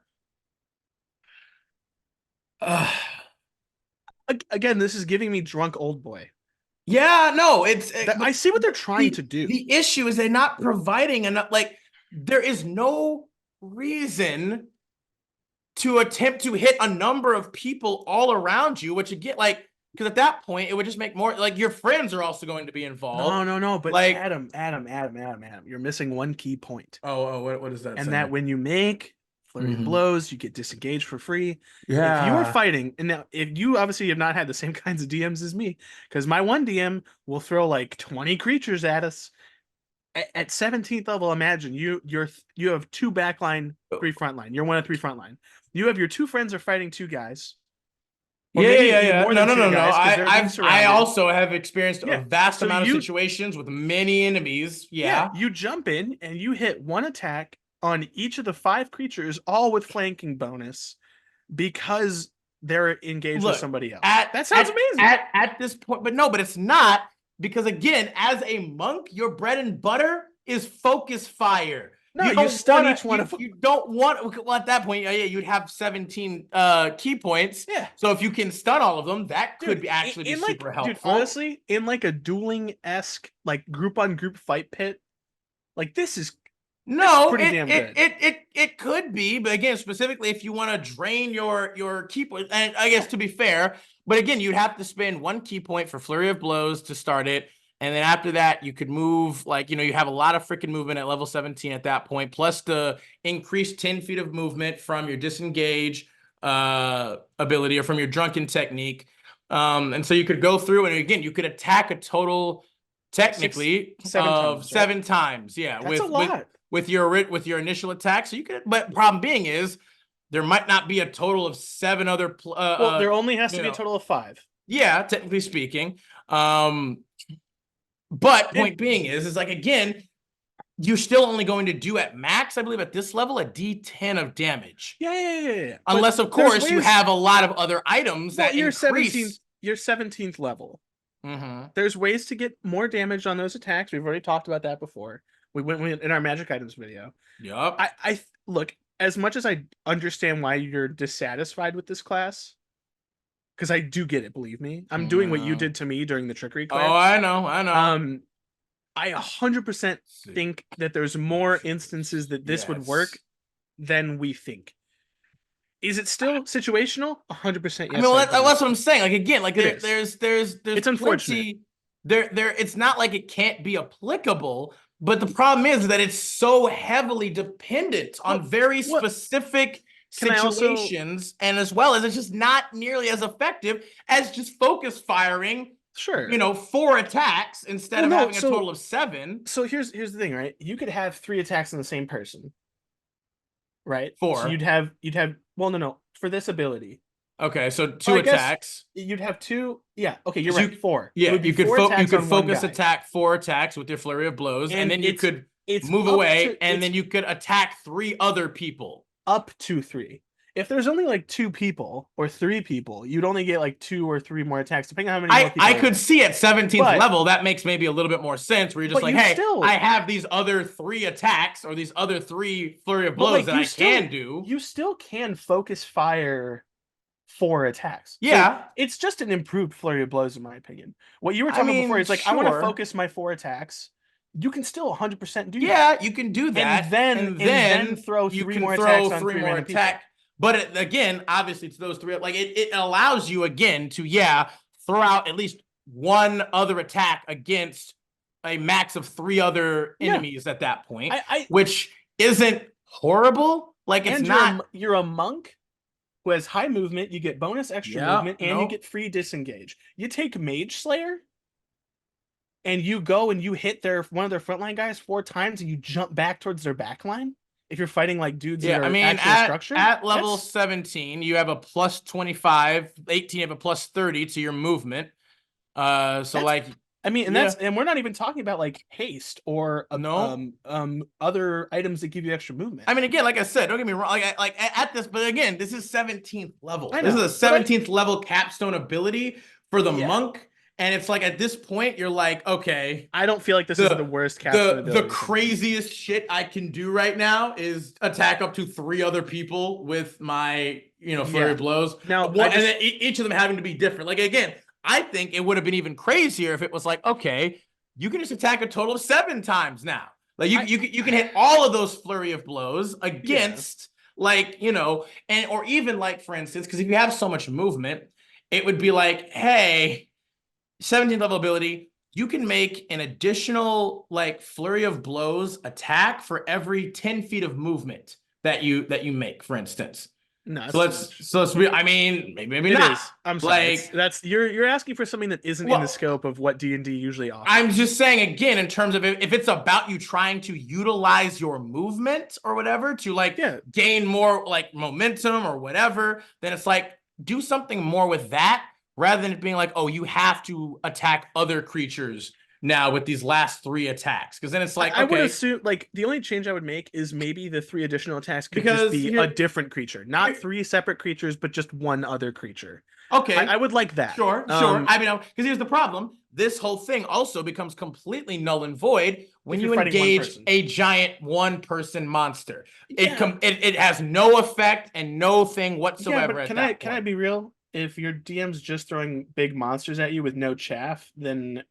Again, this is giving me drunk old boy. Yeah, no, I see what they're trying to do. The issue is they're not providing enough. Like, there is no reason to attempt to hit a number of people all around you, which again, like, because at that point it would just make more, like, your friends are also going to be involved. No, but like, Adam, you're missing one key point. What is that? And that when you make Flurry of Blows, you get disengaged for free. Yeah. If you are fighting, and now if you obviously have not had the same kinds of DMs as me, because my one DM will throw like 20 creatures at us. At 17th level, imagine you have 2 backline, 3 frontline. You're 1 of 3 frontline. You have your 2 friends are fighting 2 guys. Yeah. No. I also have experienced a vast amount of you, situations with many enemies. Yeah. You jump in and you hit 1 attack on each of the 5 creatures, all with flanking bonus, because they're engaged with somebody else. That sounds amazing. At this point, but it's not, because again, as a monk, your bread and butter is focus fire. No, you stun each one of them. You don't want, well, at that point, you'd have 17 key points. Yeah. So if you can stun all of them, that could be super helpful. Dude, honestly, in like a dueling-esque, like group-on-group fight pit, like this is pretty damn good. It could be, but again, specifically if you want to drain your key points, and I guess to be fair, but again, you'd have to spend 1 key point for Flurry of Blows to start it. And then after that, you could move, like, you have a lot of freaking movement at level 17 at that point, plus the increased 10 feet of movement from your disengage ability or from your drunken technique. And so you could go through, and again, you could attack a total, technically, 7 times. Yeah. That's a lot. With your initial attack. So you could, but problem being is, there might not be a total of 7 other. Well, there only has to be a total of 5. Yeah, technically speaking. But point being is like, again, you're still only going to do at max, I believe, at this level, a D10 of damage. Yeah. Unless, of course, you have a lot of other items that you're increase. You're 17th level. There's ways to get more damage on those attacks. We've already talked about that before. We went in our magic items video. Yep. I look, as much as I understand why you're dissatisfied with this class, because I do get it, believe me. I'm doing what you did to me during the trickery class. Oh, I know. I 100% think that there's more instances that this would work than we think. Is it still situational? 100% yes. I mean, well, that's what I'm saying. Like, again, like there's it's unfortunate. It's not like it can't be applicable, but the problem is that it's so heavily dependent on very specific situations, and as well as it's just not nearly as effective as just focus firing. Sure. 4 attacks instead of having a total of 7. So here's the thing, right? You could have 3 attacks on the same person, right? 4. So you'd have well, no, for this ability. Okay, so 2 attacks. You'd have 2. Yeah. Okay, you're right. 4. Yeah, you could focus attack 4 attacks with your Flurry of Blows, and then you could move away, and then you could attack 3 other people. Up to 3. If there's only like 2 people or 3 people, you'd only get like 2 or 3 more attacks, depending on how many more people. I could see at 17th level that makes maybe a little bit more sense, where you're just like, hey, I have these other 3 attacks or these other 3 Flurry of Blows that I can do. You still can focus fire 4 attacks. Yeah. So it's just an improved Flurry of Blows, in my opinion. What you were talking before is like, I want to focus my 4 attacks. You can still 100% do that. Yeah, you can do that. And then throw 3 more attacks on 3 more attacks. But again, obviously, it's those 3. Like, it allows you, again, to, throw out at least 1 other attack against a max of 3 other enemies at that point, which isn't horrible. Like, it's not. You're a monk who has high movement. You get bonus extra movement, and you get free disengage. You take Mage Slayer, and you go and you hit one of their frontline guys 4 times, and you jump back towards their backline. if you're fighting like dudes that Yeah, are I mean, actual structure, at level that's 17, you have a plus 25, 18, you have a plus 30 to your movement. So that's like, I mean, and yeah, and we're not even talking about like haste or no. other items that give you extra movement. I mean, again, like I said, don't get me wrong. Like at this, but again, this is 17th level. I This is know, a 17th level capstone ability for the yeah, monk, and it's like at this point, you're like, okay, I don't feel like this is the the worst capstone the ability for me. craziest shit I can do right now is attack up to 3 other people with my flurry Yeah. of blows. Now, And then each of them having to be different. Like again, I think it would have been even crazier if it was like, okay, you can just attack a total of 7 times now. Like you can hit all of those flurry of blows against and or even like for instance, because if you have so much movement, it would be like, hey, 17th level ability, you can make an additional like flurry of blows attack for every 10 feet of movement that you make, for instance. no, So let's be, I mean, maybe it not. is. I'm sorry. Like, That's you're asking for something that isn't in the scope of what D&D usually offers. I'm just saying again, in terms of if it's about you trying to utilize your movement or whatever to like gain more like momentum or whatever, then it's like do something more with that rather than it being like, oh, you have to attack other creatures now with these last 3 attacks. Because then it's like, I would assume like the only change I would make is maybe the 3 additional attacks could just be a different creature, not 3 separate creatures, but just one other creature. Okay, I would like that. Sure. I mean, because here's the problem: this whole thing also becomes completely null and void when you engage a giant 1-person monster. Yeah. It has no effect and no thing whatsoever. Yeah, but can I be real? If your DM's just throwing big monsters at you with no chaff, then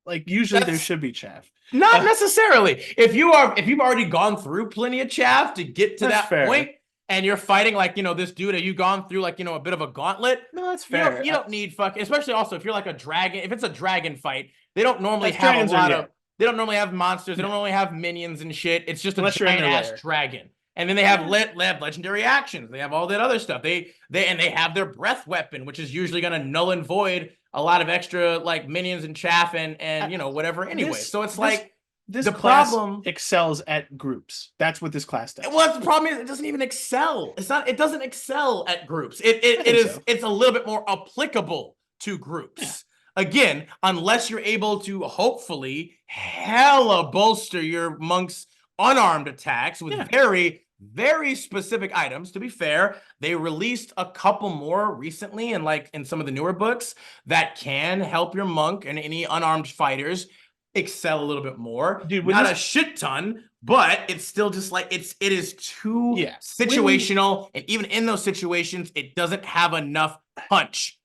like usually there should be chaff. Not necessarily. If you've already gone through plenty of chaff to get to that point, and you're fighting like this dude, you've gone through like a bit of a gauntlet. No, that's fair. You don't need especially also if you're like a dragon. If it's a dragon fight, they don't normally have a lot of. They don't normally have monsters. They don't normally have minions and shit. It's just a giant ass dragon. And then they have legendary actions. They have all that other stuff. They have their breath weapon, which is usually going to null and void a lot of extra like minions and chaff and whatever anyway. So it's like this problem excels at groups. That's what this class does. Well, the problem is it doesn't even excel. It doesn't excel at groups. It's a little bit more applicable to groups. Yeah. Again, unless you're able to hopefully hella bolster your monk's unarmed attacks with very, very specific items. To be fair, they released a couple more recently in some of the newer books that can help your monk and any unarmed fighters excel a little bit more. Dude, not a shit ton, but it's still just like it is too situational, and even in those situations, it doesn't have enough punch.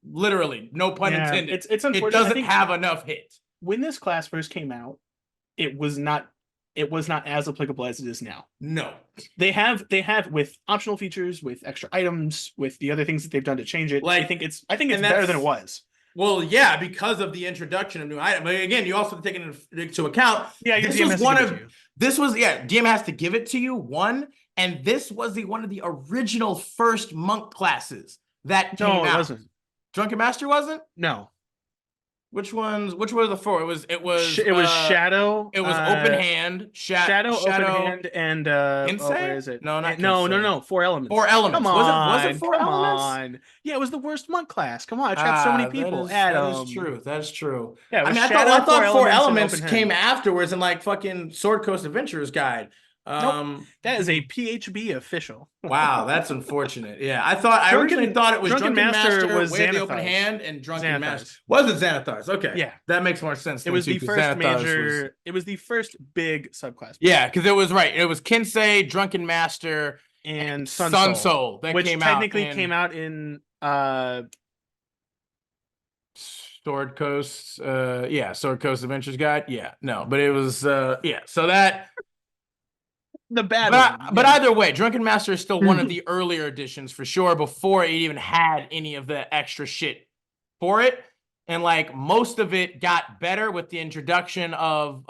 Literally, no pun intended. It's unfortunate. It doesn't have enough hit. When this class first came out, it was not as applicable as it is now. No. They have with optional features, with extra items, with the other things that they've done to change it. Like, I think it's better than it was. Well, yeah, because of the introduction of new items. But again, you also have to take it into account. Yeah, your DM has to give it to you. DM has to give it to you, one, and this was one of the original first monk classes that came out. No, it wasn't. Drunken Master wasn't? No. Which were the 4? It was Shadow. It was Open Hand, Shadow, Open Hand, and where is it? No, not no. 4 Elements. 4 Elements. Come on, was it 4 Elements? On. Yeah, it was the worst monk class. Come on, I trapped so many people. That is true. That is true. Yeah, I thought 4 Elements came afterwards in like fucking Sword Coast Adventurer's Guide. Nope. That is a PHB official. Wow, that's unfortunate. Yeah, I originally thought it was Drunken Master was Way of the Open Hand, and Drunken Master was it Xanathars? Okay, yeah, that makes more sense. It was the first major. It was the first big subclass. Yeah, because it was right. It was Kinsei, Drunken Master, and Sun Soul that which technically came out in Sword Coast. Sword Coast Adventures Guide. Yeah, no, but it was So that. The bad but either way, Drunken Master is still one of the earlier editions for sure, before it even had any of the extra shit for it. And like most of it got better with the introduction of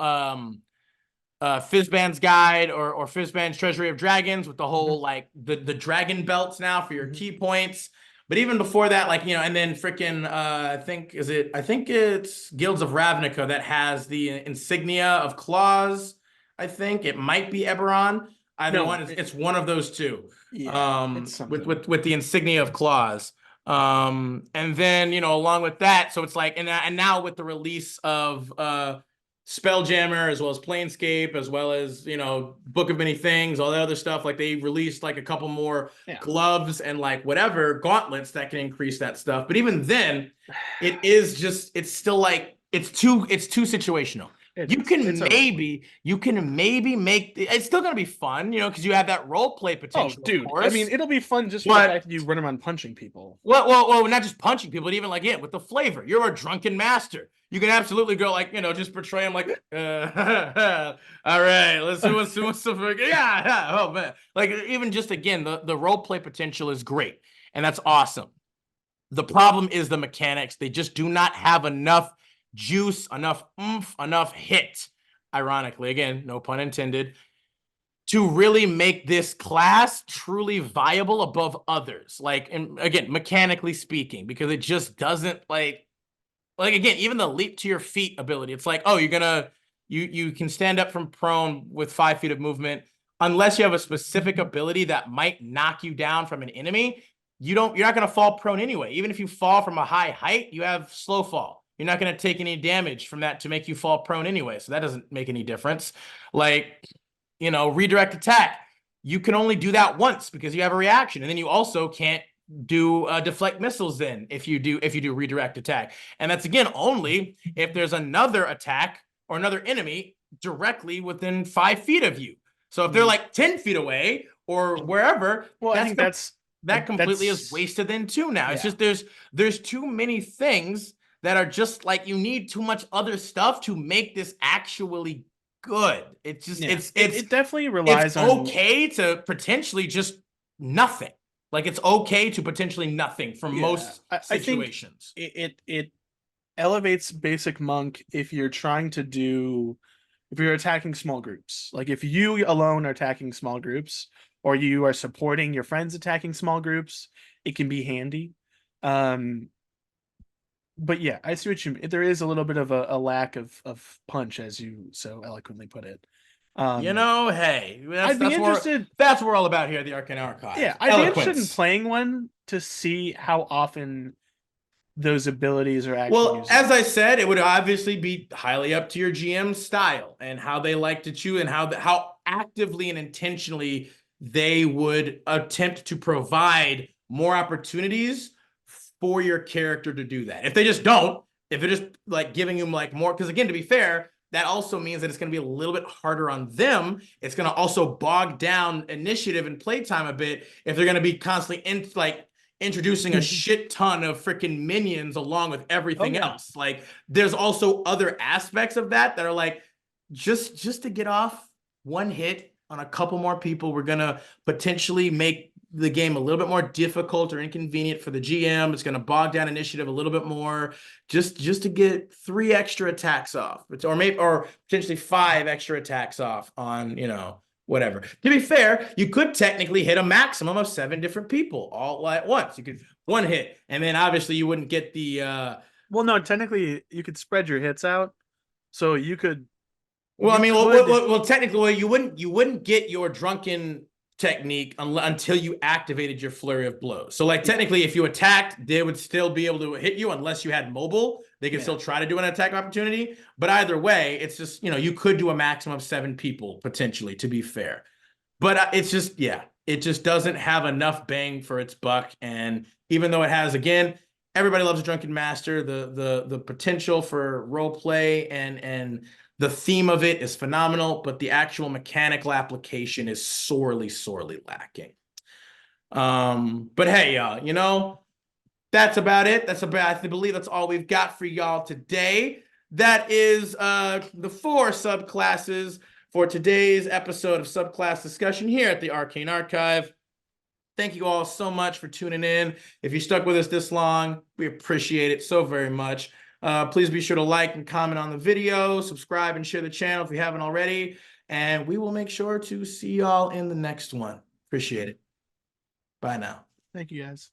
Fizban's Guide or Fizban's Treasury of Dragons, with the whole like the dragon belts now for your key points. But even before that, and then freaking I think it's Guilds of Ravnica that has the insignia of claws. I think it might be Eberron. Either No, one. It's one of those two. Yeah, it's With the insignia of claws. And then along with that, so it's like, and now with the release of Spelljammer, as well as Planescape, as well as Book of Many Things, all the other stuff, like they released like a couple more gloves and like whatever gauntlets that can increase that stuff. But even then, it's still like it's too situational. You can maybe make it's still gonna be fun, because you have that role play potential. Oh, dude! Of course. I mean, it'll be fun just for the fact that you run around punching people. Well, not just punching people, but even like with the flavor. You're a drunken master. You can absolutely go like just portray him like, all right, let's see what's the yeah. Oh man, like even just again the role play potential is great, and that's awesome. The problem is the mechanics. They just do not have enough juice, enough oomph, enough hit, ironically, again, no pun intended, to really make this class truly viable above others. Like, and again, mechanically speaking, because it just doesn't like again, even the leap to your feet ability. It's like, oh, you can stand up from prone with 5 feet of movement, unless you have a specific ability that might knock you down from an enemy. You're not going to fall prone anyway. Even if you fall from a high height, you have slow fall. You're not going to take any damage from that to make you fall prone anyway. So that doesn't make any difference. Like, redirect attack. You can only do that once because you have a reaction. And then you also can't do deflect missiles then if you do redirect attack. And that's again only if there's another attack or another enemy directly within 5 feet of you. So if they're like 10 feet away or wherever, well, I think that completely is wasted then too now. It's just there's too many things that are just like you need too much other stuff to make this actually good. It's just it definitely relies on okay to potentially just nothing. Like it's okay to potentially nothing for most situations. I think it elevates basic monk if you're attacking small groups. Like if you alone are attacking small groups, or you are supporting your friends attacking small groups, it can be handy. But yeah, I see what you mean. There is a little bit of a lack of punch, as you so eloquently put it. Hey, that's what we're all about here at the Arcane Archive. Yeah, I'd be interested in playing one to see how often those abilities are actually used. As I said, it would obviously be highly up to your GM's style and how they like to choose and how actively and intentionally they would attempt to provide more opportunities for your character to do that. If they just don't, if they're just like giving you like more, because again, to be fair, that also means that it's going to be a little bit harder on them. It's going to also bog down initiative and playtime a bit if they're going to be constantly introducing a shit ton of freaking minions along with everything else. Like there's also other aspects of that are like just to get off one hit on a couple more people, we're going to potentially make the game a little bit more difficult or inconvenient for the GM. It's going to bog down initiative a little bit more just to get 3 extra attacks off, or potentially 5 extra attacks off on, whatever. To be fair, you could technically hit a maximum of 7 different people all at once. You could one hit, and then obviously you wouldn't get the well, no, technically you could spread your hits out. So you could technically you wouldn't get your drunken technique until you activated your flurry of blows. So like technically if you attacked, they would still be able to hit you unless you had mobile. They could still try to do an attack opportunity, but either way, it's just, you could do a maximum of 7 people potentially, to be fair. But it's just, it just doesn't have enough bang for its buck. And even though it has, again, everybody loves a drunken master, the potential for role play and the theme of it is phenomenal, but the actual mechanical application is sorely lacking. But hey, y'all, that's about it. I believe that's all we've got for y'all today. That is the 4 subclasses for today's episode of Subclass Discussion here at the Arcane Archive. Thank you all so much for tuning in. If you stuck with us this long, we appreciate it so very much. Please be sure to like and comment on the video, subscribe and share the channel if you haven't already, and we will make sure to see y'all in the next one. Appreciate it. Bye now. Thank you, guys.